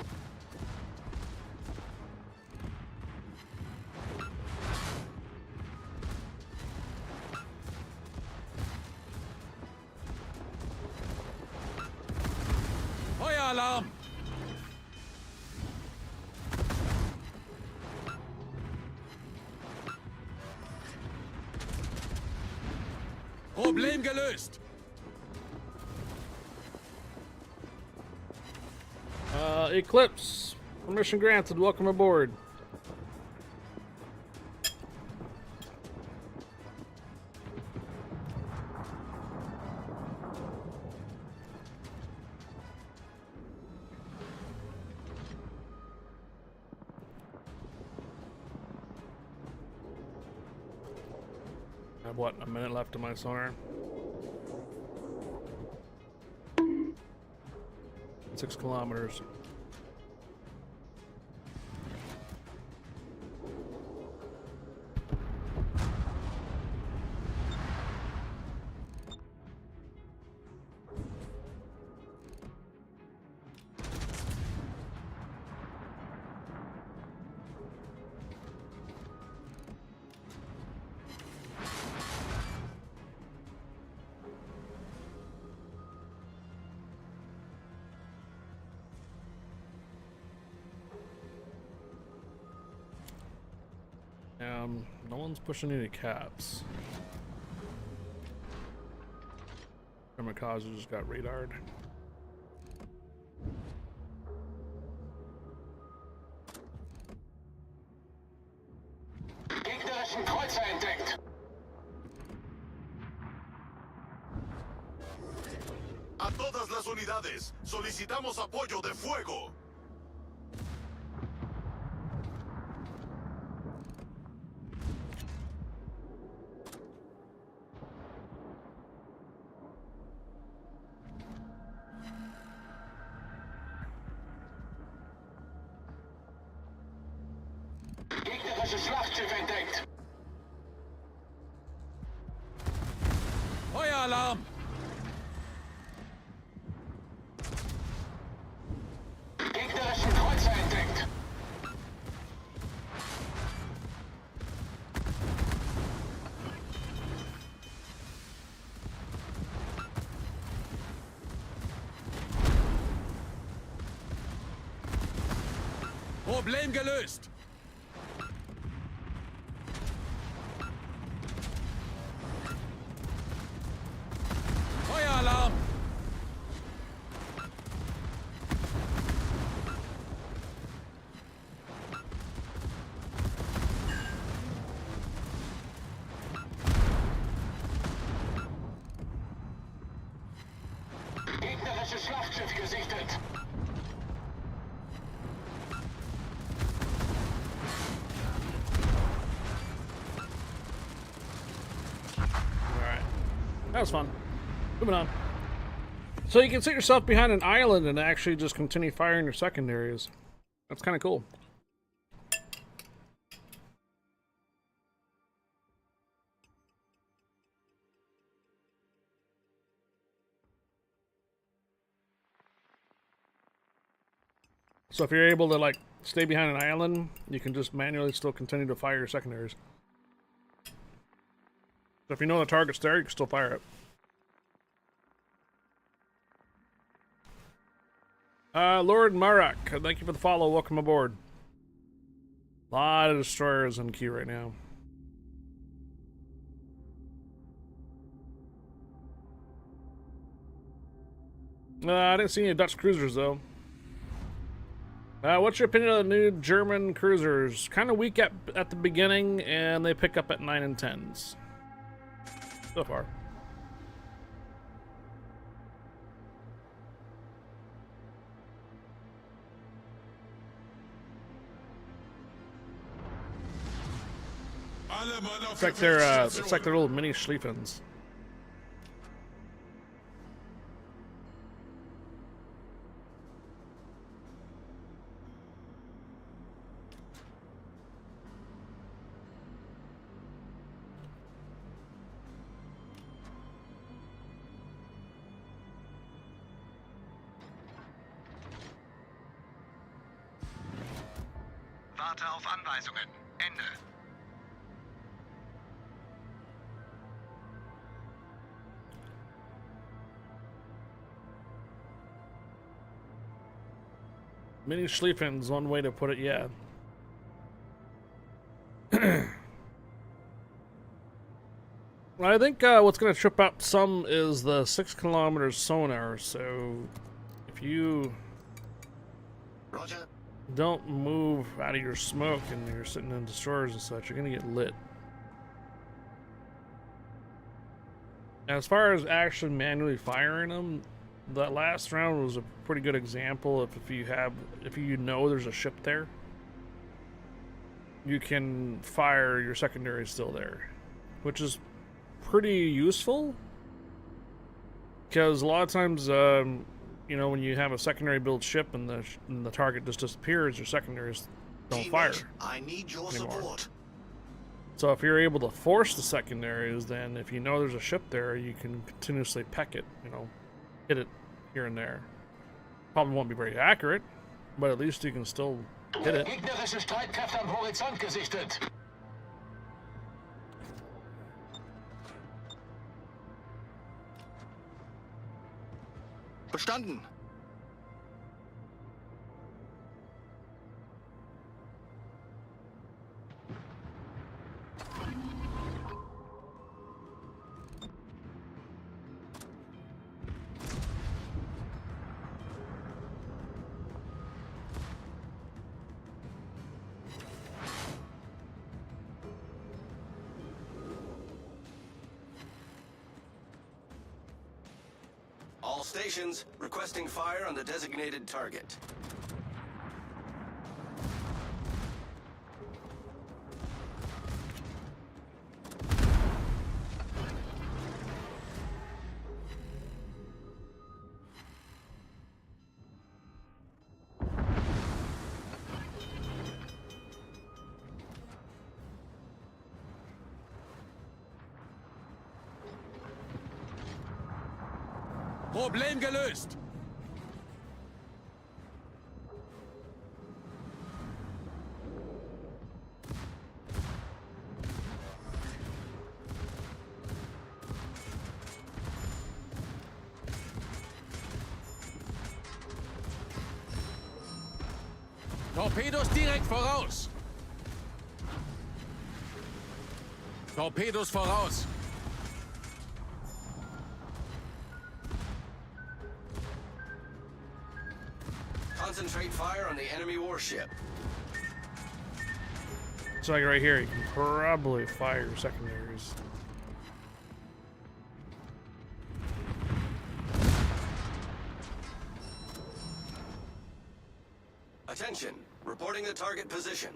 Feueralarm. Problem gelöst. Eclipse, permission granted. Welcome aboard. I have what, a minute left of my sonar? 6 kilometers. No one's pushing any caps. Kamikaze just got radared. Gegnerischen Kreuzer entdeckt. A todas las unidades, solicitamos apoyo de fuego. Gegnerisches Schlachtschiff entdeckt. Feueralarm. Gegnerischen Kreuzer entdeckt. Problem gelöst. Feueralarm. Gegnerisches Schlachtschiff gesichtet. Alright. That was fun. Moving on. So you can sit yourself behind an island and actually just continue firing your secondaries. That's kind of cool. So if you're able to like stay behind an island, you can just manually still continue to fire your secondaries. So if you know the target's there, you can still fire it. Lord Marak, thank you for the follow. Welcome aboard. A lot of destroyers in queue right now. I didn't see any Dutch cruisers though. What's your opinion of the new German cruisers? Kind of weak at the beginning, and they pick up at 9 and 10s. So far. Alle Mann auf It's like their little mini Schlieffens. Warte auf Anweisungen. Ende. Mini Schlieffens, one way to put it, yeah. I think what's going to trip up some is the 6 kilometer sonar. So if you Roger. don't move out of your smoke and you're sitting in destroyers and such, you're going to get lit. As far as actually manually firing them, that last round was a pretty good example of if you know there's a ship there, you can fire your secondary still there, which is pretty useful. Because a lot of times, you know, when you have a secondary build ship and the target just disappears, your secondaries don't fire I need your anymore. support. So if you're able to force the secondaries, then if you know there's a ship there, you can continuously peck it, you know, hit it here and there. Probably won't be very accurate, but at least you can still hit it. Gegnerische Streitkräfte am Horizont gesichtet. Bestanden. All stations requesting fire on the designated target. Problem gelöst. Torpedos direkt voraus. Torpedos voraus. Concentrate fire on the enemy warship. So like right here, you can probably fire your secondaries. Attention, reporting the target position.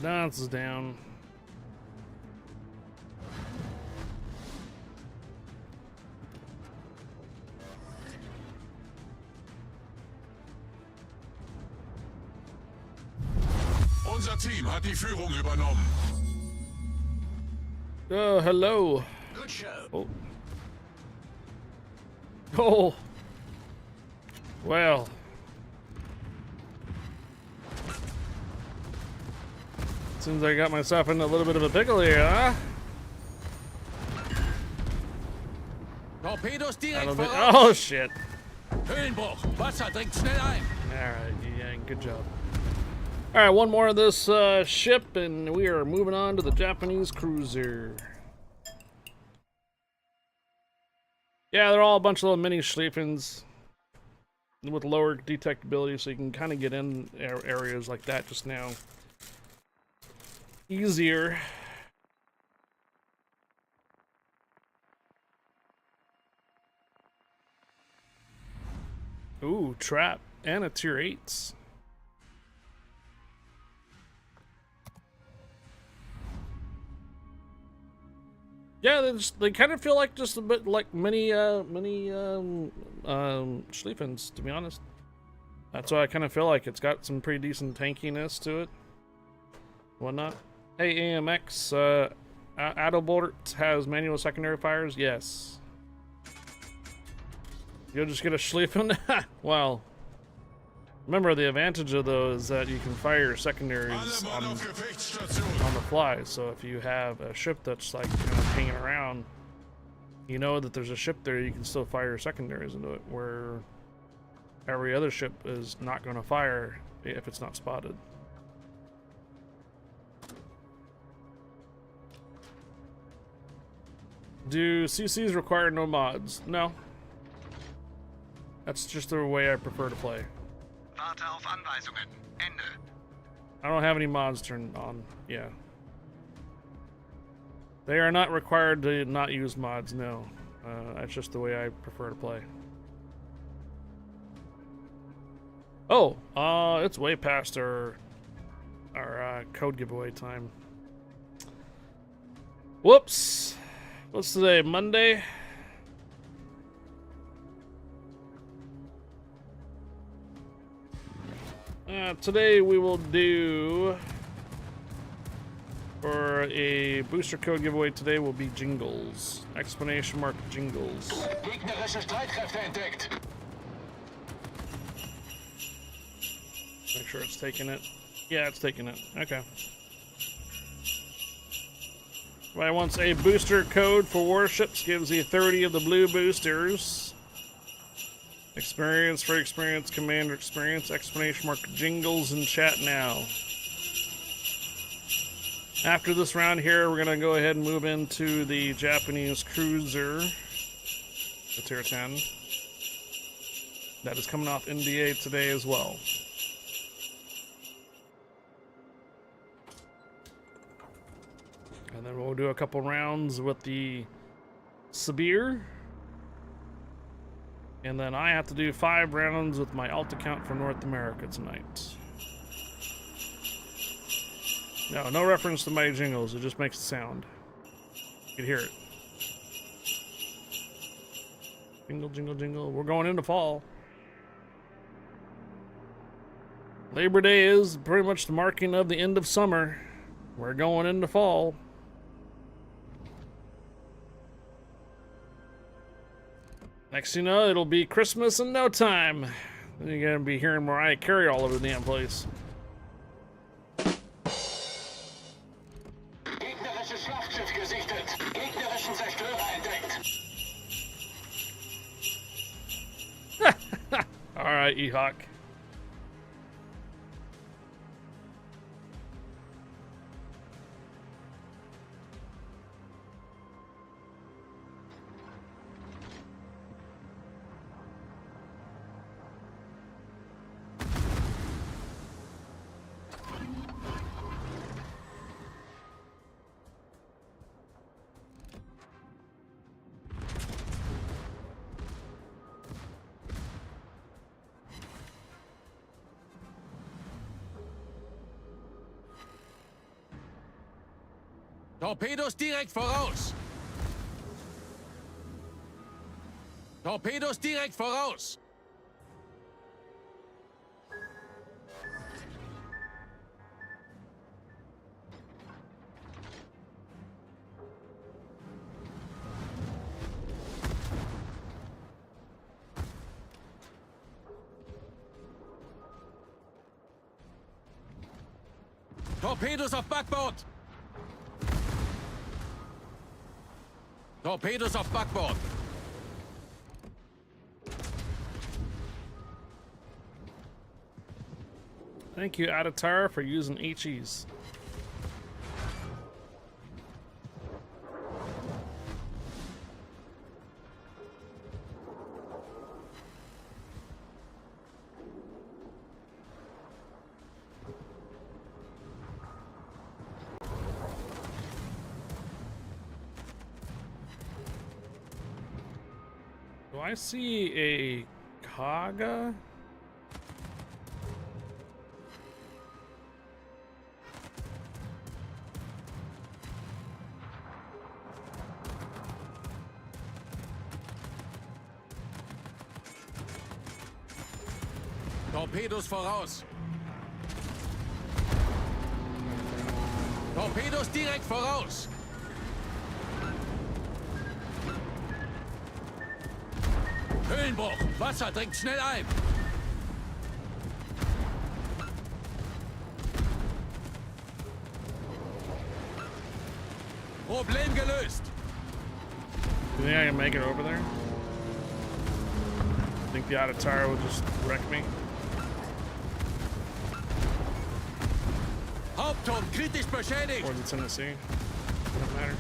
Dance is down. Unser Team hat die Führung übernommen. Oh, hello. Good show. Oh. Oh. Well. Seems I got myself in a little bit of a pickle here, huh? Torpedos I direkt don't think. voraus. Oh shit! Höhenbruch. Wasser dringt schnell ein. All right, yeah, good job. All right, one more of this ship, and we are moving on to the Japanese cruiser. Yeah, they're all a bunch of little mini Schlieffens with lower detectability, so you can kind of get in areas like that just now easier. Ooh, trap. and a tier 8. Yeah, they kind of feel like just a bit like mini Schlieffens, to be honest. That's why I kind of feel like it's got some pretty decent tankiness to it. Whatnot. Hey, AMX, Adelbert has manual secondary fires? Yes. You'll just get a Schlieffen? Well, remember the advantage of those is that you can fire your secondaries on the fly. So if you have a ship that's like kind of hanging around, you know that there's a ship there, you can still fire your secondaries into it, where every other ship is not going to fire if it's not spotted. Do CCs require no mods? No. That's just the way I prefer to play. Warte auf Anweisungen. Ende. I don't have any mods turned on. Yeah. They are not required to not use mods, no. That's just the way I prefer to play. Oh, it's way past our code giveaway time. Whoops. What's today? Monday? Today we will do, for a booster code giveaway today, will be jingles. Explanation mark jingles. Gegnerische Streitkräfte entdeckt. Make sure it's taking it. Yeah, it's taking it. Okay. Everybody wants a booster code for Warships. Gives you 30 of the blue boosters. Experience for experience, commander experience, explanation mark jingles in chat now. After this round here, we're going to go ahead and move into the Japanese cruiser, the tier 10. That is coming off NDA today as well. And then we'll do a couple rounds with the Sabir. And then I have to do 5 rounds with my alt account for North America tonight. No reference to my jingles, it just makes a sound. You can hear it. Jingle, jingle, jingle. We're going into fall. Labor Day is pretty much the marking of the end of summer. We're going into fall. Next thing you know, it'll be Christmas in no time. Then you're gonna be hearing Mariah Carey all over the damn place. Gegnerisches Schlachtschiff gesichtet. Gegnerischen Zerstörer entdeckt. Alright, E-Hawk. Torpedos direkt voraus! Torpedos direkt voraus! Torpedos auf Backbord! Torpedos auf Backbord! Thank you, Adatar, for using HEs. Do I see a Kaga? Torpedos voraus. Torpedos direkt voraus. Höhlenbruch. Wasser dringt schnell ein. Problem gelöst. You think I can make it over there? Think the Adatara will just wreck me? Hauptturm kritisch beschädigt. Or the Tennessee? Doesn't matter.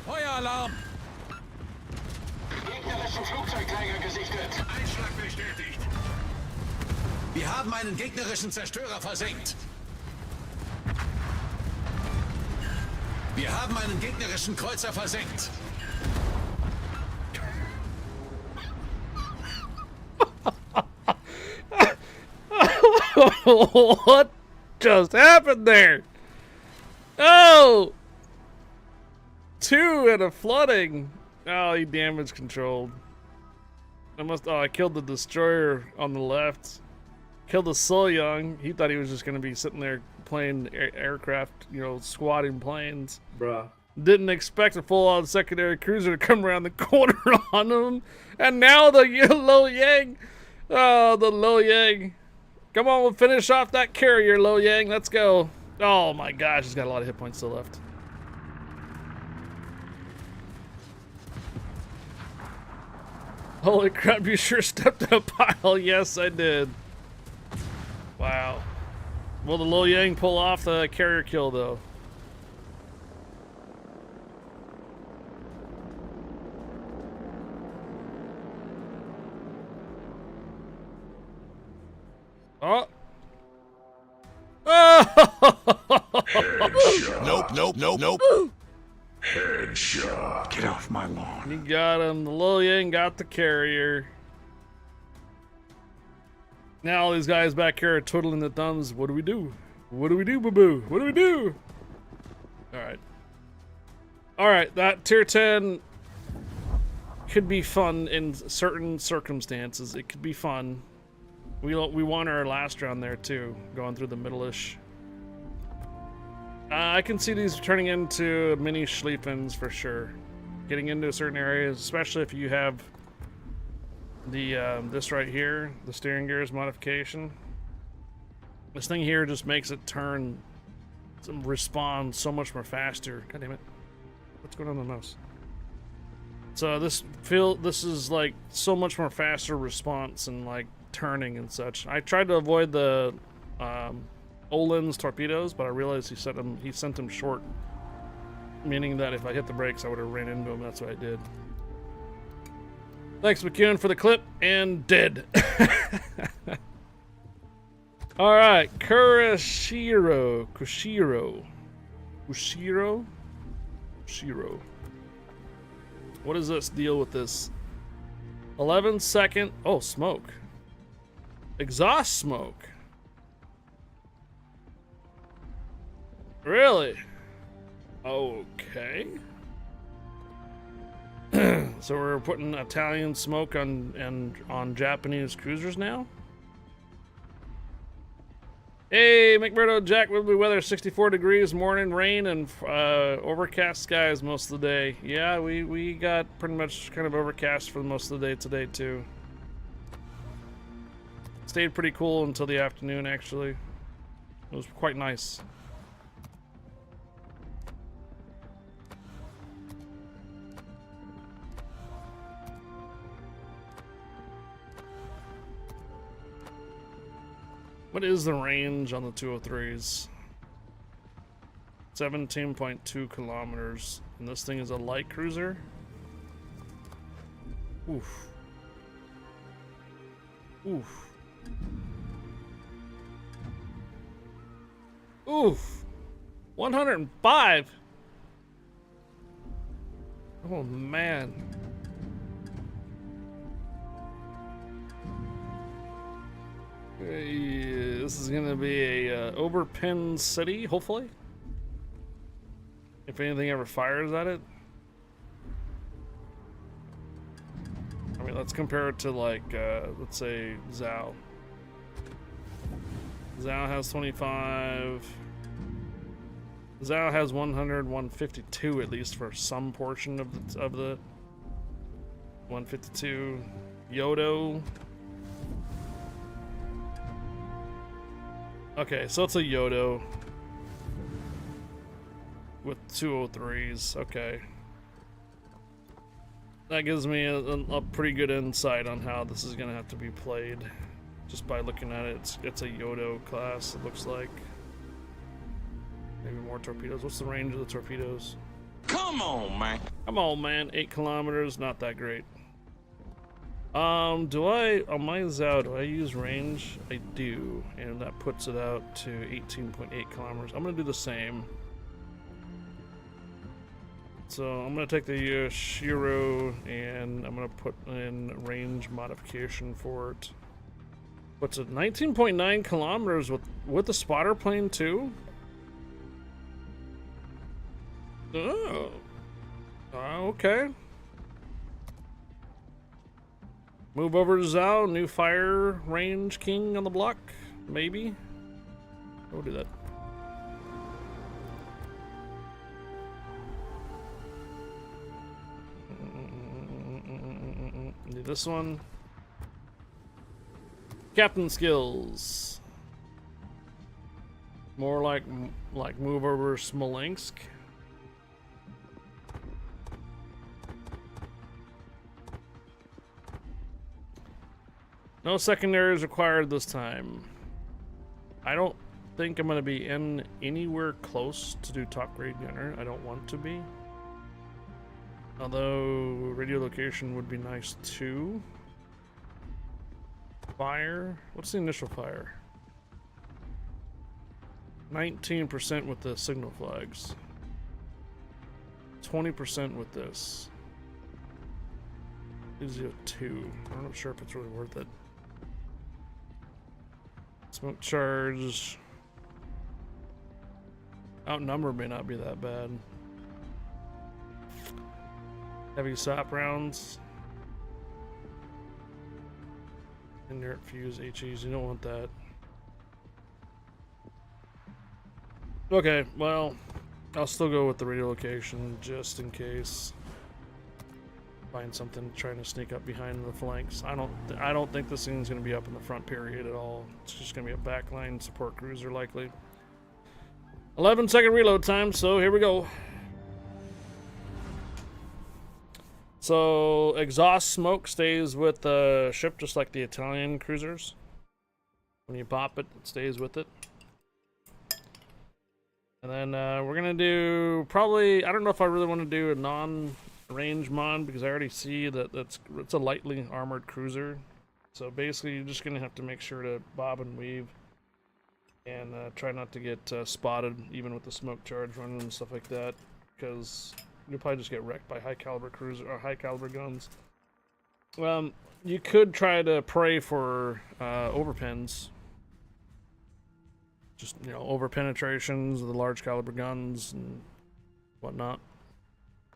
Feueralarm. Gegnerischen Flugzeugträger gesichtet. Einschlag bestätigt. Wir haben einen gegnerischen Zerstörer versenkt. Wir haben einen gegnerischen Kreuzer versenkt. What just happened there? Oh! 2 and a flooding. Oh, he damage controlled. I killed the destroyer on the left. Killed the Soyoung. He thought he was just gonna be sitting there playing aircraft, you know, squatting planes. Bruh. Didn't expect a full-on secondary cruiser to come around the corner on him. And now the Lo Yang. Oh, the Lo Yang. Come on, we'll finish off that carrier, Lo Yang. Let's go. Oh my gosh, he's got a lot of hit points still left. Holy crap, you sure stepped in a pile. Yes, I did. Wow. Will the Lo Yang pull off the carrier kill, though? Oh. Nope. Headshot. Get off my lawn. You got him. The Lo Yang got the carrier. Now all these guys back here are twiddling their thumbs. What do we do? What do we do, boo-boo? What do we do? Alright. Alright, that tier 10 could be fun in certain circumstances. It could be fun. We won our last round there too, going through the middle-ish. I can see these turning into mini Schlieffens for sure. Getting into certain areas, especially if you have the this right here, the steering gears modification. This thing here just makes it turn, respond so much more faster. God damn it! What's going on with the mouse? So this is like so much more faster response and like turning and such. I tried to avoid the Olin's torpedoes, but I realized he sent them short, meaning that if I hit the brakes, I would have ran into him. That's what I did. Thanks, McEwen, for the clip, and dead. All right, Kushiro. What is this deal with this? 11-second. Oh, smoke. Exhaust smoke. Really? Okay. So we're putting Italian smoke on Japanese cruisers now? Hey, McMurdo, Jack, Wibbly weather, 64 degrees, morning, rain, and overcast skies most of the day. Yeah, we got pretty much kind of overcast for most of the day today, too. Stayed pretty cool until the afternoon, actually. It was quite nice. What is the range on the 203s? 17.2 kilometers. And this thing is a light cruiser? Oof. Oof. Oof. 105. Oh, man. This is gonna be a overpinned city, hopefully. If anything ever fires at it. I mean, Let's compare it to like, let's say Zhao. Zhao has 25. Zhao has 100, 152 at least for some portion of the 152. Yodo. Okay, so it's a Yodo with 203s. Okay. That gives me a pretty good insight on how this is gonna have to be played. Just by looking at it, it's a Yodo class, it looks like. Maybe more torpedoes. What's the range of the torpedoes? Come on, man. Come on, man. 8 kilometers, not that great. On my Zhao, do I use range? I do, and that puts it out to 18.8 kilometers. I'm gonna do the same. So I'm gonna take the Yoshiro and I'm gonna put in range modification for it. What's it? 19.9 kilometers with the spotter plane too? Oh. Okay. Move over to Zhao, new fire range king on the block, maybe. We'll do that. Do this one. Captain skills. More like move over Smolensk. No secondaries required this time. I don't think I'm going to be in anywhere close to do top grade gunner. I don't want to be. Although radio location would be nice too. Fire. What's the initial fire? 19% with the signal flags. 20% with this. Gives you a 2. I'm not sure if it's really worth it. Smoke charge. Outnumber may not be that bad. Heavy SAP rounds. Inert fuse HEs. You don't want that. Okay, well, I'll still go with the radio location just in case. Find something trying to sneak up behind the flanks. I don't think this thing's gonna be up in the front period at all. It's just gonna be a backline support cruiser likely. 11-second reload time, so here we go. So exhaust smoke stays with the ship just like the Italian cruisers. When you pop it, it stays with it. And then we're gonna do probably, I don't know if I really want to do a non-range mod because I already see that it's a lightly armored cruiser. So basically you're just gonna have to make sure to bob and weave and try not to get spotted even with the smoke charge running and stuff like that, because you'll probably just get wrecked by high caliber cruiser or high caliber guns. You could try to pray for overpins. Just, you know, over penetrations of the large caliber guns and whatnot.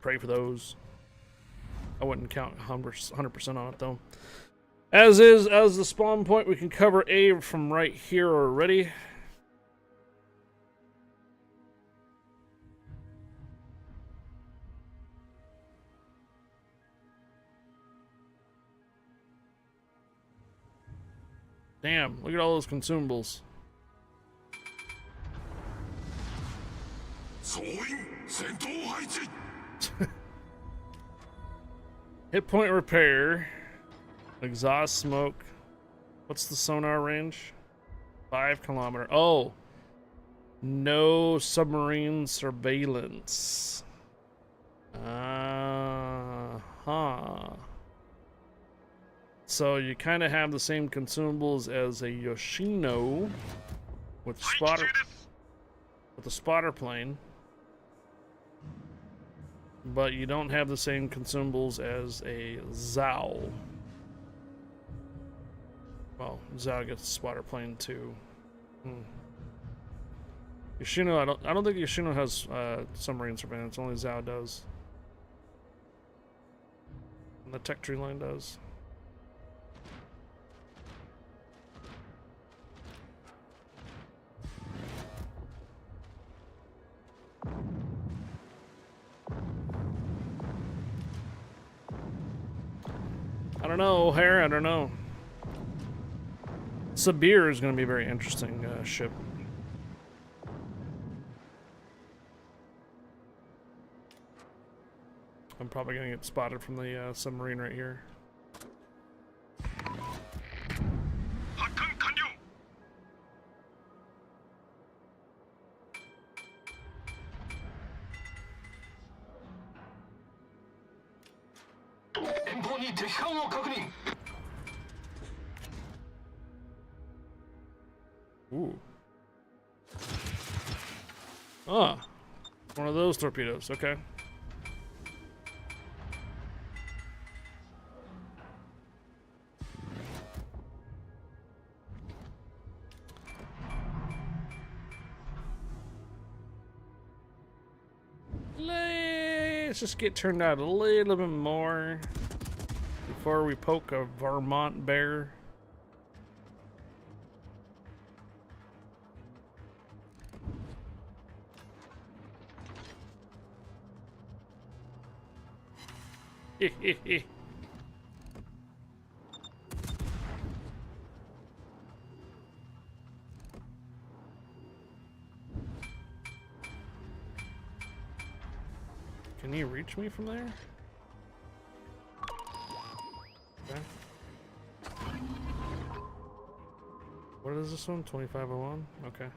Pray for those. I wouldn't count 100% on it though. As the spawn point, we can cover A from right here already. Damn, look at all those consumables. Hit point repair. Exhaust smoke. What's the sonar range? 5 kilometer. Oh. No submarine surveillance. So you kind of have the same consumables as a Yoshino with a spotter plane. But you don't have the same consumables as a Zhao. Well, Zhao gets a spotter plane too. Yoshino, I don't think Yoshino has submarine surveillance. Only Zhao does. And the tech tree line does. don't know, O'Hare. I don't know. Sabir is going to be a very interesting ship. I'm probably going to get spotted from the submarine right here. Ooh. Ah. One of those torpedoes. Okay. Let's just get turned out a little bit more before we poke a Vermont bear. Can you reach me from there? Okay. What is this one? 2501? Okay.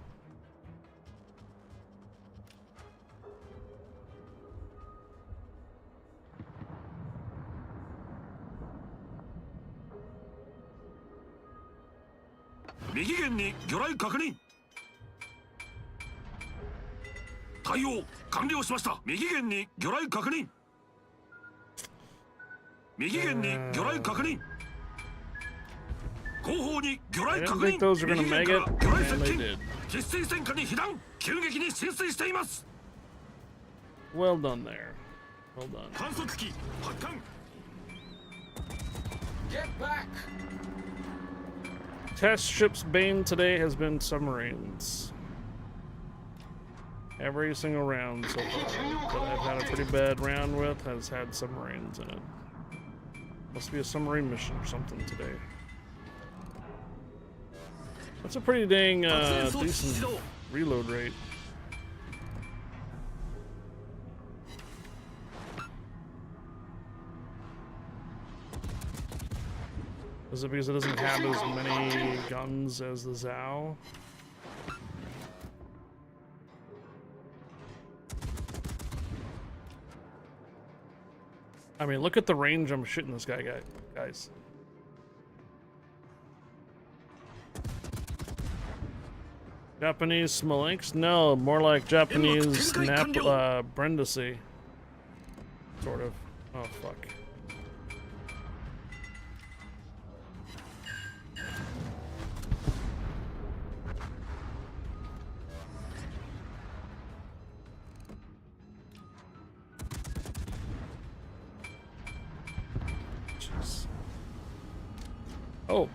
I didn't think those were gonna make it, and they did. Well done there. Well done. Get back! Test ship's bane today has been submarines. Every single round so far that I've had a pretty bad round with has had submarines in it. Must be a submarine mission or something today. That's a pretty dang decent reload rate. Is it because it doesn't have as many guns as the Zhao? I mean, look at the range I'm shooting this guy, guys. Japanese Smolensk? No, more like Japanese Brindisi. Sort of. Oh, fuck. Jeez. Oh.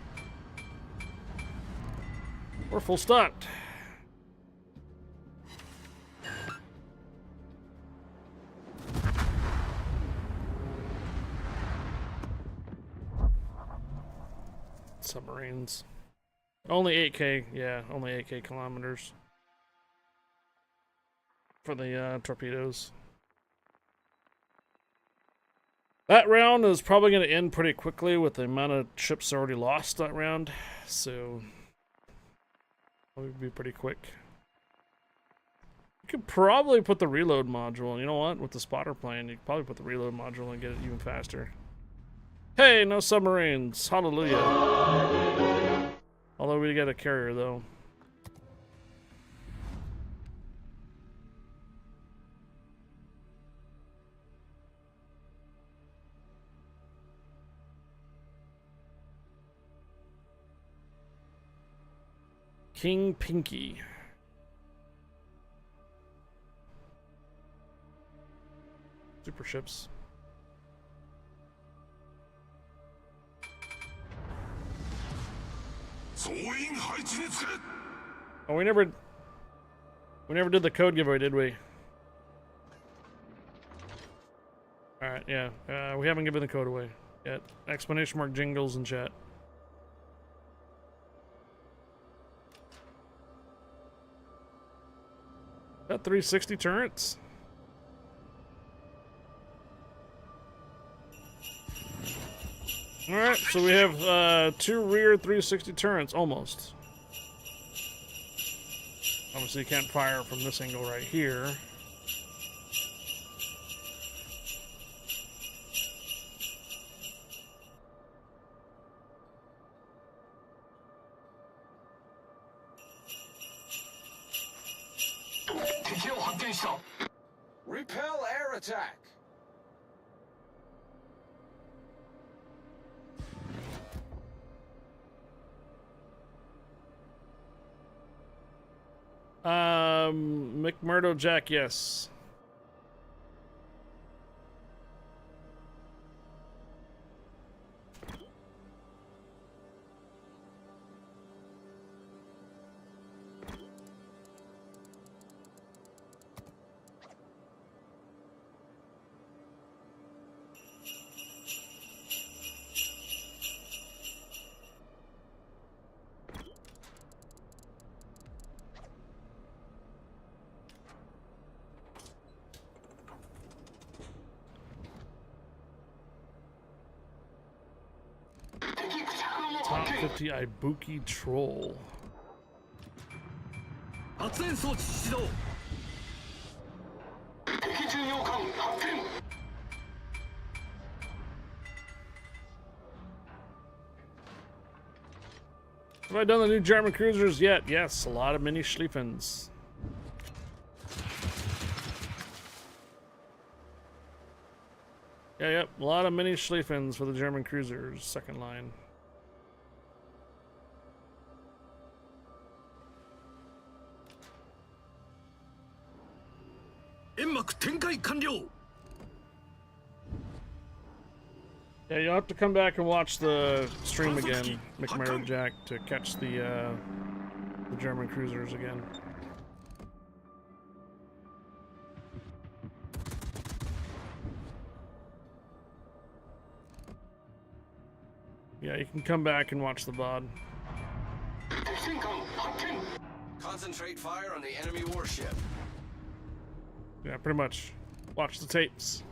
We're full stocked. Submarines. Only 8K, yeah, only 8K kilometers for the torpedoes. That round is probably going to end pretty quickly with the amount of ships already lost that round, so it would be pretty quick. You could probably put the reload module, and you know what? With the spotter plane, you could probably put the reload module and get it even faster. Hey, no submarines. Hallelujah. Although we get a carrier, though. King Pinky. Super ships. Oh, we never did the code giveaway, did we? Alright, yeah. We haven't given the code away. Yeah, exclamation mark jingles in chat. That 360 turrets? Alright, so we have 2 rear 360 turrets, almost. Obviously you can't fire from this angle right here. Repel air attack. McMurdo Jack, yes. Top 50 Ibuki Troll. 発煙装置始動。敵巡洋艦発見。 Have I done the new German cruisers yet? Yes, a lot of mini Schlieffens. Yeah, yep, a lot of mini Schlieffens for the German cruisers, second line. Yeah, you'll have to come back and watch the stream again, McMurdo Jack, to catch the German cruisers again. Yeah, you can come back and watch the VOD. Concentrate fire on the enemy warship. Yeah, pretty much. Watch the tapes.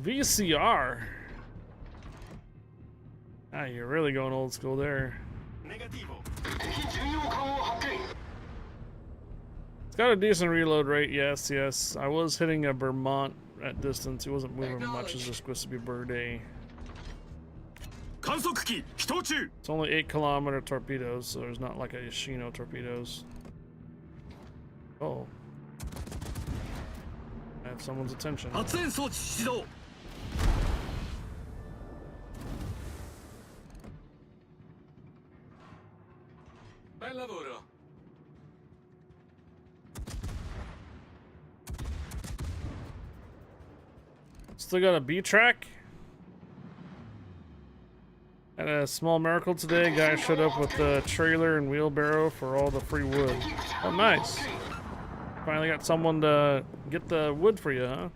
VCR. Ah, you're really going old school there. It's got a decent reload rate, yes, yes. I was hitting a Vermont at distance. He wasn't moving much as this supposed to be Birdie. It's only 8-kilometer torpedoes, so there's not like a Yoshino torpedoes. Oh. I have someone's attention. Bel lavoro. Still got a B track. Had a small miracle today. Guy showed up with the trailer and wheelbarrow for all the free wood. Oh, nice. Finally got someone to get the wood for you, huh?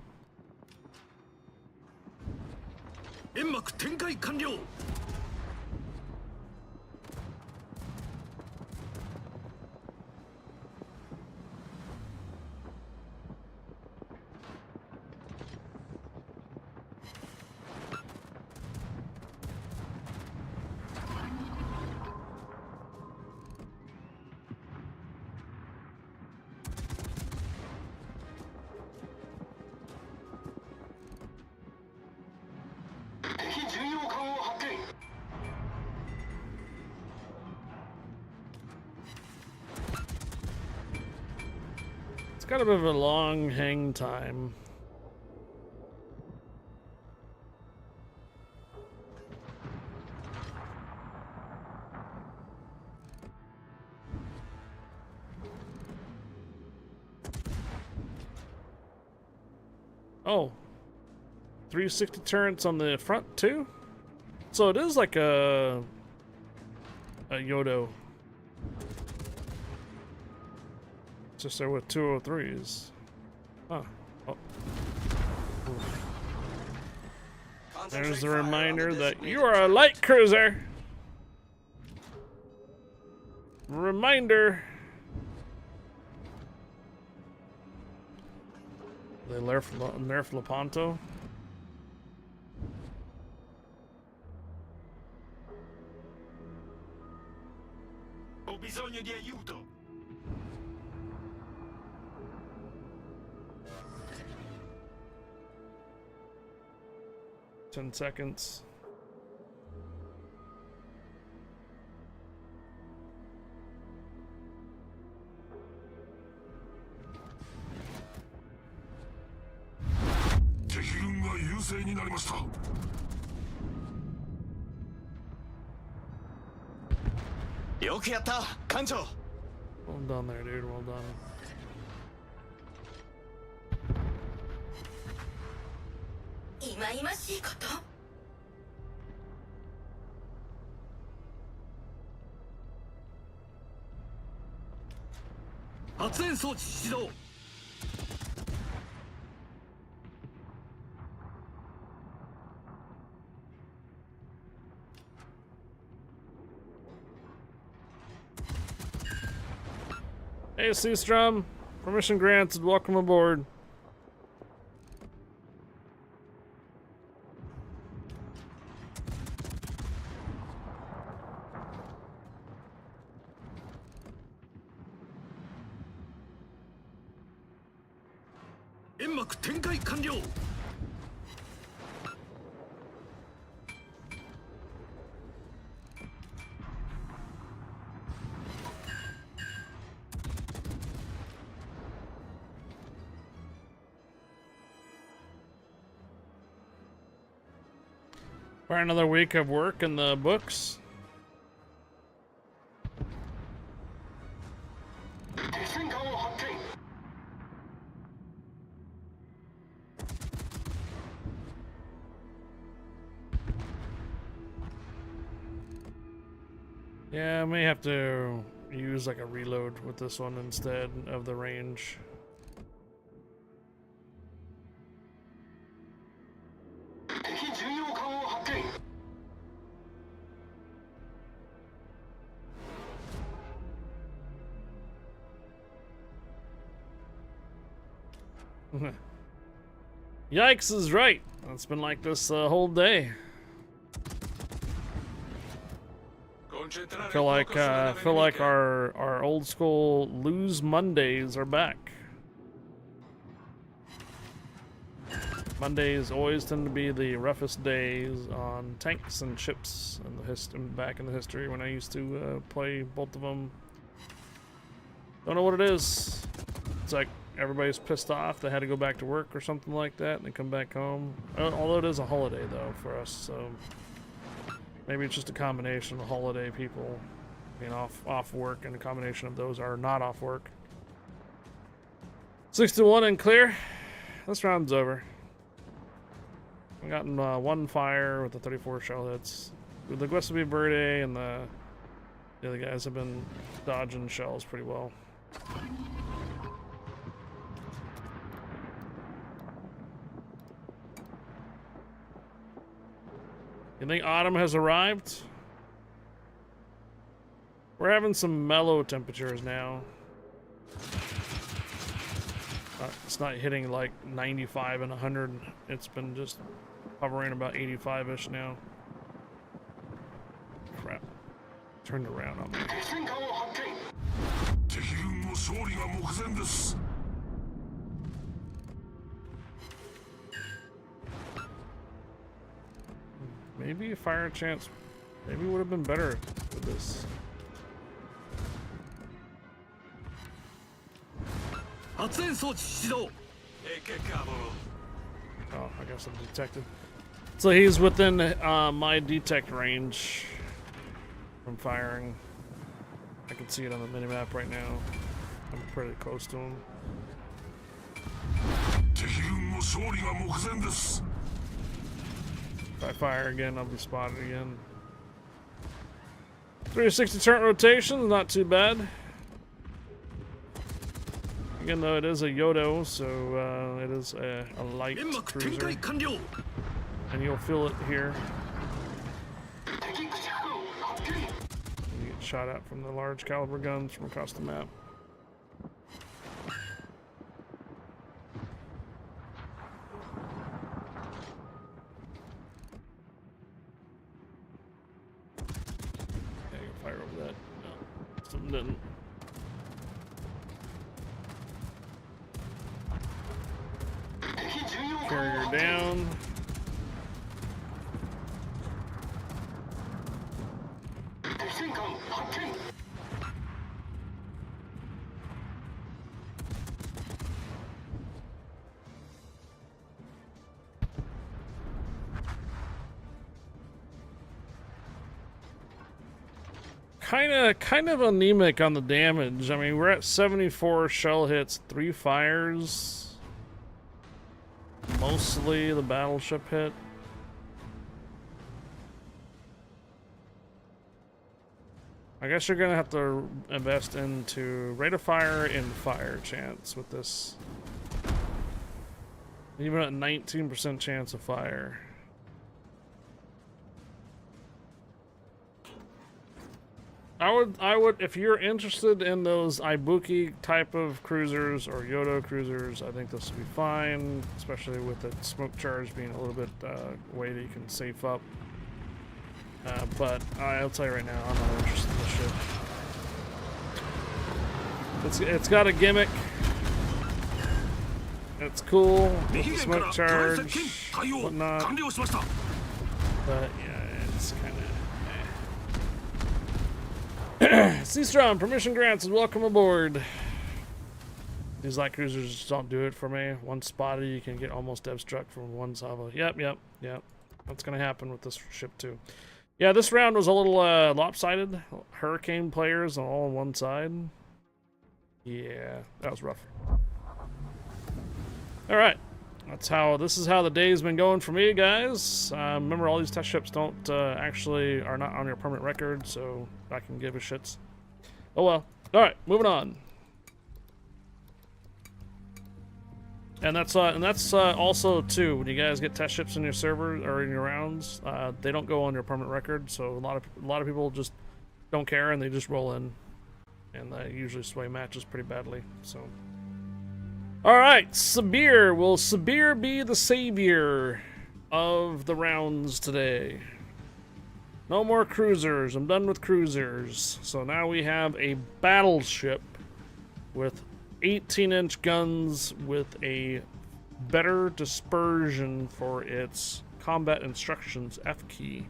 got a bit of a long hang time. Oh, 360 turrets on the front too? So it is like a Yodo. Just there with 203s. Huh. Oh. There's the reminder that you are a light cruiser. Reminder. They nerf Lepanto. Ho bisogno di aiuto. 10 seconds. Well done there, dude. Well done. Hey, Seastrom. Permission granted. Welcome aboard. For another week of work in the books. Yeah, I may have to use like a reload with this one instead of the range. Yikes is right. It's been like this the whole day. Feel like our old school lose Mondays are back. Mondays always tend to be the roughest days on tanks and ships in back in the history when I used to play both of them. Don't know what it is. It's like everybody's pissed off they had to go back to work or something like that and they come back home. Although it is a holiday though for us, so maybe it's just a combination of holiday people being off work and a combination of those are not off work. 6-1 and clear. This round's over. I've gotten one fire with the 34 shell hits. The Guesabe Verde and the other guys have been dodging shells pretty well. You think autumn has arrived? We're having some mellow temperatures now. It's not hitting like 95 and 100. It's been just hovering about 85-ish now. Crap. Turned around on me. Maybe a fire chance. Maybe would have been better with this. Oh, I guess I'm detected. So he's within my detect range from firing. I can see it on the minimap right now. I'm pretty close to him. If I fire again, I'll be spotted again. 360 turret rotation, not too bad. Again, though, it is a Yodo, so it is a light cruiser. And you'll feel it here. You get shot at from the large caliber guns from across the map. Yeah, you can fire over that. No, something didn't. Carrier down. Kind of anemic on the damage. I mean, we're at 74 shell hits, 3 fires. Mostly the battleship hit. I guess you're gonna have to invest into rate of fire and fire chance with this. Even at 19% chance of fire. I would, if you're interested in those Ibuki type of cruisers or Yodo cruisers, I think this would be fine, especially with the smoke charge being a little bit way that you can safe up. But I'll tell you right now, I'm not interested in this ship. It's got a gimmick. It's cool with the smoke charge, whatnot. But yeah, it's kind of. Seastrom, permission granted, welcome aboard. These light cruisers just don't do it for me. One spotted, you can get almost dev struck from one salvo. Yep. That's gonna happen with this ship too. Yeah, this round was a little lopsided. Hurricane players all on one side. Yeah, that was rough. All right, this is how the day's been going for me, guys. Remember, all these test ships don't are not on your permanent record, so I can give a shits. Oh well. All right, moving on. And that's also too, when you guys get test ships in your server or in your rounds, they don't go on your permanent record. So a lot of people just don't care and they just roll in, and they usually sway matches pretty badly. So. All right, Sabir. Will Sabir be the savior of the rounds today? No more cruisers. I'm done with cruisers. So now we have a battleship with 18-inch guns with a better dispersion for its combat instructions F key.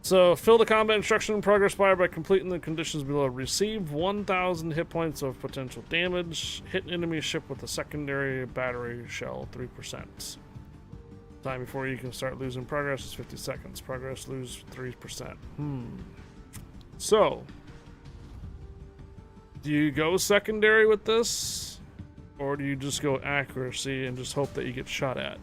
So, fill the combat instruction progress bar by completing the conditions below. Receive 1,000 hit points of potential damage. Hit an enemy ship with a secondary battery shell, 3%. Time before you can start losing progress is 50 seconds. Progress lose 3%. So, do you go secondary with this? Or do you just go accuracy and just hope that you get shot at?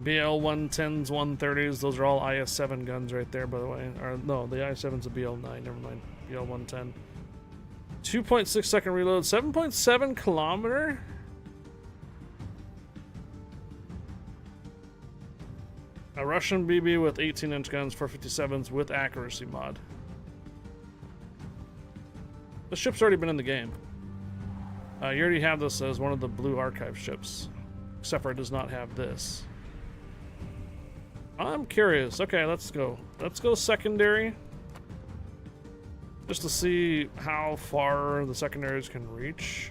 BL-110s, 130s, those are all IS-7 guns right there, by the way. Or, no, the IS-7's a BL-9, never mind. BL-110. 2.6 second reload, 7.7 kilometer? A Russian BB with 18-inch guns, 457s with accuracy mod. The ship's already been in the game. You already have this as one of the blue archive ships, except for it does not have this. I'm curious. Okay, let's go. Let's go secondary, just to see how far the secondaries can reach.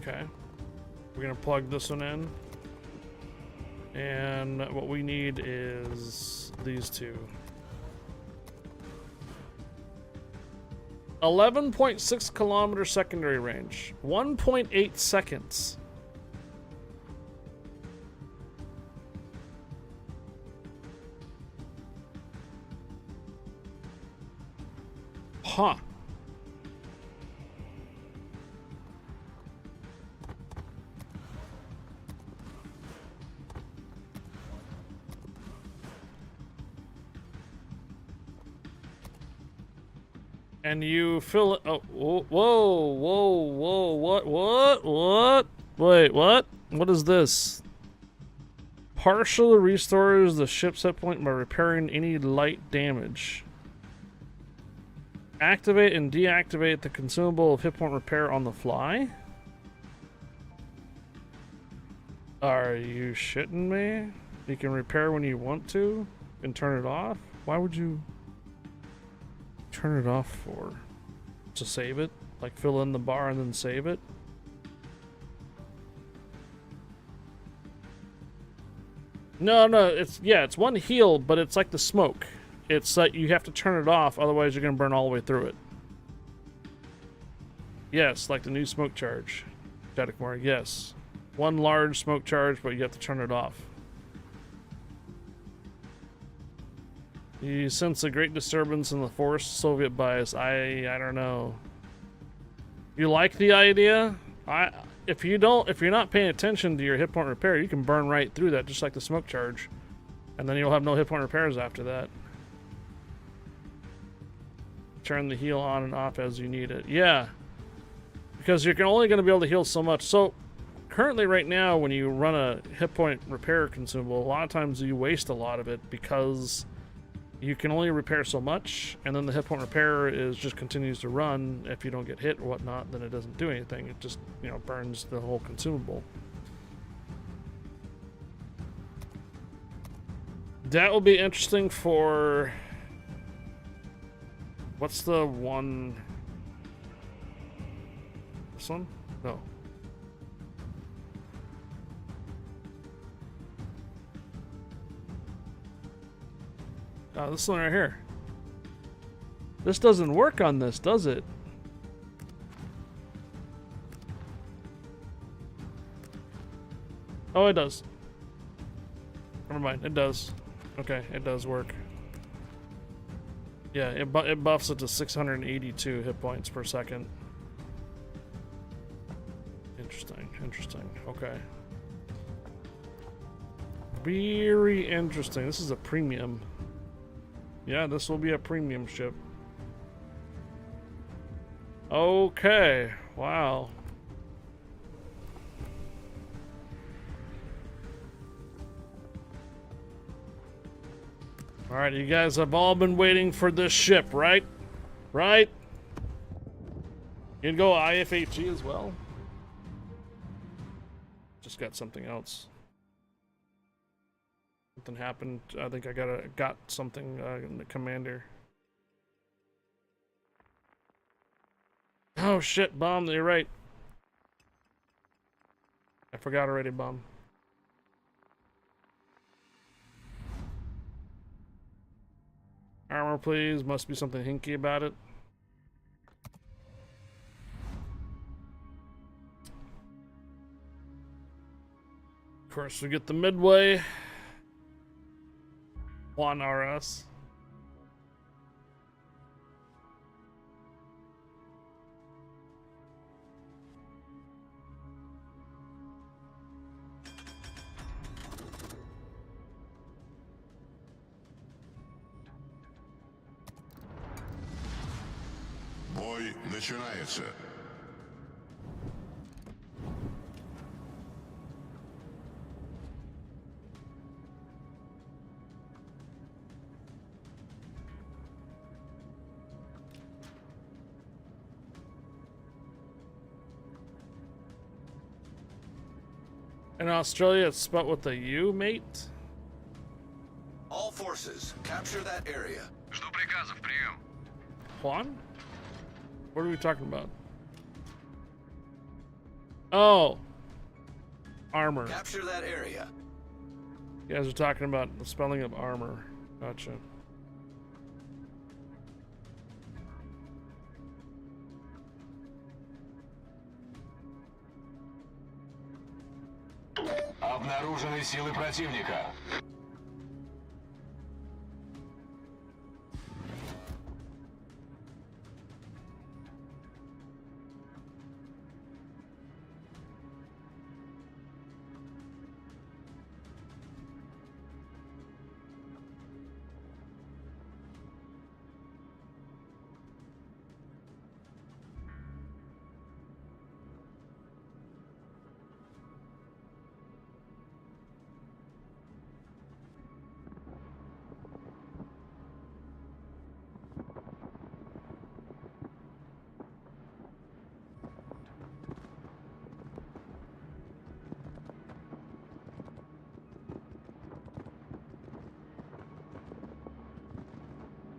Okay. We're gonna plug this one in. And what we need is these two. 11.6 kilometer secondary range. 1.8 seconds. Huh. And you fill it. Oh, whoa, what? Wait, what? What is this? Partially restores the ship's hit point by repairing any light damage. Activate and deactivate the consumable of hit point repair on the fly? Are you shitting me? You can repair when you want to and turn it off? Why would you turn it off for? To save it? Like fill in the bar and then save it? No, it's one heal, but it's like the smoke. It's like you have to turn it off, otherwise you're gonna burn all the way through it. Yes, like the new smoke charge. Static more, yes. One large smoke charge, but you have to turn it off. You sense a great disturbance in the forced Soviet bias. I don't know. You like the idea? If you're not paying attention to your hit point repair, you can burn right through that, just like the smoke charge. And then you'll have no hit point repairs after that. Turn the heal on and off as you need it. Yeah. Because you're only going to be able to heal so much. So, currently right now, when you run a hit point repair consumable, a lot of times you waste a lot of it because you can only repair so much, and then the hit point repair just continues to run. If you don't get hit or whatnot, then it doesn't do anything. It just, burns the whole consumable. That will be interesting for... What's the one... This one? No. Oh, this one right here. This doesn't work on this, does it? Oh, it does. Never mind, it does. Okay, it does work. Yeah, it buffs it to 682 hit points per second. Interesting. Okay. Very interesting. This is a premium. Yeah, this will be a premium ship. Okay. Wow. Alright, you guys have all been waiting for this ship, right? Right? You can go IFHE as well? Just got something else. Something happened. I think I got something in the commander. Oh shit, Bomb, you're right. I forgot already, Bomb. Armor, please. Must be something hinky about it. Of course, we get the Midway. 1 RS. Бой начинается. In Australia, it's spelled with a U, mate. All forces, capture that area. Жду приказов, прием. Juan? What are we talking about? Oh. Armor. Capture that area. You guys are talking about the spelling of armor. Gotcha. Обнаружены силы противника.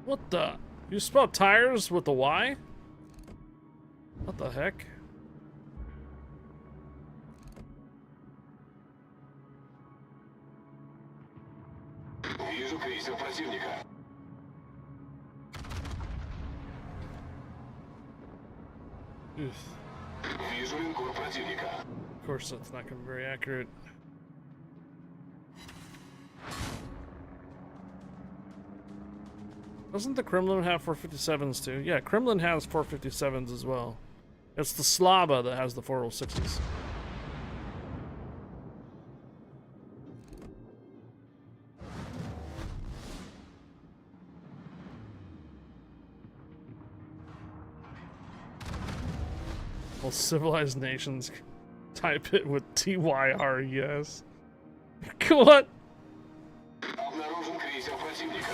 What the? You spell tires with a Y? What the heck? Вижу крейсер противника. Oof. Вижу линкор противника. Of course, that's not going to be very accurate. Doesn't the Kremlin have 457s too? Yeah, Kremlin has 457s as well. It's the Slava that has the 406s. Well, civilized nations type it with TYRES. What? Обнаружен крейсер противника.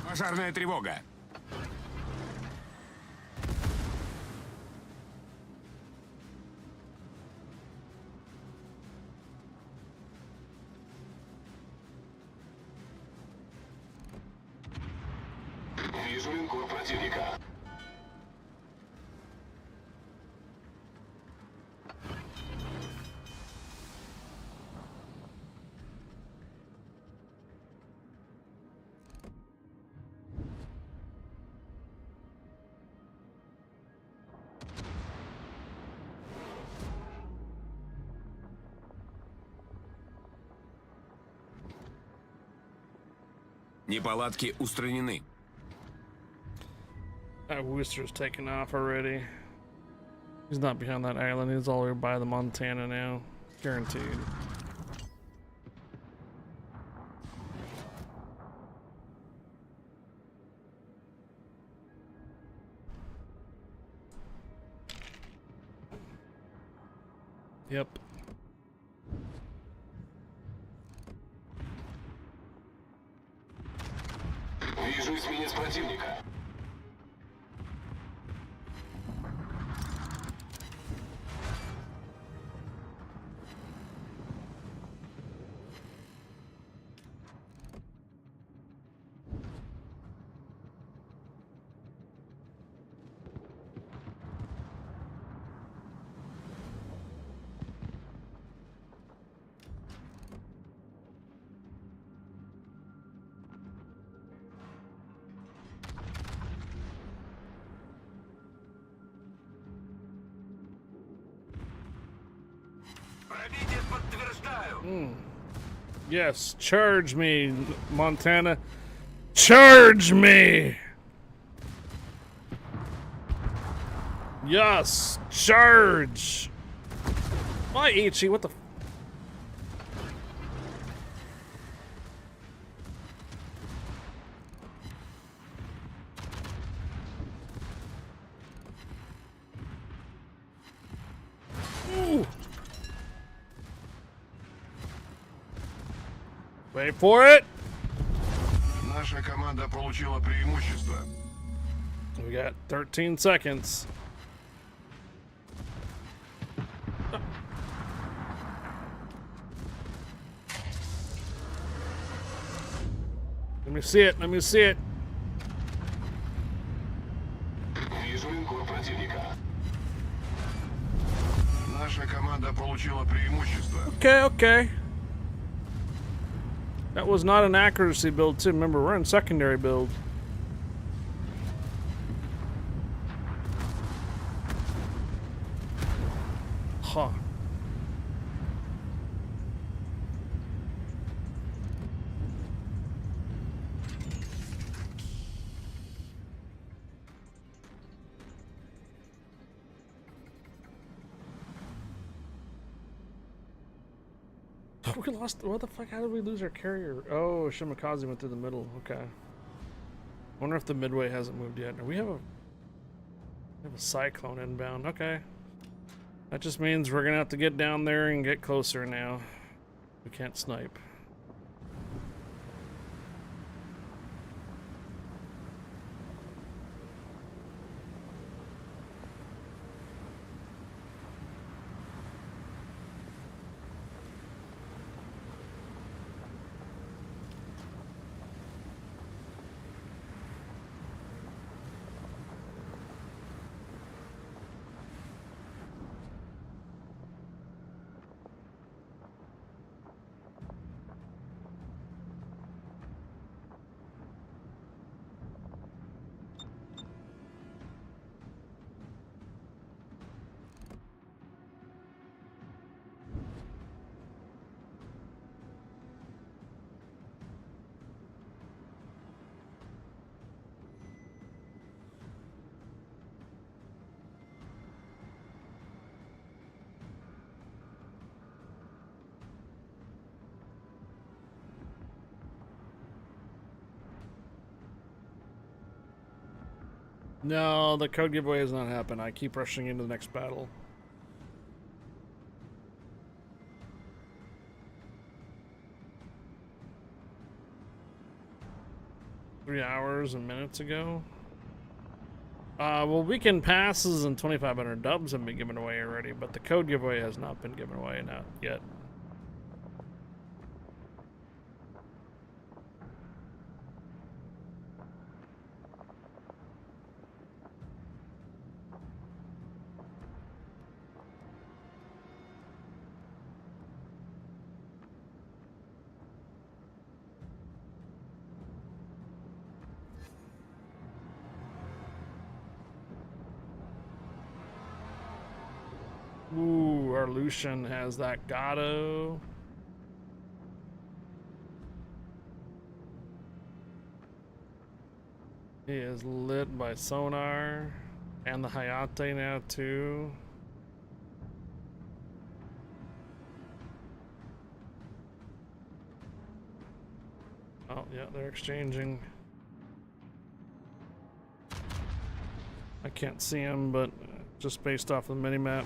Пожарная тревога. Вижу линкор противника. Неполадки устранены. That Worcester's taken off already. He's not behind that island. He's all the way by the Montana now. Guaranteed. Yep. Вижу эсминец противника. Пробитие подтверждаю. Yes, charge me, Montana. Charge me! Yes! Charge! My Ichi, what the f- Ooh. Wait for it! Наша команда получила преимущество. We got 13 seconds. Let me see it, let me see it. Вижу линкор противника. Наша команда получила преимущество. Okay, okay. That was not an accuracy build too. Remember, we're in secondary build. Huh. We lost. What the fuck? How did we lose our carrier? Oh, Shimakaze went through the middle. Okay. Wonder if the midway hasn't moved yet. We have a cyclone inbound. Okay. That just means we're gonna have to get down there and get closer now. We can't snipe. No, the code giveaway has not happened. I keep rushing into the next battle. $3 and minutes ago. Well, weekend passes and 2,500 dubs have been given away already, but the code giveaway has not been given away not yet. Ooh, our Lucian has that Gato. He is lit by sonar. And the Hayate now too. Oh, yeah, they're exchanging. I can't see him, but just based off the mini-map.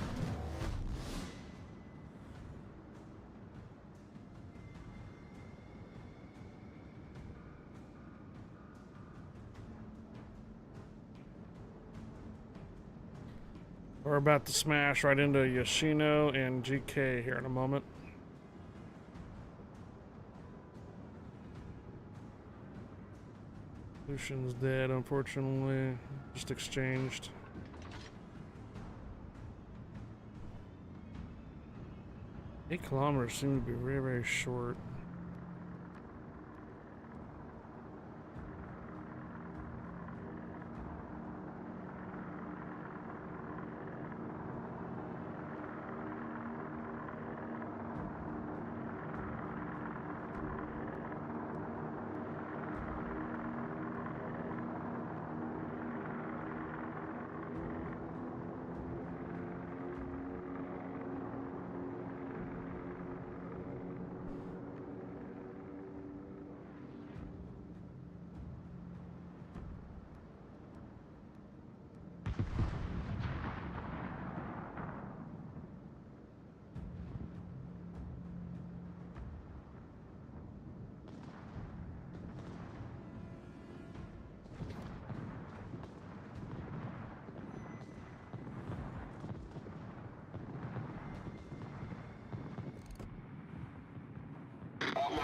We're about to smash right into Yoshino and GK here in a moment. Lucian's dead, unfortunately. Just exchanged. Eight kilometers seem to be very, very short.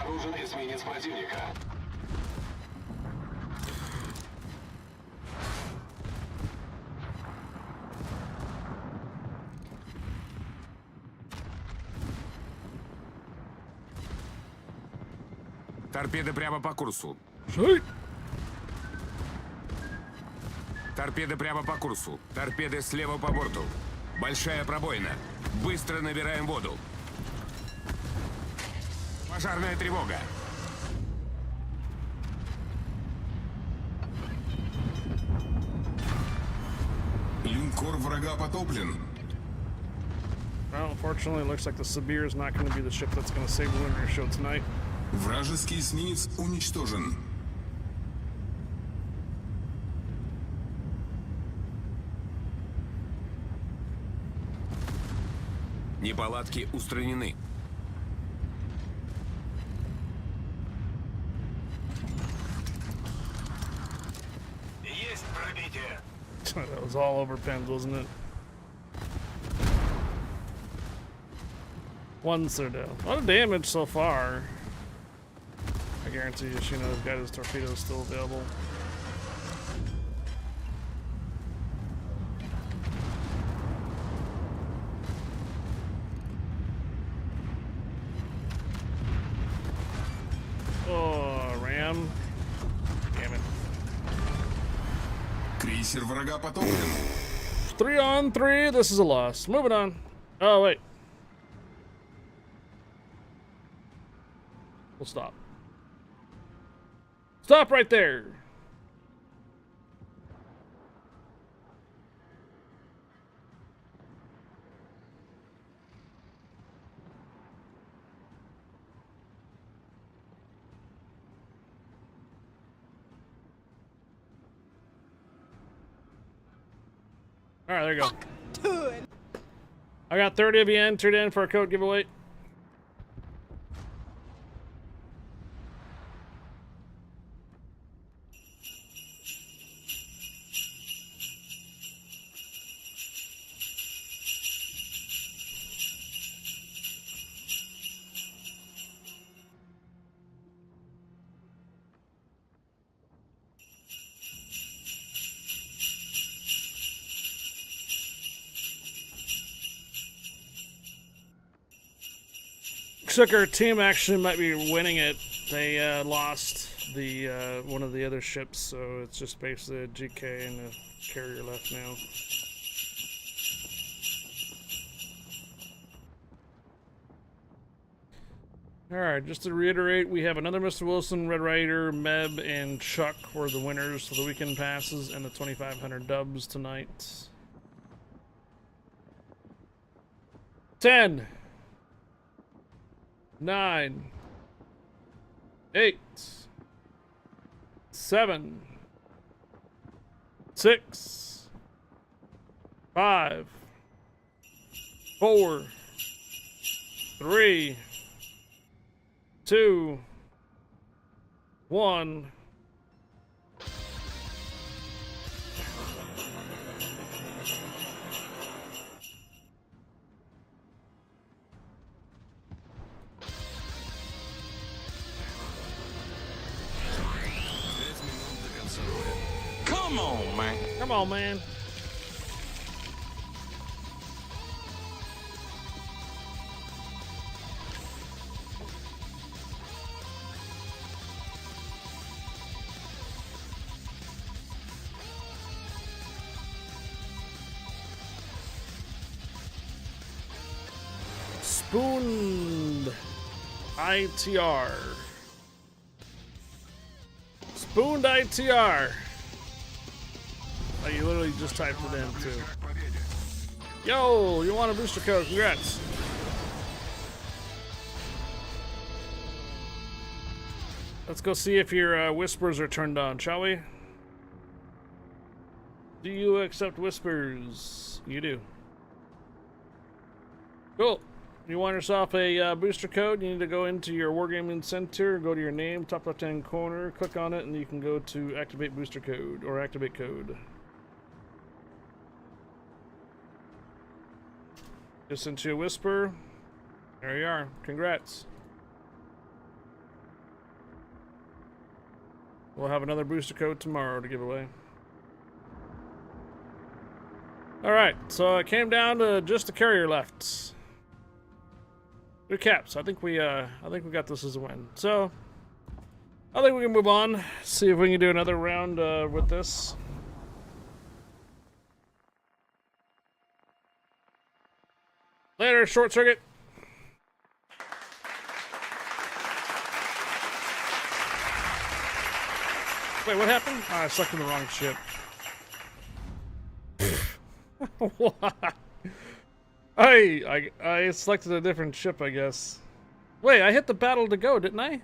Обнаружен эсминец противника. Торпеды прямо по курсу. Shoot! Торпеды прямо по курсу. Торпеды слева по борту. Большая пробоина. Быстро набираем воду. Пожарная тревога. Линкор врага потоплен. Well, unfortunately, it looks like the Sibir is not going to be the ship that's going to save the winter show tonight. Вражеский эсминец уничтожен. Неполадки устранены. Есть пробитие. That was all over pens, wasn't it? One's there down. A lot of damage so far. I guarantee you, Shino's got his torpedoes still available. Oh, ram. Damn it. Крейсер врага потоплен. 3-on-3. This is a loss. Moving on. Oh, wait. We'll stop. Stop right there. All right, there you go. I got 30 of you entered in for a code giveaway. Looks like our team actually might be winning it. They lost the one of the other ships, so it's just basically a GK and a carrier left now. Alright, just to reiterate, we have another Mr. Wilson, Red Rider, Meb, and Chuck were the winners for the weekend passes and the 2,500 dubs tonight. 10, 9, 8, 7, 6, 5, 4, 3, 2, 1. Come on, man. Come on, man. Spooned ITR. Spooned ITR. Oh, you literally just typed it in too. Yo, you want a booster code? Congrats. Let's go see if your whispers are turned on, shall we? Do you accept whispers? You do. Cool. You want yourself a booster code? You need to go into your Wargaming Center, go to your name, top left-hand corner, click on it, and you can go to activate booster code or activate code. Just sent you a whisper. There you are. Congrats. We'll have another booster code tomorrow to give away. Alright, so it came down to just the carrier left. Good caps. I think we got this as a win. So I think we can move on. See if we can do another round with this. Later, short circuit. Wait, what happened? Oh, I selected the wrong ship. What? I selected a different ship, I guess. Wait, I hit the battle to go, didn't I?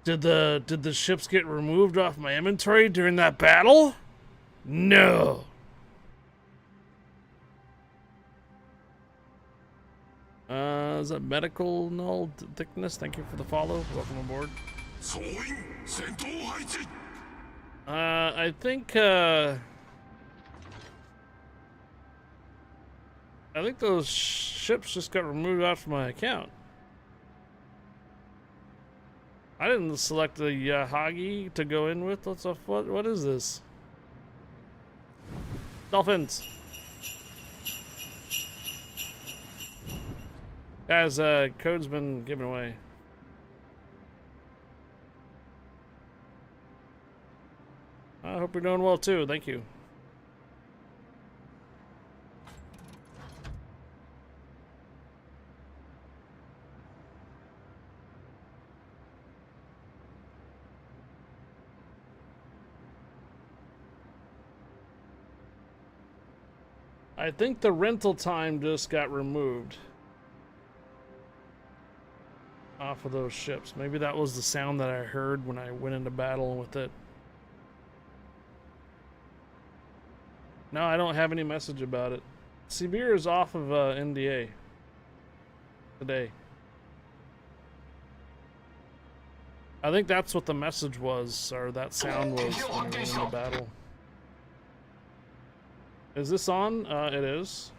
Did the ships get removed off my inventory during that battle? No. Is that medical null thickness? Thank you for the follow. Welcome aboard. I think those ships just got removed off my account. I didn't select the Yahagi to go in with. What is this? Dolphins. Guys, code's been given away. I hope you're doing well too. Thank you. I think the rental time just got removed off of those ships. Maybe that was the sound that I heard when I went into battle with it. No, I don't have any message about it. Sibir is off of NDA today. I think that's what the message was, or that sound was when we went into battle. Is this on? It is.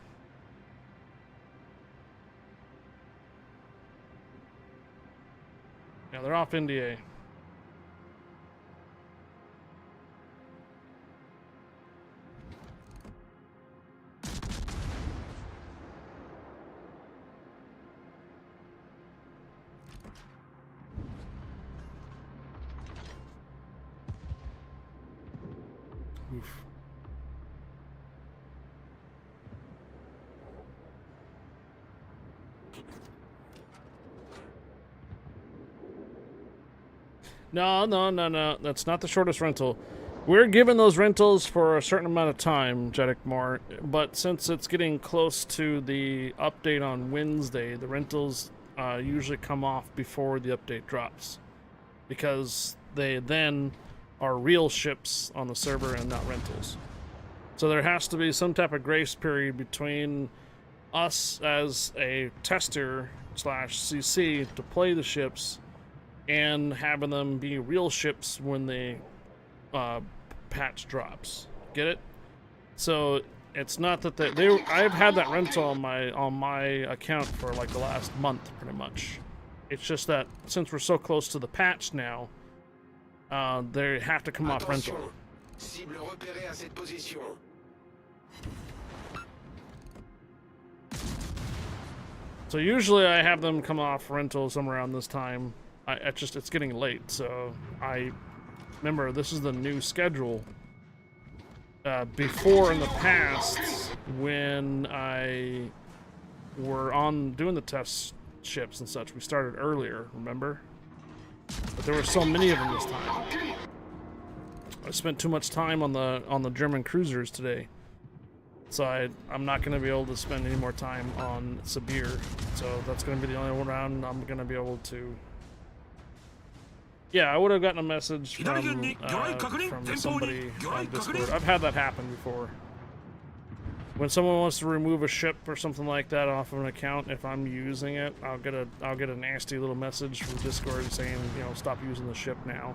Yeah, they're off NDA. Oof. No. That's not the shortest rental. We're given those rentals for a certain amount of time, Jeddick Moore, but since it's getting close to the update on Wednesday, the rentals usually come off before the update drops, because they then are real ships on the server and not rentals. So there has to be some type of grace period between us as a tester / CC to play the ships and having them be real ships when the patch drops. Get it? So it's not that I've had that rental on my account for like the last month pretty much. It's just that since we're so close to the patch now, they have to come off rental. So usually I have them come off rental somewhere around this time. It's getting late, so I remember this is the new schedule. Before in the past, when I were on doing the test ships and such, we started earlier, remember? But there were so many of them this time. I spent too much time on the German cruisers today, so I'm not going to be able to spend any more time on Sibir. So that's going to be the only one round I'm going to be able to. Yeah, I would have gotten a message from somebody on Discord. I've had that happen before. When someone wants to remove a ship or something like that off of an account, if I'm using it, I'll get a nasty little message from Discord saying, you know, stop using the ship now.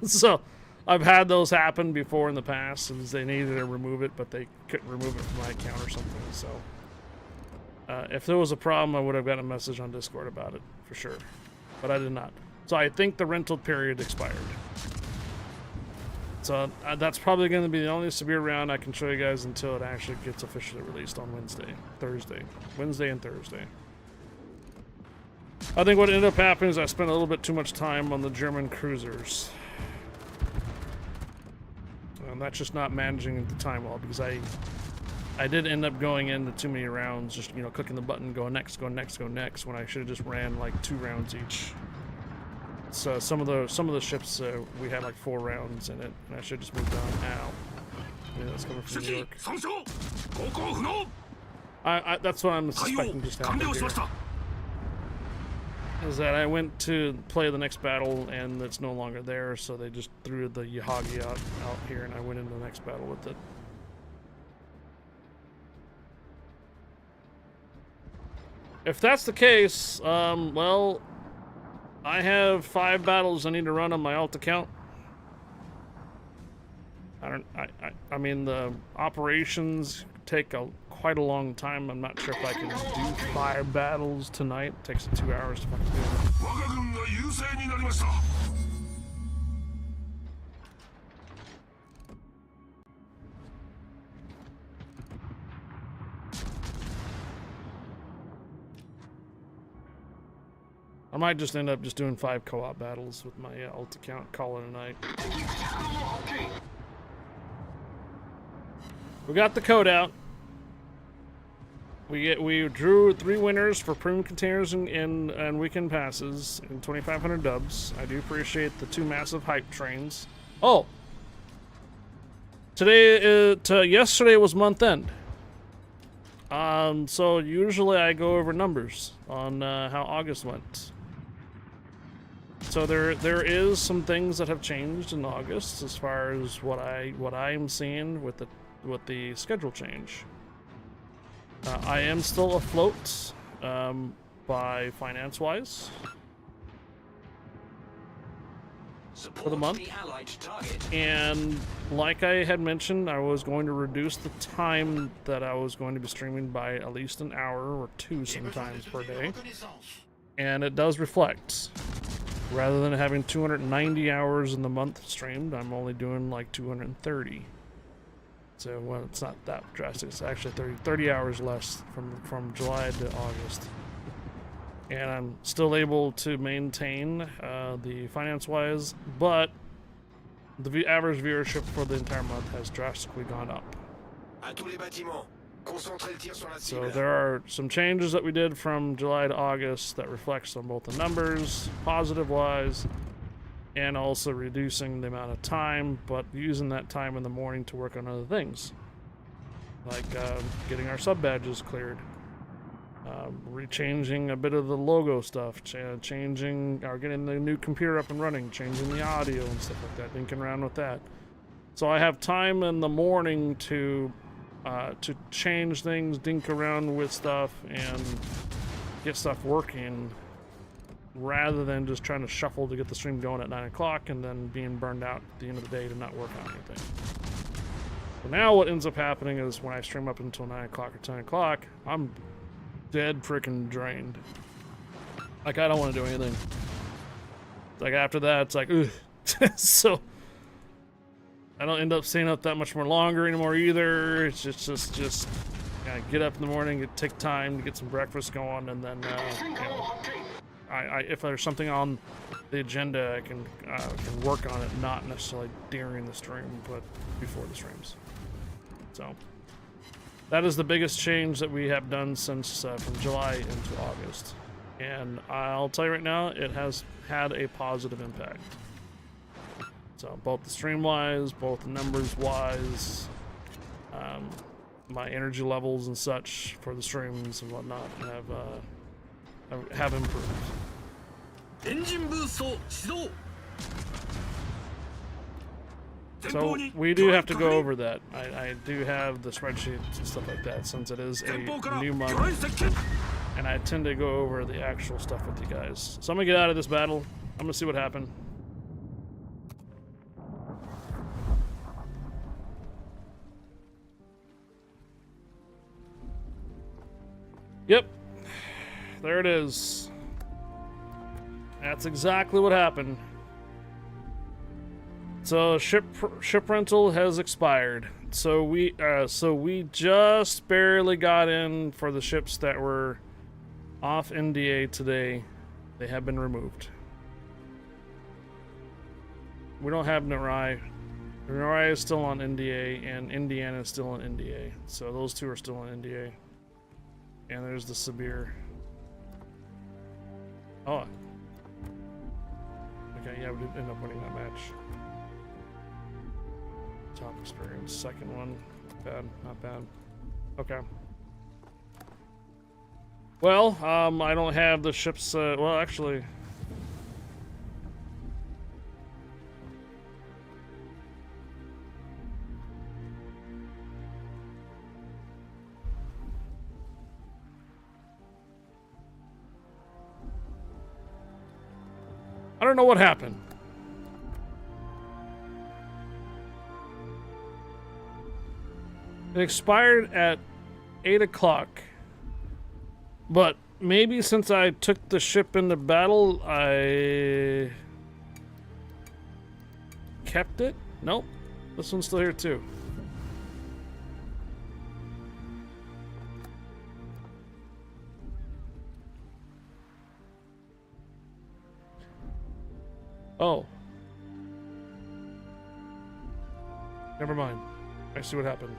So I've had those happen before in the past, since they needed to remove it, but they couldn't remove it from my account or something. So If there was a problem, I would have got a message on Discord about it, for sure. But I did not. So I think the rental period expired. So that's probably going to be the only severe round I can show you guys until it actually gets officially released on Wednesday and Thursday. I think what ended up happening is I spent a little bit too much time on the German cruisers. And that's just not managing the time well, because I did end up going into too many rounds, just, you know, clicking the button, go next, go next, go next, when I should have just ran like 2 rounds each. So some of the ships we had like 4 rounds in it, and I should just moved on. Ow. Yeah, that's coming from New York. That's what I'm suspecting just happened here. Is that I went to play the next battle and it's no longer there, so they just threw the Yahagi out here, and I went into the next battle with it. If that's the case, well, I have 5 battles I need to run on my alt account. I mean, the operations take quite a long time. I'm not sure if I can do 5 battles tonight. It takes 2 hours to fucking do it. I might just end up just doing 5 co-op battles with my alt account, call it a night. We got the code out. We drew 3 winners for premium containers and weekend passes and 2,500 dubs. I do appreciate the 2 massive hype trains. Oh, yesterday was month end. So usually I go over numbers on how August went. So there is some things that have changed in August as far as what I'm seeing with the schedule change. I am still afloat by finance-wise for the month, and like I had mentioned, I was going to reduce the time that I was going to be streaming by at least an hour or 2 sometimes per day, and it does reflect. Rather than having 290 hours in the month streamed, I'm only doing like 230. So, well, it's not that drastic. It's actually 30 hours less from July to August. And I'm still able to maintain the finance-wise, but the average viewership for the entire month has drastically gone up. So there are some changes that we did from July to August that reflects on both the numbers, positive-wise, and also reducing the amount of time, but using that time in the morning to work on other things, like getting our sub-badges cleared, rechanging a bit of the logo stuff, changing or getting the new computer up and running, changing the audio and stuff like that, dinking around with that. So I have time in the morning to change things, dink around with stuff, and get stuff working, rather than just trying to shuffle to get the stream going at 9 o'clock and then being burned out at the end of the day to not work on anything. So now what ends up happening is when I stream up until 9 o'clock or 10 o'clock, I'm dead freaking drained. Like, I don't want to do anything. Like, after that, it's like, ugh. So I don't end up staying up that much more longer anymore either. It's just get up in the morning, take time to get some breakfast going, and then you know, if there's something on the agenda, I can work on it, not necessarily during the stream, but before the streams. So that is the biggest change that we have done since from July into August, and I'll tell you right now, it has had a positive impact. So both the stream-wise, both the numbers-wise, my energy levels and such for the streams and whatnot have improved. So we do have to go over that. I do have the spreadsheets and stuff like that, since it is a new month, and I tend to go over the actual stuff with you guys. So I'm gonna get out of this battle. I'm gonna see what happened. Yep. There it is. That's exactly what happened. So ship rental has expired. So we just barely got in for the ships that were off NDA today. They have been removed. We don't have Narai. Narai is still on NDA, and Indiana is still on NDA. So those two are still on NDA. And there's the Sibir. Oh. Okay, yeah, we did end up winning that match. Top experience, second one. Not bad, not bad. Okay. Well, I don't have the ships, well, actually... I don't know what happened. It expired at 8 o'clock. But maybe since I took the ship into battle, I kept it? Nope. This one's still here too. Oh. Never mind. I see what happened.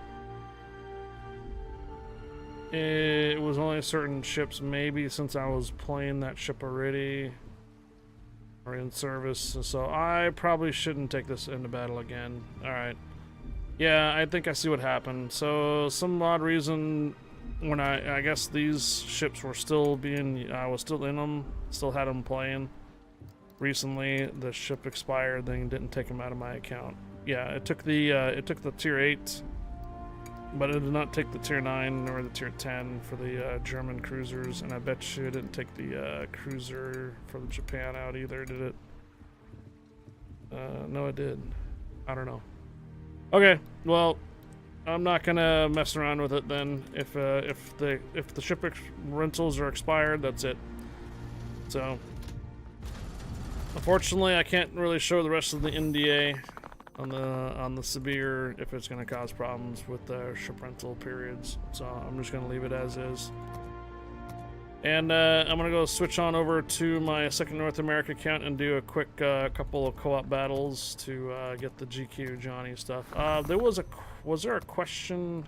It was only certain ships, maybe since I was playing that ship already. Or in service, so I probably shouldn't take this into battle again. Alright. Yeah, I think I see what happened. So, some odd reason, when I guess these ships were still being, I was still in them, still had them playing. Recently, the ship expired, then didn't take them out of my account. Yeah, it took the tier 8, but it did not take the tier 9 or the tier 10 for the German cruisers, and I bet you it didn't take the cruiser for the Japan out either, did it? No, it did. I don't know. Okay, well, I'm not gonna mess around with it then. If the ship rentals are expired, that's it. So. Unfortunately, I can't really show the rest of the NDA on the Sibir if it's going to cause problems with the ship rental periods. So I'm just going to leave it as is. And I'm going to go switch on over to my second North America account and do a quick couple of co-op battles to get the GQ Johnny stuff. Was there a question?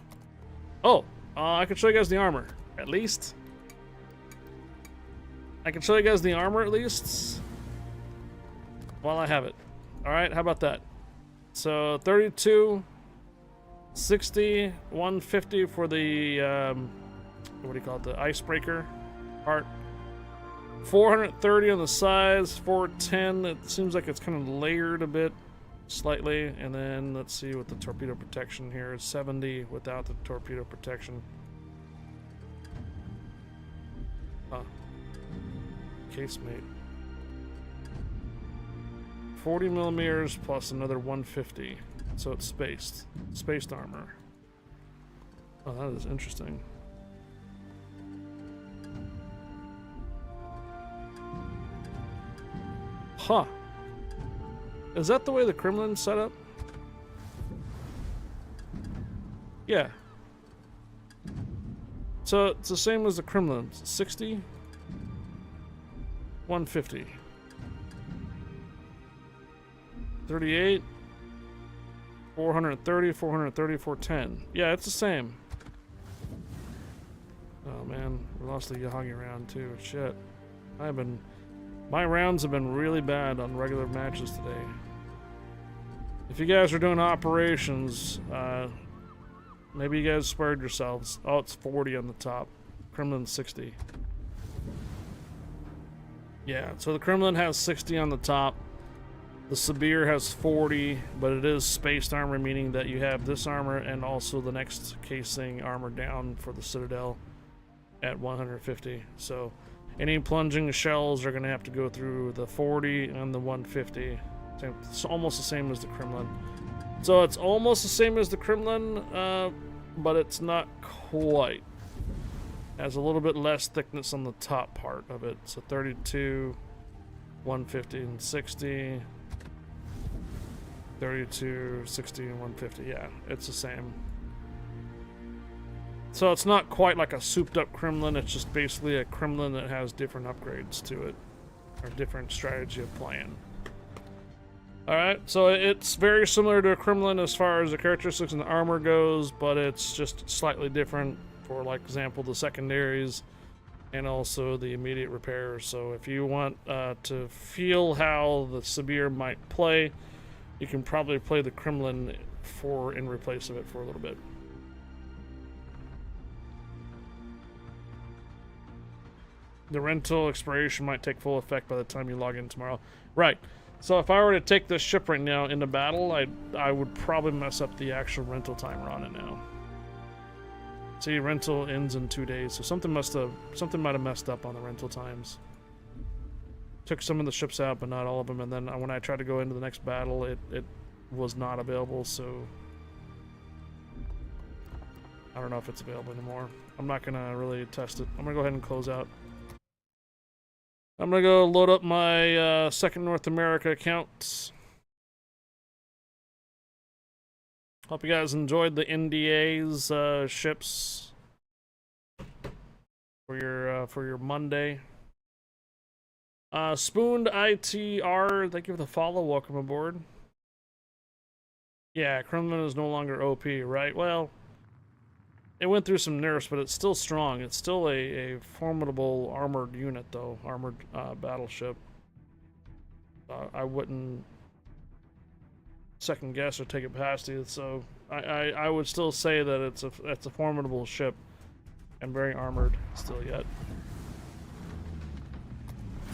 Oh, I can show you guys the armor, at least. I can show you guys the armor at least. While I have it. Alright, how about that? So 32, 60, 150 for the what do you call it? The icebreaker part. 430 on the sides, 410. It seems like it's kind of layered a bit slightly, and then let's see what the torpedo protection here is. 70 without the torpedo protection. Casemate. 40 millimeters plus another 150, so it's spaced armor. Oh, that is interesting. Huh. Is that the way the Kremlin's set up? Yeah. So it's the same as the Kremlin. 60, 150. 38, 430, 430, 410. Yeah, it's the same. Oh man, we lost the Yahagi round too. Shit. My rounds have been really bad on regular matches today. If you guys are doing operations, maybe you guys spared yourselves. Oh, it's 40 on the top. Kremlin 60. Yeah, so the Kremlin has 60 on the top. The Sibir has 40, but it is spaced armor, meaning that you have this armor and also the next casing armor down for the Citadel at 150. So any plunging shells are going to have to go through the 40 and the 150. It's almost the same as the Kremlin. So it's almost the same as the Kremlin, but it's not quite. Has a little bit less thickness on the top part of it. So 32, 150, and 60. 32, 60, and 150. Yeah, it's the same. So it's not quite like a souped up Kremlin. It's just basically a Kremlin that has different upgrades to it, or different strategy of playing. Alright, so it's very similar to a Kremlin as far as the characteristics and the armor goes, but it's just slightly different for, like, example, the secondaries and also the immediate repairs. So if you want to feel how the Sibir might play, you can probably play the Kremlin in replace of it for a little bit. The rental expiration might take full effect by the time you log in tomorrow. Right. So if I were to take this ship right now into battle, I would probably mess up the actual rental timer on it now. See, rental ends in 2 days, so something might have messed up on the rental times. Took some of the ships out, but not all of them, and then when I tried to go into the next battle, it was not available, so I don't know if it's available anymore. I'm not gonna really test it. I'm gonna go ahead and close out. I'm gonna go load up my second North America account. Hope you guys enjoyed the NDA's ships for your Monday. Spooned ITR, thank you for the follow. Welcome aboard. Yeah, Kremlin is no longer OP, right? Well, it went through some nerfs, but it's still strong. It's still a formidable armored unit, though. Armored battleship. I wouldn't second guess or take it past you. So I would still say that it's a formidable ship and very armored still yet.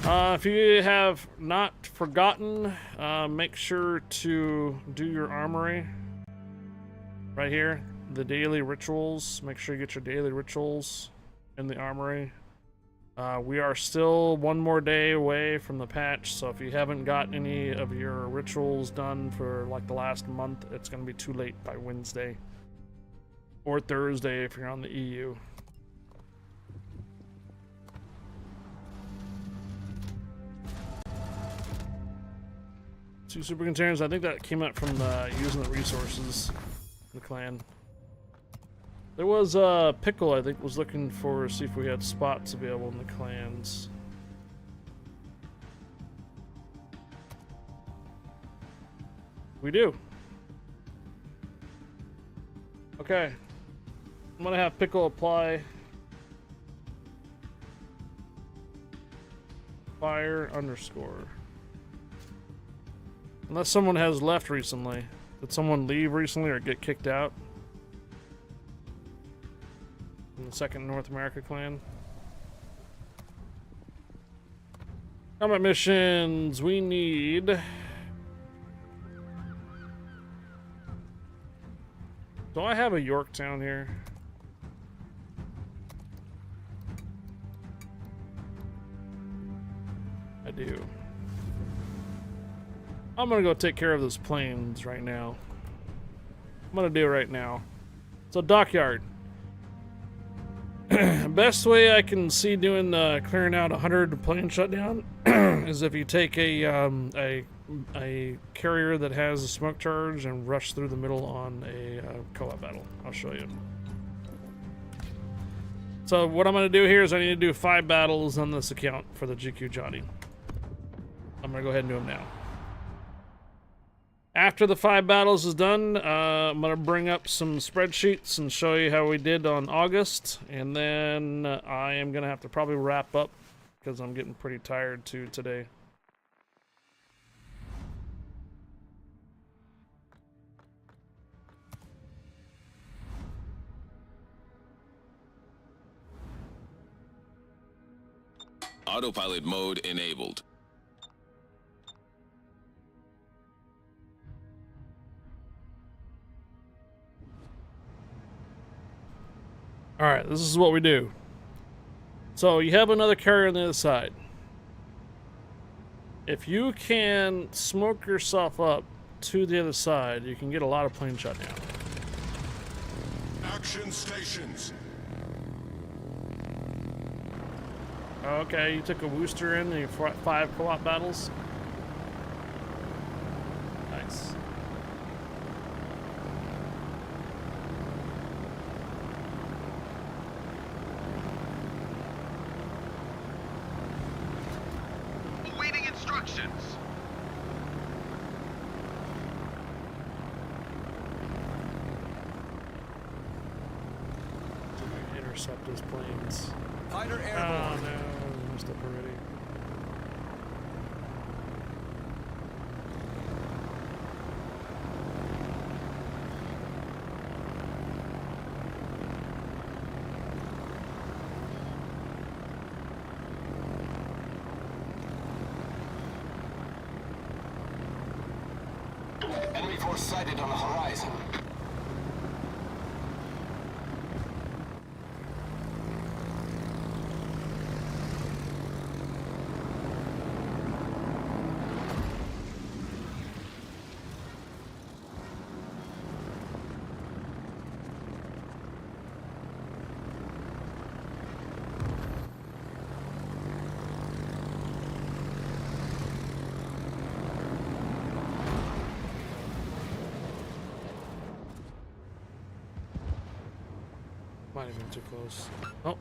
If you have not forgotten, make sure to do your armory right here. The daily rituals. Make sure you get your daily rituals in the armory. We are still one more day away from the patch, so if you haven't got any of your rituals done for like the last month, it's going to be too late by Wednesday or Thursday if you're on the EU. Two super containers. I think that came out from using the resources in the clan. There was Pickle, I think, was looking for see if we had spots available in the clans. We do. Okay. I'm gonna have Pickle apply fire underscore. Unless someone has left recently. Did someone leave recently or get kicked out? In the second North America clan. Combat missions, we need... Do I have a Yorktown here? I do. I'm gonna go take care of those planes right now. I'm gonna do it right now. So, dockyard. Best way I can see doing clearing out 100 plane shutdown is if you take a carrier that has a smoke charge and rush through the middle on a co-op battle. I'll show you. So what I'm going to do here is I need to do 5 battles on this account for the GQ Johnny. I'm going to go ahead and do them now. After the 5 battles is done, I'm going to bring up some spreadsheets and show you how we did on August. And then I am going to have to probably wrap up because I'm getting pretty tired too today. Autopilot mode enabled. Alright, this is what we do. So you have another carrier on the other side. If you can smoke yourself up to the other side, you can get a lot of plane shutdown. Action stations. Okay, you took a Wooster in and you fought 5 co-op battles. Nice. Awaiting instructions. Intercept his planes. Fighter Oh airborne. no, messed up already. Enemy force sighted on the horizon. Might have been too close. Oh.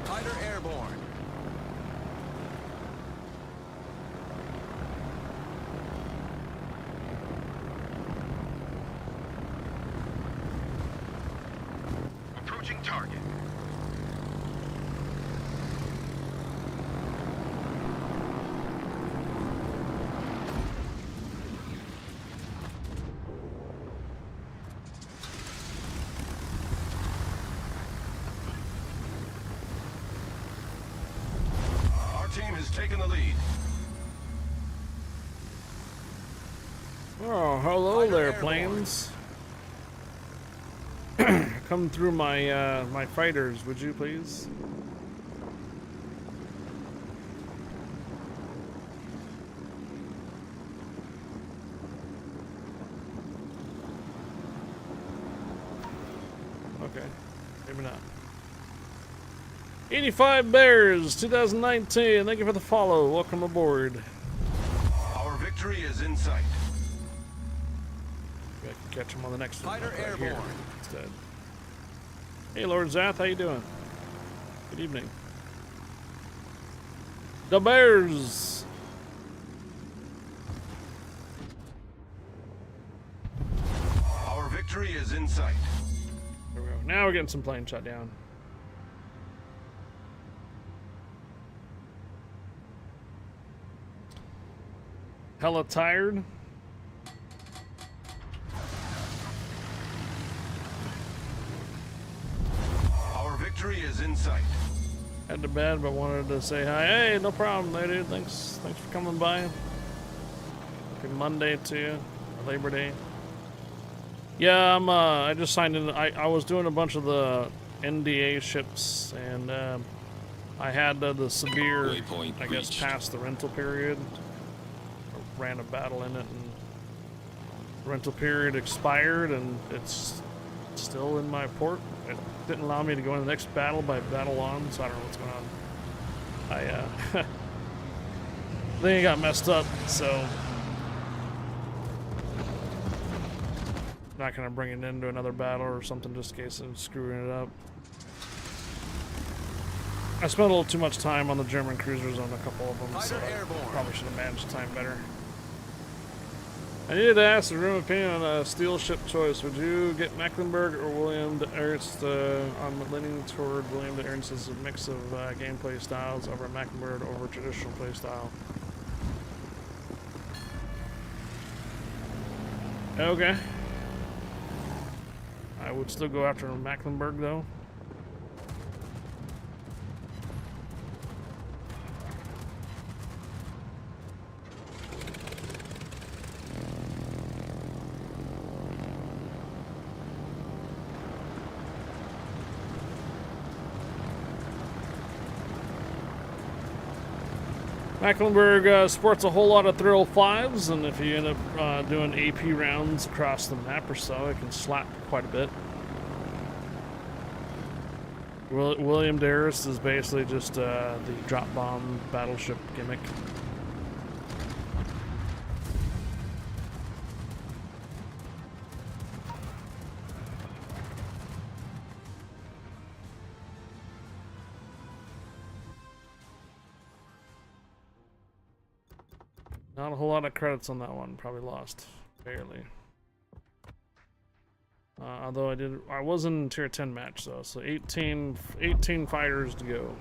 Fighter airborne. Approaching target. Our team has taken the lead. Oh, hello Fighter there, airborne. planes. Come through my my fighters, would you please? Okay, maybe not. 85 Bears, 2019. Thank you for the follow. Welcome aboard. Our victory is in sight. Maybe I can catch him on the next one. Fighter right here airborne. instead. Hey, Lord Zath, how you doing? Good evening. The Bears. Our victory is in sight. There we go. Now we're getting some plane shot down. Hella tired. Our victory is in sight. Had to bed, but wanted to say hi. Hey, no problem, there, dude. Thanks for coming by. Happy Monday to you, Labor Day. Yeah, I just signed in. I was doing a bunch of the NDA ships, and I had the severe, Waypoint I guess, reached. past the rental period. I ran a battle in it, and the rental period expired, and it's still in my port. It didn't allow me to go in the next battle by battle on, so I don't know what's going on. I think it got messed up, so not gonna bring it into another battle or something just in case I'm screwing it up. I spent a little too much time on the German cruisers on a couple of them, so Fighter I airborne. probably should have managed time better. I needed to ask the room opinion on a steel ship choice. Would you get Mecklenburg or William de Ernst? I'm leaning toward William de Ernst as a mix of gameplay styles over Mecklenburg over traditional play style. Okay. I would still go after Mecklenburg though. Mecklenburg sports a whole lot of thrill 5s, and if you end up doing AP rounds across the map or so, it can slap quite a bit. William Darris is basically just the drop bomb battleship gimmick. Not a whole lot of credits on that one. Probably lost barely. Although I was in tier 10 match though, so 18 fighters to go.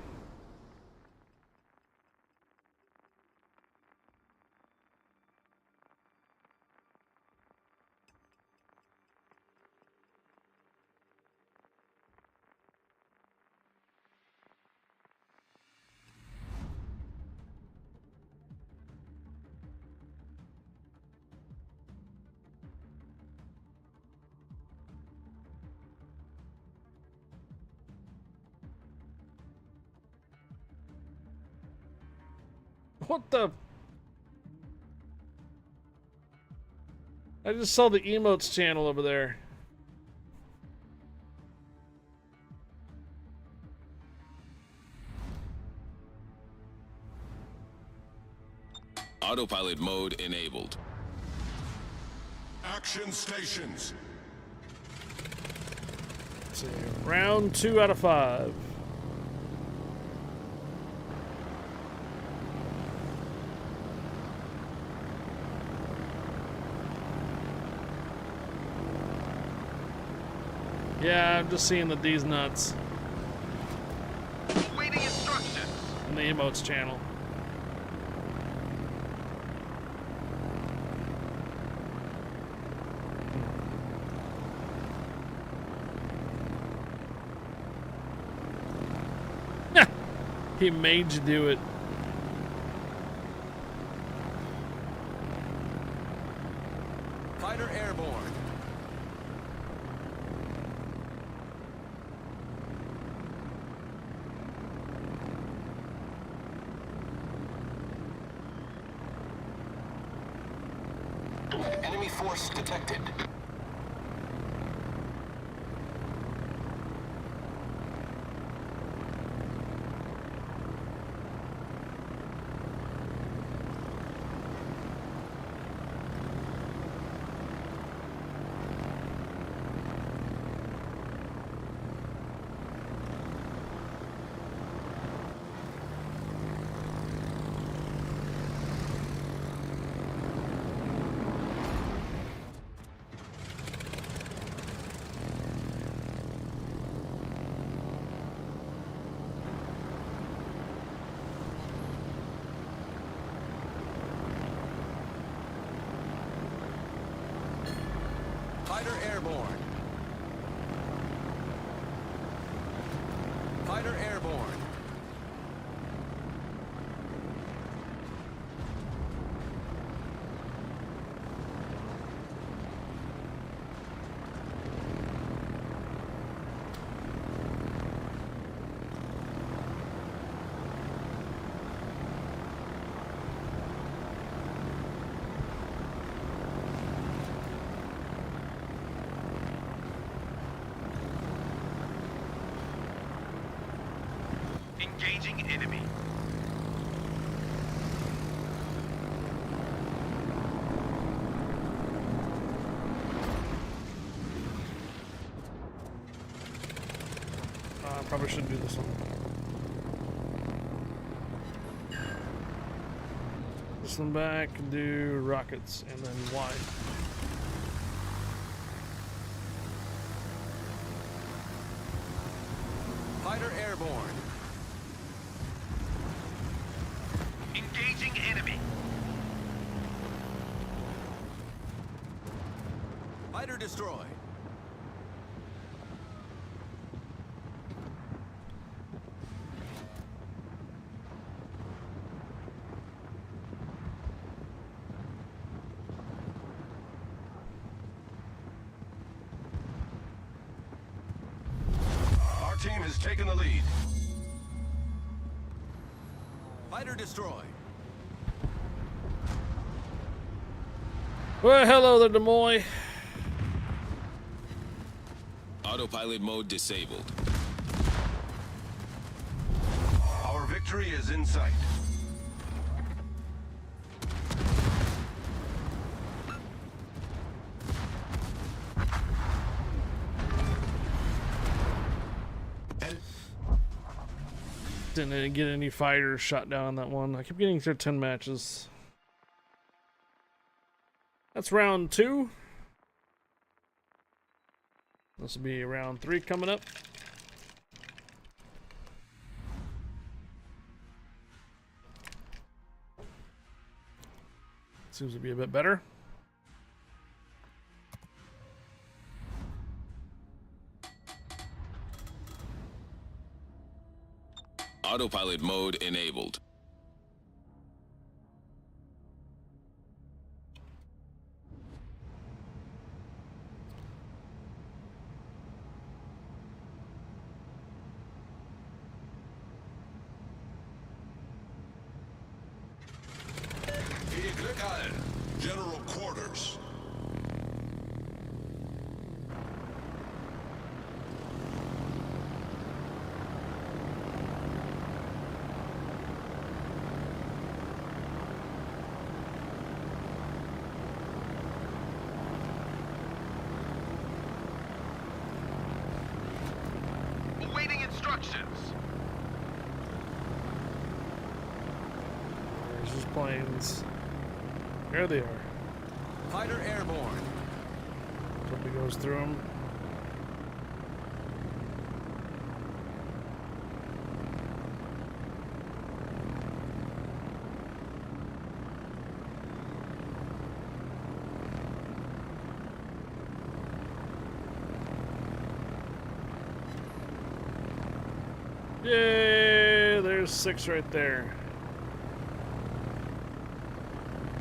What the? I just saw the emotes channel over there. Autopilot mode enabled. Action stations. Let's see. Round 2 out of 5. Yeah, I'm just seeing that these nuts. Waiting instructions. In the emotes channel. He made you do it. Fighter airborne. Enemy force detected. Fighter airborne. Fighter airborne. Engaging enemy. I probably shouldn't do this one. This one back, do rockets, and then Y. Fighter airborne. Engaging enemy. Fighter destroy. Our team has taken the lead. Fighter destroy. Well, hello there, Des Moines. Autopilot mode disabled. Our victory is in sight. Didn't get any fighters shot down on that one. I kept getting through 10 matches. That's round 2. This will be round 3 coming up. Seems to be a bit better. Autopilot mode enabled. Viel Glück allen. General Quarters. Awaiting instructions. There's his planes. There they are. Fighter airborne. Somebody goes through them. Yay! There's 6 right there.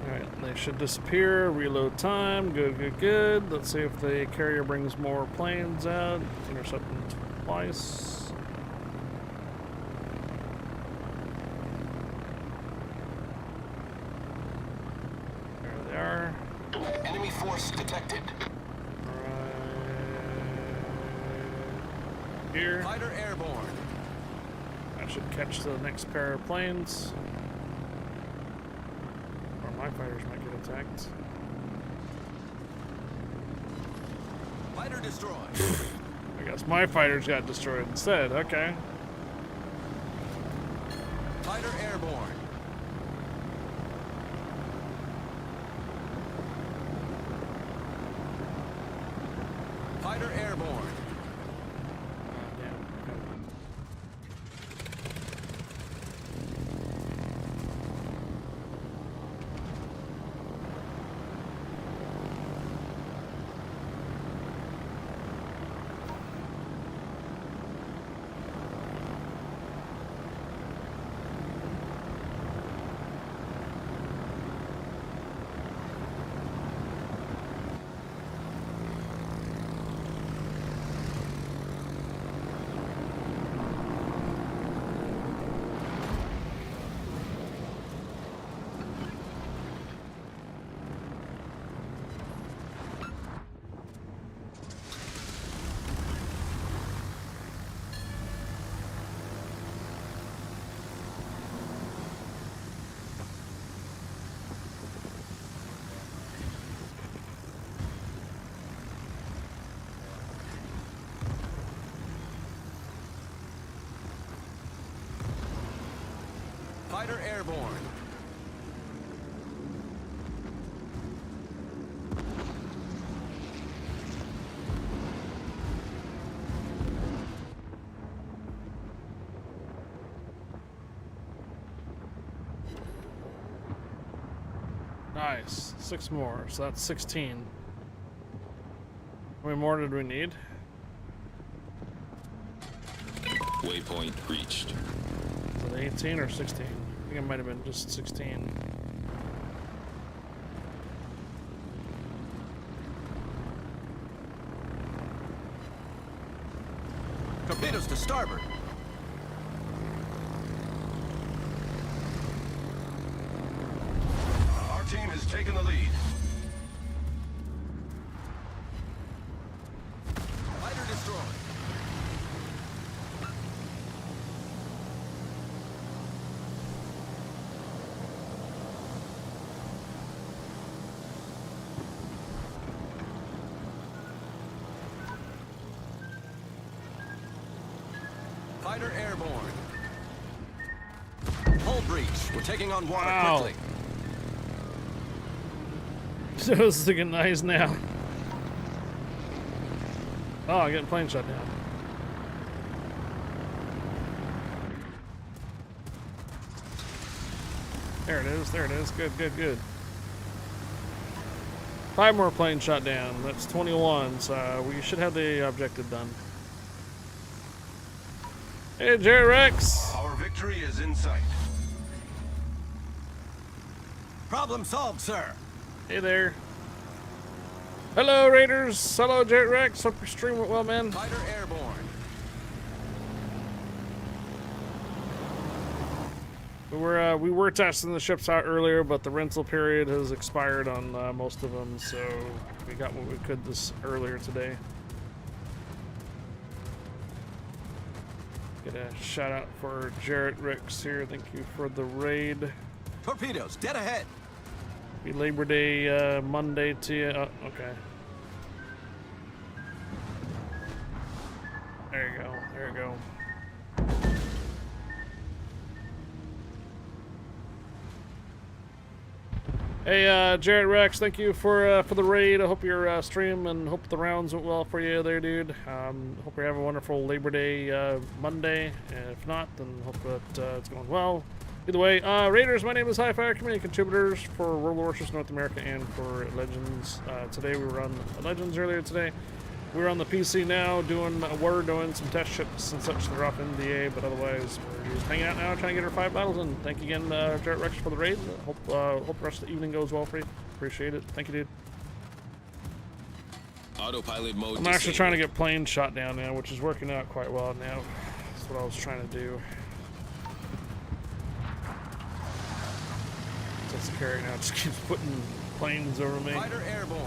Alright, they should disappear. Reload time. Good, good, good. Let's see if the carrier brings more planes out. Intercept them twice. There they are. Enemy force detected. Right here. Fighter airborne. I should catch the next pair of planes. Or my fighters might get attacked. Fighter destroyed. I guess my fighters got destroyed instead. Okay. Fighter airborne. Fighter airborne. Fighter airborne. Nice. 6 more, so that's 16. How many more did we need? Waypoint reached. Was it 18 or 16? I think it might have been just 16. Torpedoes to starboard. Our team has taken the lead. Fighter airborne. Hull breach. We're taking on water Wow. quickly. So this is looking nice now. Oh, I'm getting plane shut down. There it is, there it is. Good, good, good. 5 more planes shot down. That's 21, so we should have the objective done. Hey, Jerry Rex! Our victory is in sight. Problem solved, sir. Hey there. Hello, Raiders. Hello, Jerry Rex. Hope your stream went well, man. Fighter airborne. We were testing the ships out earlier, but the rental period has expired on most of them, so we got what we could earlier today. Get a shout out for Jarrett Ricks here. Thank you for the raid. Torpedoes, dead ahead. Happy Labor Day Monday to you. Oh, okay. There you go. There you go. Hey, Jarrett Rex, thank you for the raid. I hope your stream and hope the rounds went well for you there, dude. Hope you're having a wonderful Labor Day Monday. And if not, then hope that it's going well. Either way, Raiders, my name is High Fire Community Contributors for World Warships North America and for Legends. Today we were on Legends earlier today. We're on the PC now we're doing some test ships and such that are off NDA, but otherwise we're just hanging out now trying to get our 5 battles in. Thank you again, Jarrett Rex, for the raid. Hope the rest of the evening goes well for you. Appreciate it. Thank you, dude. Autopilot mode I'm actually disabled. trying to get planes shot down now, which is working out quite well now. That's what I was trying to do. That's carry now. It just keeps putting planes over me. Fighter airborne.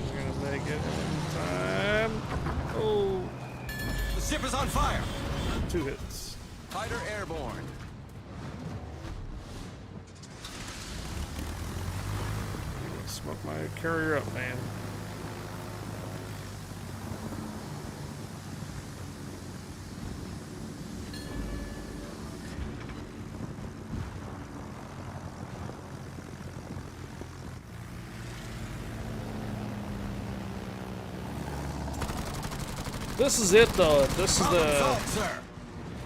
We're gonna make it in time. Oh, The ship is on fire. 2 hits. Fighter airborne. Smoke my carrier up, man. This is it, though. If this is Problem solved, sir.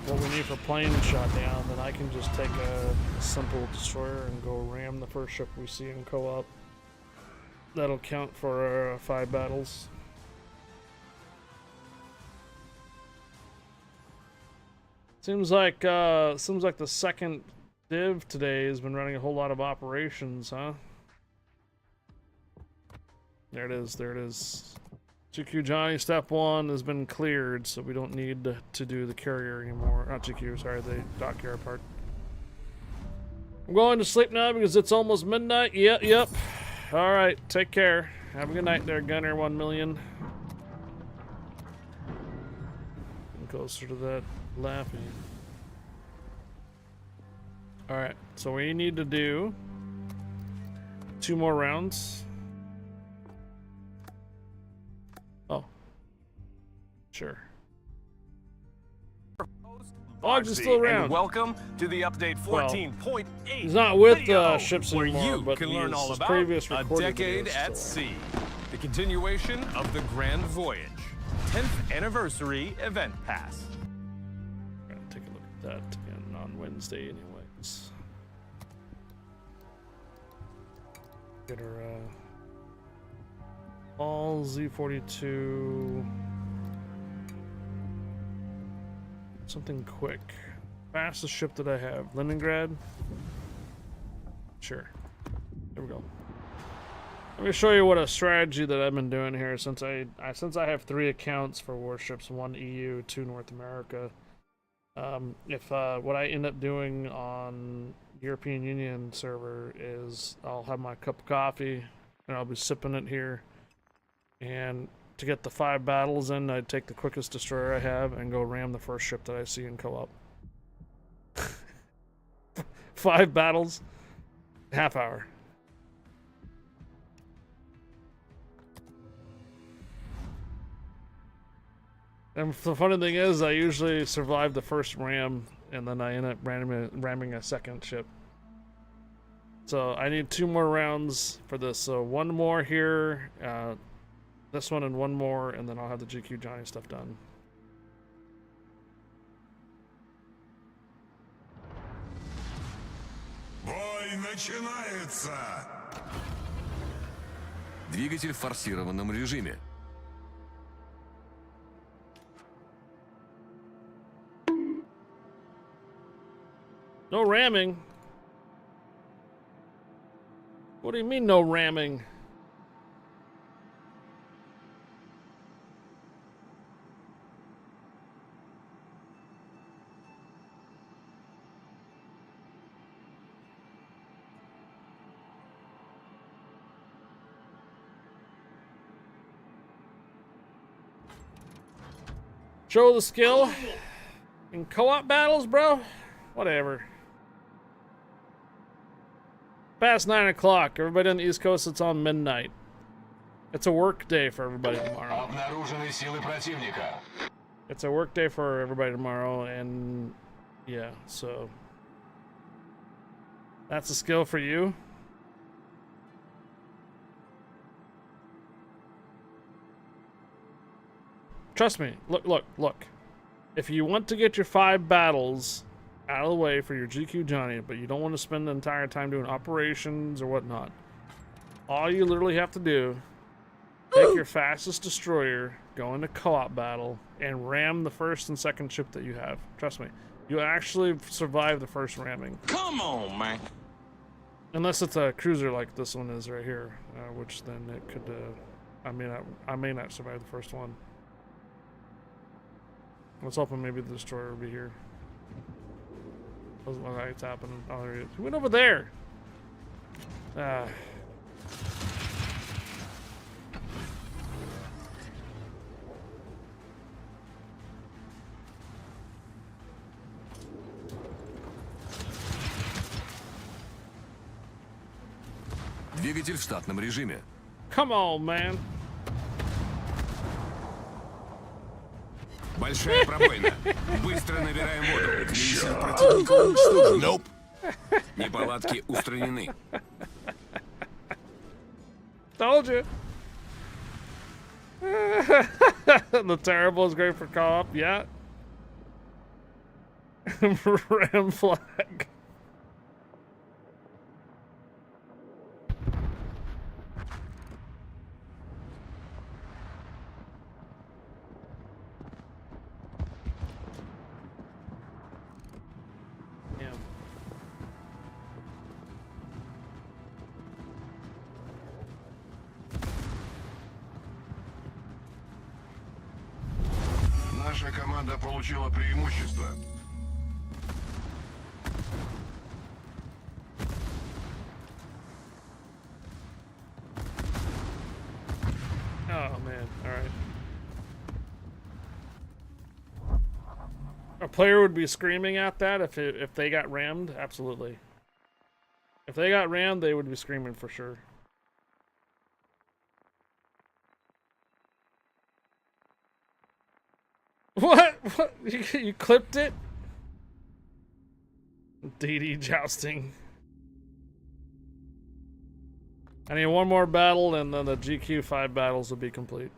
what we need for plane shot down, then I can just take a simple destroyer and go ram the first ship we see in co-op. That'll count for 5 battles. Seems like the second div today has been running a whole lot of operations, huh? There it is. There it is. GQ Johnny, step 1 has been cleared, so we don't need to do the carrier anymore. Not GQ, sorry, the dockyard part. I'm going to sleep now because it's almost midnight. Yep. Alright, take care. Have a good night there, Gunner 1 million. Getting closer to that laughing. Alright, so we need to do 2 more rounds. Oh. Sure. Boggs is still around. And welcome to the update 14.8. He's not with video, ships where anymore, you but can he learn is. all His about previous a recorded decade videos at still sea, the continuation of the Grand Voyage, 10th anniversary event pass. We're gonna take a look at that again on Wednesday, anyways. Get our all Z42. Something quick. Fastest ship that I have. Leningrad. Sure. There we go. Let me show you what a strategy that I've been doing here since I have 3 accounts for warships, 1 EU, 2 North America. What I end up doing on European Union server is I'll have my cup of coffee and I'll be sipping it here, and to get the 5 battles in, I'd take the quickest destroyer I have and go ram the first ship that I see in co-op. 5 battles. Half hour. And the funny thing is, I usually survive the first ram, and then I end up ramming a second ship. So I need 2 more rounds for this. So 1 more here, this one and 1 more, and then I'll have the GQ Johnny stuff done. Бой начинается! Двигатель в форсированном режиме. No ramming? What do you mean no ramming? Show the skill in co-op battles, bro? Whatever. Past 9 o'clock. Everybody on the East Coast, it's on midnight. It's a work day for everybody tomorrow. Обнаружены силы противника. It's a work day for everybody tomorrow, and yeah, so that's a skill for you. Trust me. Look. If you want to get your 5 battles out of the way for your GQ Johnny, but you don't want to spend the entire time doing operations or whatnot, all you literally have to do, take your fastest destroyer, go into co-op battle, and ram the first and second ship that you have. Trust me. You'll actually survive the first ramming. Come on, man. Unless it's a cruiser like this one is right here, which then it could, I may not survive the first one. I was hoping maybe the destroyer would be here. Doesn't look like it's happening. Oh, there he is. He went over there. Ah. Двигатель в штатном режиме. Come on, man. Большая пробоина. Быстро набираем воду. Крейсер противника уничтожен. Nope. Неполадки устранены. Told you. The terrible is great for co-op, yeah. Ram flag. Наша команда получила преимущество. Oh man, alright. A player would be screaming at that if they got rammed, absolutely. If they got rammed, they would be screaming for sure. What? What? You clipped it? DD jousting. I need 1 more battle and then the GQ 5 battles will be complete.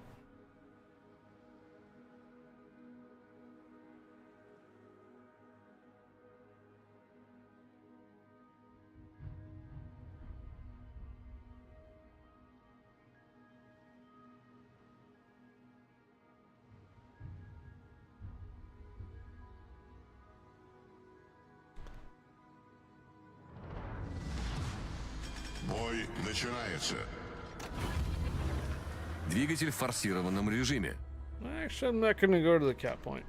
Бой начинается. Двигатель в форсированном режиме. Actually, I'm not gonna go to the cap point.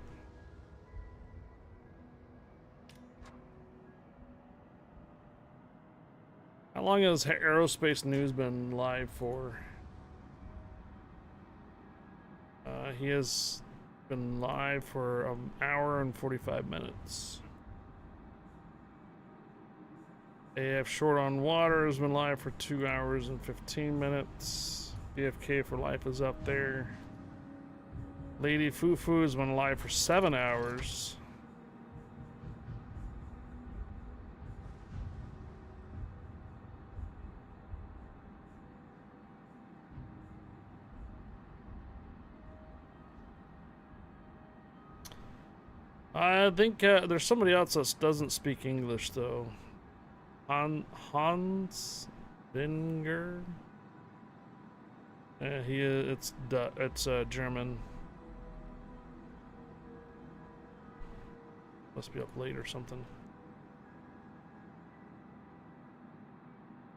How long has Aerospace News been live for? He has been live for an hour and 45 minutes. AF short on water has been live for 2 hours and 15 minutes. BFK for life is up there. Lady Fufu has been live for 7 hours. I think there's somebody else that doesn't speak English though. Hans Binger. It's German. Must be up late or something.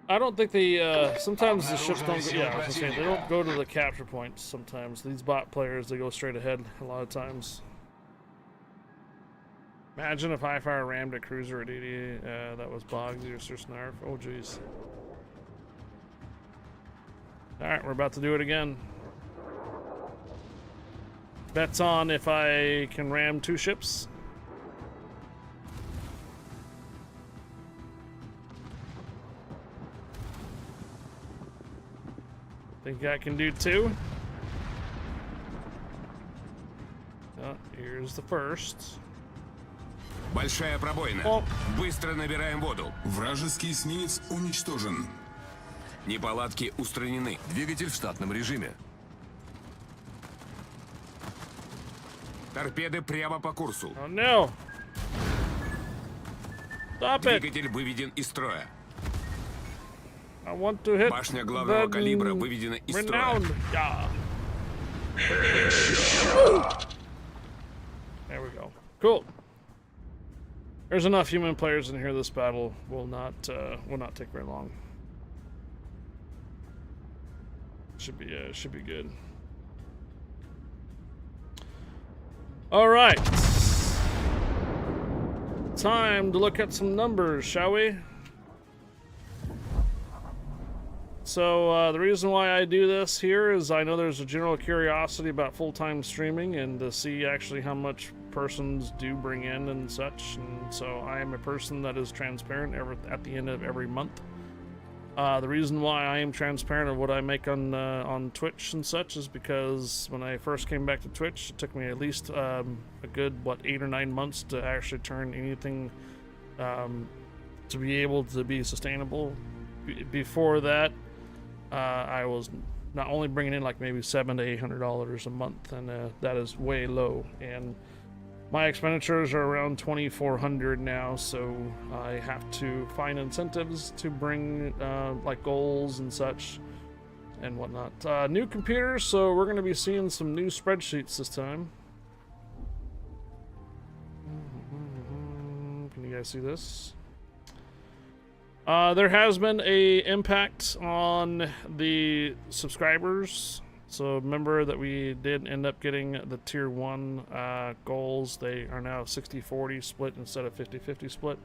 I don't think they. Sometimes the ships don't. Go, yeah, I was saying they don't go to the capture points. Sometimes these bot players they go straight ahead. A lot of times. Imagine if Highfire rammed a cruiser at 80. That was Boggsy or Sir Snarf. Oh, jeez. Alright, we're about to do it again. Bets on if I can ram 2 ships. Think I can do 2. Oh, here's the first. Большая пробоина. Oh. Быстро набираем воду. Вражеский эсминец уничтожен. Неполадки устранены. Двигатель в штатном режиме. Торпеды прямо по курсу. Oh no! Stop it! Двигатель выведен из строя. I want to hit Башня главного the калибра выведена из строя. renowned. Yeah. There we go. Cool. There's enough human players in here. This battle will not take very long. Should be good. All right. Time to look at some numbers, shall we? So the reason why I do this here is I know there's a general curiosity about full-time streaming and to see actually how much persons do bring in and such, and so I am a person that is transparent at the end of every month. The reason why I am transparent of what I make on Twitch and such is because when I first came back to Twitch, it took me at least a good 8 or 9 months to actually turn anything to be able to be sustainable. Before that, I was not only bringing in like maybe $700 to $800 a month, and that is way low. And my expenditures are around $2,400 now, so I have to find incentives to bring like goals and such and whatnot. New computers, so we're going to be seeing some new spreadsheets this time. Can you guys see this? There has been a impact on the subscribers. So remember that we did end up getting the tier 1 goals. They are now 60-40 split instead of 50-50 split.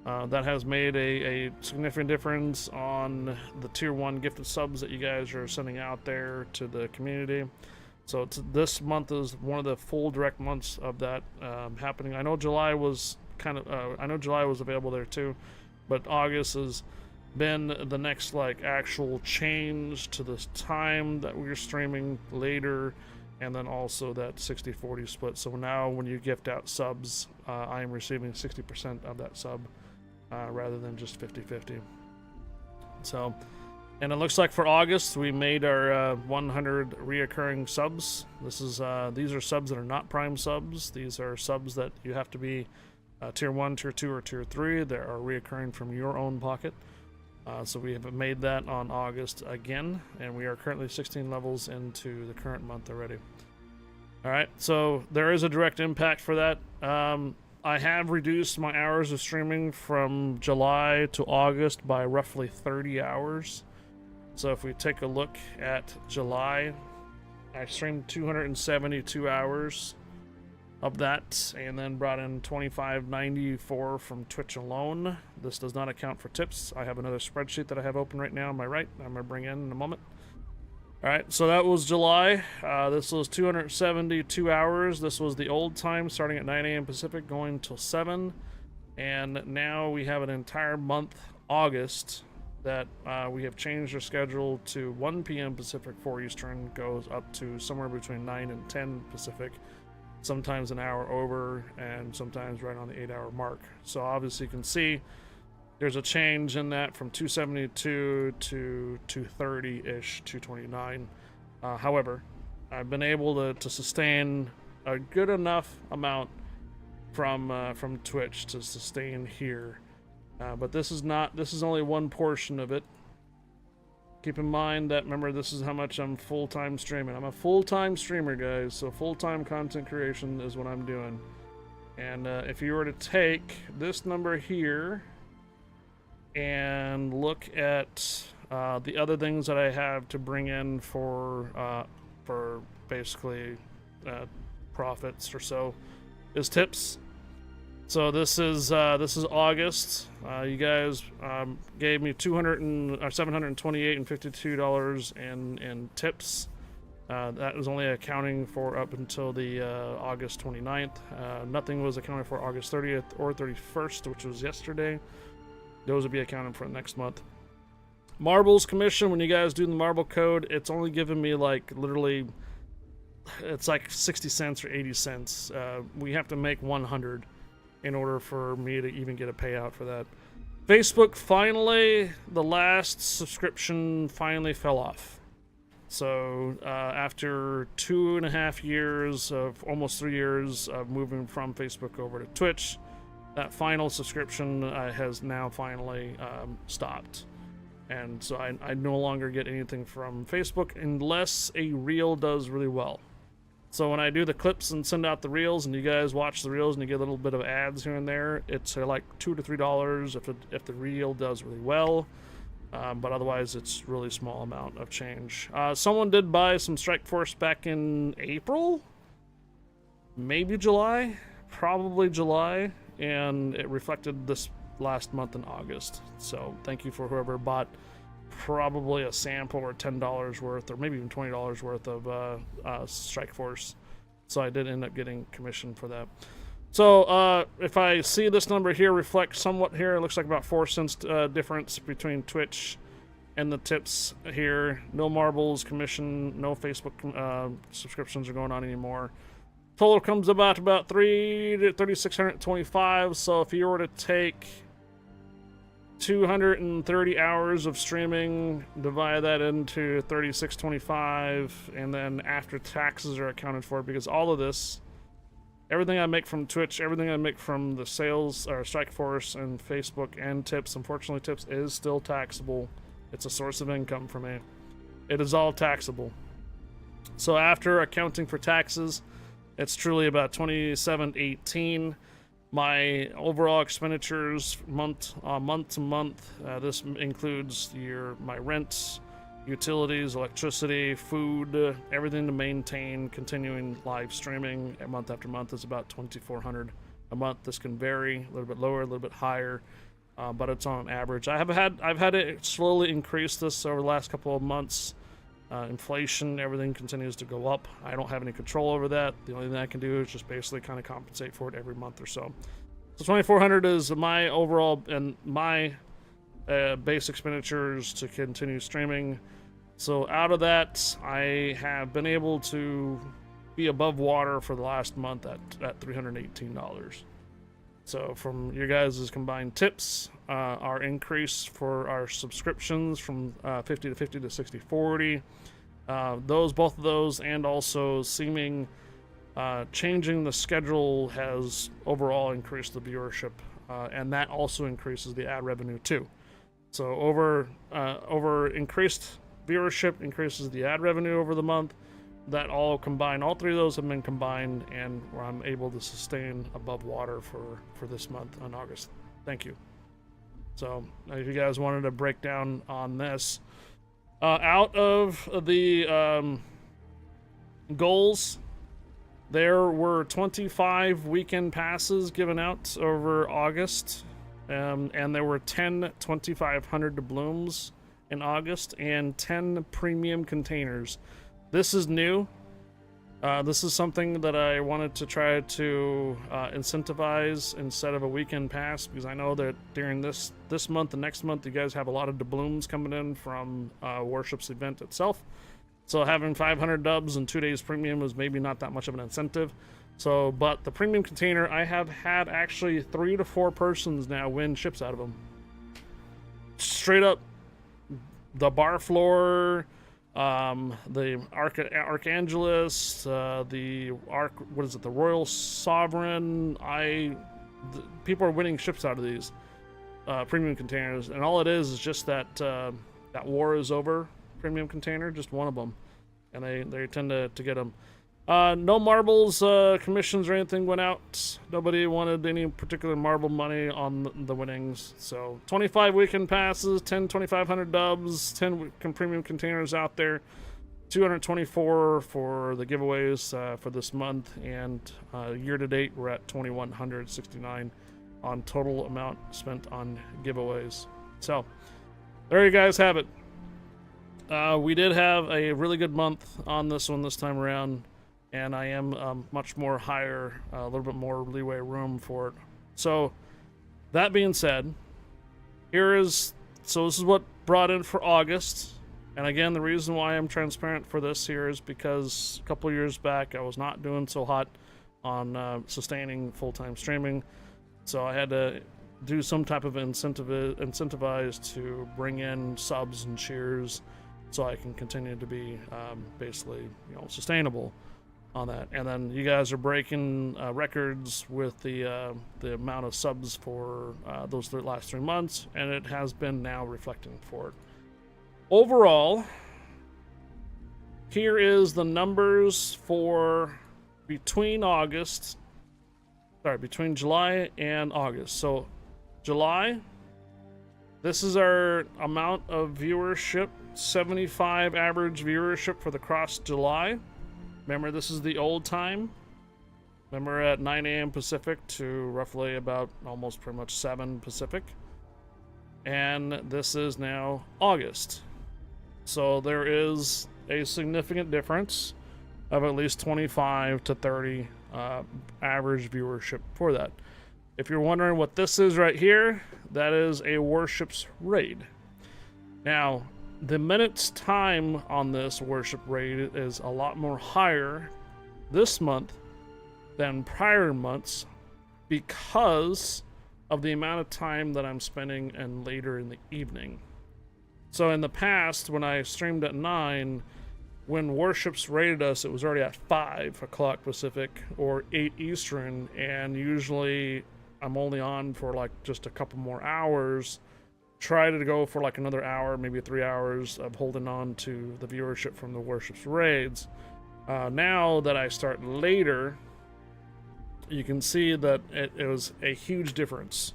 That has made a significant difference on the tier 1 gifted subs that you guys are sending out there to the community. So this month is one of the full direct months of that happening. I know July was available there too, but August has been the next like actual change to the time that we're streaming later, and then also that 60-40 split. So now when you gift out subs, I am receiving 60% of that sub rather than just 50-50. So, and it looks like for August we made our 100 reoccurring subs. These are subs that are not prime subs. These are subs that you have to be tier 1, tier 2, or tier 3 that are reoccurring from your own pocket. So we have made that on August again, and we are currently 16 levels into the current month already. Alright, so there is a direct impact for that. I have reduced my hours of streaming from July to August by roughly 30 hours. So if we take a look at July, I streamed 272 hours of that, and then brought in $25.94 from Twitch alone. This does not account for tips. I have another spreadsheet that I have open right now on my right I'm gonna bring in a moment. All right, so that was July. This was 272 hours. This was the old time, starting at 9 a.m. Pacific, going till 7. And now we have an entire month, August, that we have changed our schedule to 1 p.m. Pacific, 4 Eastern, goes up to somewhere between 9 and 10 Pacific, sometimes an hour over, and sometimes right on the 8-hour mark. So obviously you can see there's a change in that from 272 to 230-ish, 229. However, I've been able to sustain a good enough amount from Twitch to sustain here. But this is only one portion of it. Keep in mind that, remember, this is how much I'm full-time streaming. I'm a full-time streamer, guys, so full-time content creation is what I'm doing. And if you were to take this number here and look at the other things that I have to bring in for basically profits or so, is tips. So this is August. You guys gave me $728.52 in tips. That was only accounting for up until the August 29th. Nothing was accounted for August 30th or 31st, which was yesterday. Those will be accounted for next month. Marbles commission, when you guys do the marble code, it's only giving me like literally, it's like 60 cents or 80 cents. We have to make 100 in order for me to even get a payout for that. Facebook, finally, the last subscription finally fell off. So after 2.5 years of almost 3 years of moving from Facebook over to Twitch, that final subscription has now finally stopped. And so I no longer get anything from Facebook unless a reel does really well. So when I do the clips and send out the reels and you guys watch the reels and you get a little bit of ads here and there, it's like $2 to $3 if the reel does really well. But otherwise it's really small amount of change. Someone did buy some Strike Force back in April, maybe July, probably July, and it reflected this last month in August. So thank you for whoever bought probably a sample or $10 worth or maybe even $20 worth of Strike Force. So I did end up getting commission for that. So if I see this number here reflect somewhat here, it looks like about 4 cents difference between Twitch and the tips here. No marbles commission, no Facebook subscriptions are going on anymore. Total comes about $3,625. So if you were to take 230 hours of streaming, divide that into 3625, and then after taxes are accounted for, because all of this, everything I make from Twitch, everything I make from the sales or Strike Force and Facebook and tips, unfortunately tips is still taxable. It's a source of income for me. It is all taxable. So after accounting for taxes, it's truly about $27.18. My overall expenditures month to month, this includes my rent, utilities, electricity, food, everything to maintain continuing live streaming month after month is about $2,400 a month. This can vary a little bit lower, a little bit higher, but it's on average. I've had it slowly increase this over the last couple of months. Inflation, everything continues to go up. I don't have any control over that. The only thing I can do is just basically kind of compensate for it every month or so. So $2,400 is my overall and my base expenditures to continue streaming. So out of that, I have been able to be above water for the last month at $318. So from your guys' combined tips, our increase for our subscriptions from 50 to 50 to 60 40, both of those, and also seeming changing the schedule has overall increased the viewership, and that also increases the ad revenue too. So over increased viewership increases the ad revenue over the month. That all combined, all three of those have been combined, and where I'm able to sustain above water for this month on August. Thank you. So if you guys wanted a breakdown on this, out of the goals, there were 25 weekend passes given out over August, and there were 10 2,500 doubloons in August and 10 premium containers. This is new. This is something that I wanted to try to incentivize instead of a weekend pass, because I know that during this month and next month, you guys have a lot of doubloons coming in from Warships event itself. So having 500 dubs and 2 days premium is maybe not that much of an incentive. So, but the premium container, I have had actually 3 to 4 persons now win ships out of them. Straight up, the bar floor, the Archangelist, the the Royal Sovereign. People are winning ships out of these premium containers, and all it is just that that war is over premium container, just one of them, and they tend to get them. No marbles commissions or anything went out. Nobody wanted any particular marble money on the winnings. So 25 weekend passes, 10 2500 dubs, 10 premium containers out there, 224 for the giveaways for this month, and year to date we're at 2169 on total amount spent on giveaways. So there you guys have it. We did have a really good month on this one this time around, and I am much more higher, a little bit more leeway room for it. So that being said, this is what brought in for August. And again, the reason why I'm transparent for this here is because a couple years back I was not doing so hot on sustaining full-time streaming, so I had to do some type of incentivize to bring in subs and cheers so I can continue to be basically, sustainable on that. And then you guys are breaking records with the amount of subs for those last 3 months, and it has been now reflecting for it. Overall, here is the numbers for between July and August. So July, this is our amount of viewership, 75 average viewership for the cross July. Remember, this is the old time. Remember, at 9 a.m. Pacific to roughly about almost pretty much 7 Pacific. And this is now August. So there is a significant difference of at least 25 to 30 average viewership for that. If you're wondering what this is right here, that is a Warships raid. Now, the minutes time on this Warship raid is a lot more higher this month than prior months because of the amount of time that I'm spending and later in the evening. So in the past, when I streamed at 9, when Warships raided us, it was already at 5 o'clock Pacific or 8 Eastern, and usually I'm only on for like just a couple more hours. Try to go for like another hour, maybe 3 hours of holding on to the viewership from the Warships raids. Now that I start later, you can see that it was a huge difference.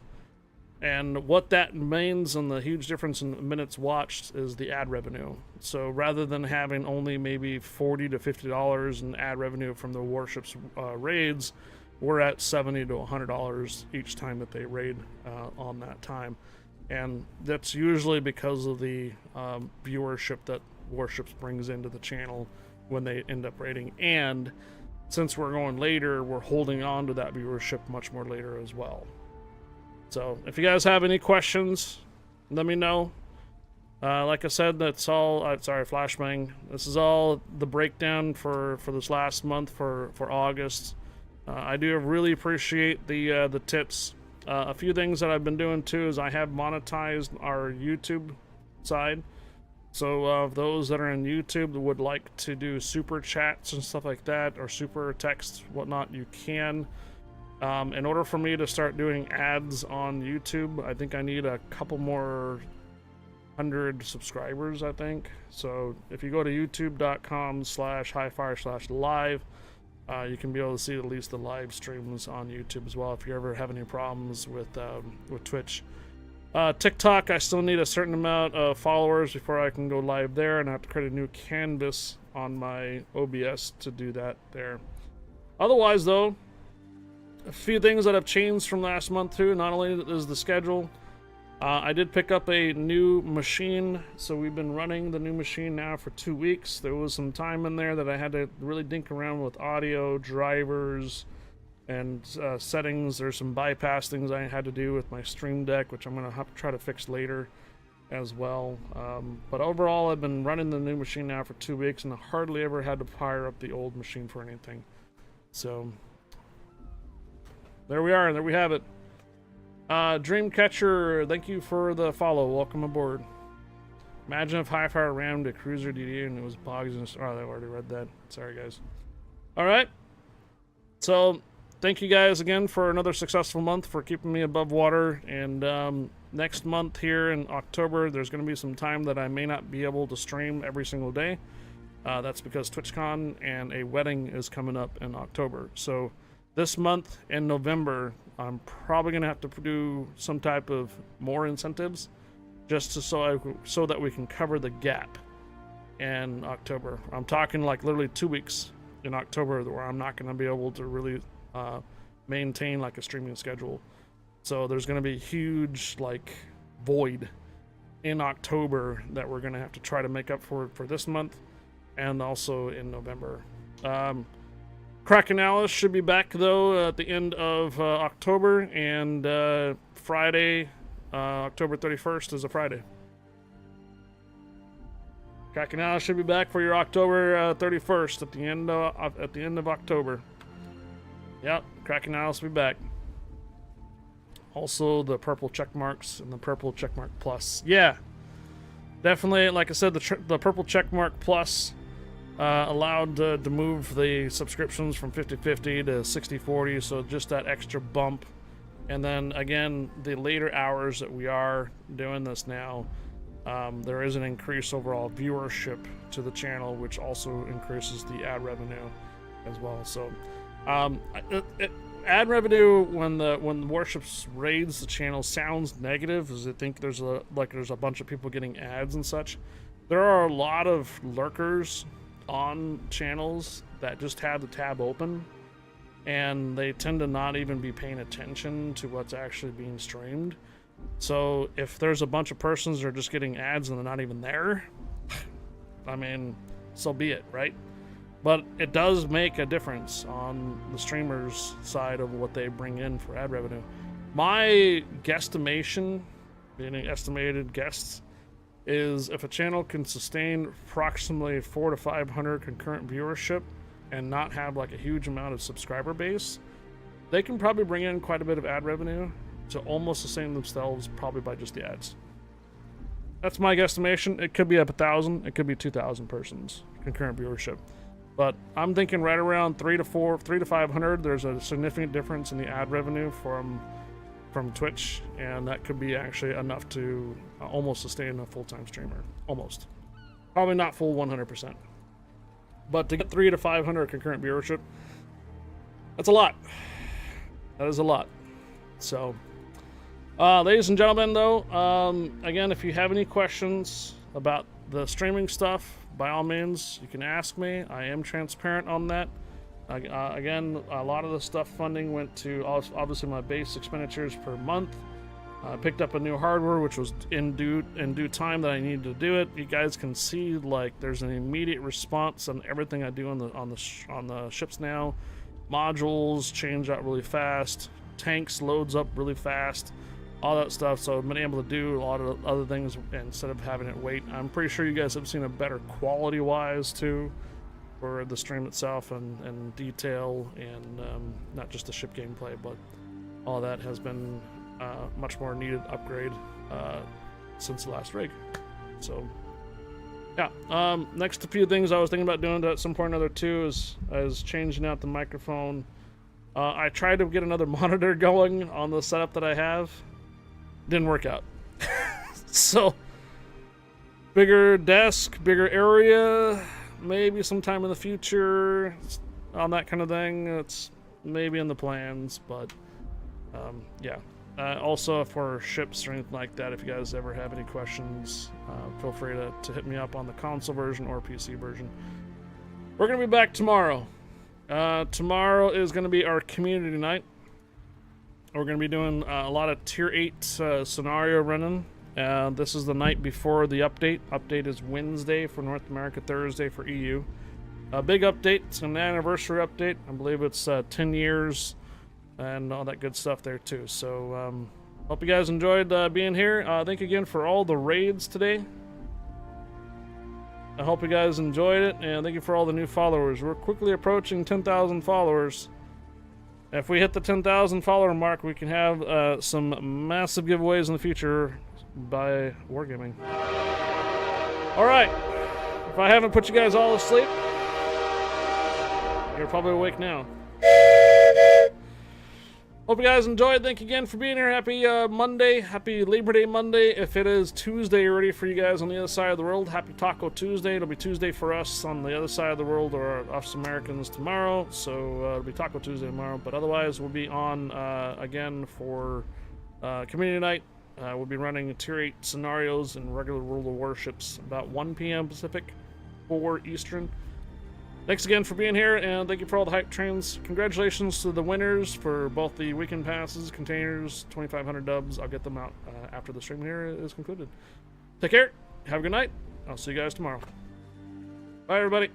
And what that means on the huge difference in minutes watched is the ad revenue. So rather than having only maybe $40 to $50 in ad revenue from the Warships raids, we're at $70 to $100 each time that they raid on that time. And that's usually because of the viewership that Warships brings into the channel when they end up raiding. And since we're going later, we're holding on to that viewership much more later as well. So if you guys have any questions, let me know. Like I said, that's all. Sorry, Flashbang. This is all the breakdown for this last month for August. I do really appreciate the tips. A few things that I've been doing too is I have monetized our YouTube side. So those that are in YouTube that would like to do super chats and stuff like that, or super text, whatnot, you can. In order for me to start doing ads on YouTube, I think I need a couple more 100 subscribers, I think. So if you go to youtube.com/highfire/live, you can be able to see at least the live streams on YouTube as well if you ever have any problems with Twitch. TikTok, I still need a certain amount of followers before I can go live there, and I have to create a new canvas on my OBS to do that there. Otherwise, though, a few things that have changed from last month too. Not only is the schedule, I did pick up a new machine, so we've been running the new machine now for 2 weeks. There was some time in there that I had to really dink around with audio, drivers, and settings. There's some bypass things I had to do with my Stream Deck, which I'm going to have to try to fix later as well. But overall, I've been running the new machine now for 2 weeks, and I hardly ever had to fire up the old machine for anything. So there we are. There we have it. Dreamcatcher, thank you for the follow. Welcome aboard. Imagine if Hi-Fi rammed a cruiser DD and it was bogs and... Oh, I already read that. Sorry, guys. Alright. So, thank you guys again for another successful month, for keeping me above water. And next month here in October, there's going to be some time that I may not be able to stream every single day. That's because TwitchCon and a wedding is coming up in October. So, this month in November, I'm probably going to have to do some type of more incentives just to, so that we can cover the gap in October. I'm talking like literally 2 weeks in October where I'm not going to be able to really maintain like a streaming schedule. So there's going to be a huge like void in October that we're going to have to try to make up for this month and also in November. Kraken Alice should be back though at the end of October, and Friday, October 31st is a Friday. Kraken Alice should be back for your October 31st at the end of October. Yep, Kraken Alice will be back. Also the purple check marks and the purple checkmark plus. Yeah, definitely. Like I said, the purple checkmark plus allowed to move the subscriptions from 50/50 to 60/40, so just that extra bump. And then again, the later hours that we are doing this now, there is an increased overall viewership to the channel, which also increases the ad revenue as well. So ad revenue when the Warships raids the channel sounds negative, as I think there's a bunch of people getting ads and such. There are a lot of lurkers on channels that just have the tab open, and they tend to not even be paying attention to what's actually being streamed. So if there's a bunch of persons that are just getting ads and they're not even there, I mean, so be it, right? But it does make a difference on the streamers' side of what they bring in for ad revenue. My guesstimation, meaning estimated guests, is if a channel can sustain approximately 400 to 500 concurrent viewership and not have like a huge amount of subscriber base, they can probably bring in quite a bit of ad revenue to almost sustain themselves probably by just the ads. That's my guesstimation. It could be up 1,000, it could be 2,000 persons concurrent viewership, but I'm thinking right around 300 to 500. There's a significant difference in the ad revenue from Twitch, and that could be actually enough to almost sustain a full-time streamer. Almost. Probably not full 100%. But to get 300 to 500 concurrent viewership, that's a lot. That is a lot. So, ladies and gentlemen, though, again, if you have any questions about the streaming stuff, by all means, you can ask me. I am transparent on that. Again, a lot of the stuff funding went to obviously my base expenditures per month. I picked up a new hardware, which was in due time that I needed to do it. You guys can see like there's an immediate response on everything I do on the ships now. Modules change out really fast. Tanks loads up really fast. All that stuff. So I've been able to do a lot of other things instead of having it wait. I'm pretty sure you guys have seen a better quality-wise too, for the stream itself and detail, and not just the ship gameplay, but all that has been much more needed upgrade since the last rig. So yeah, next a few things I was thinking about doing at some point or other too is changing out the microphone. I tried to get another monitor going on the setup that I have. Didn't work out. So bigger desk, bigger area, maybe sometime in the future on that kind of thing. It's maybe in the plans, but yeah. Also for ships or anything like that, if you guys ever have any questions, feel free to hit me up on the console version or PC version. We're gonna be back tomorrow. Tomorrow is gonna be our community night. We're going to be doing a lot of Tier 8 scenario running. This is the night before the update. Update is Wednesday for North America, Thursday for EU. A big update. It's an anniversary update. I believe it's 10 years and all that good stuff there too. So hope you guys enjoyed being here. Thank you again for all the raids today. I hope you guys enjoyed it, and thank you for all the new followers. We're quickly approaching 10,000 followers. If we hit the 10,000 follower mark, we can have some massive giveaways in the future by Wargaming. Alright, if I haven't put you guys all asleep, you're probably awake now. Hope you guys enjoyed. Thank you again for being here. Happy Monday. Happy Labor Day Monday. If it is Tuesday already for you guys on the other side of the world, happy Taco Tuesday. It'll be Tuesday for us on the other side of the world, or us Americans tomorrow. So it'll be Taco Tuesday tomorrow. But otherwise, we'll be on again for Community Night. We'll be running Tier 8 scenarios in regular World of Warships about 1 p.m. Pacific, 4 Eastern. Thanks again for being here, and thank you for all the hype trains. Congratulations to the winners for both the weekend passes, containers, 2,500 dubs. I'll get them out after the stream here is concluded. Take care. Have a good night. I'll see you guys tomorrow. Bye, everybody.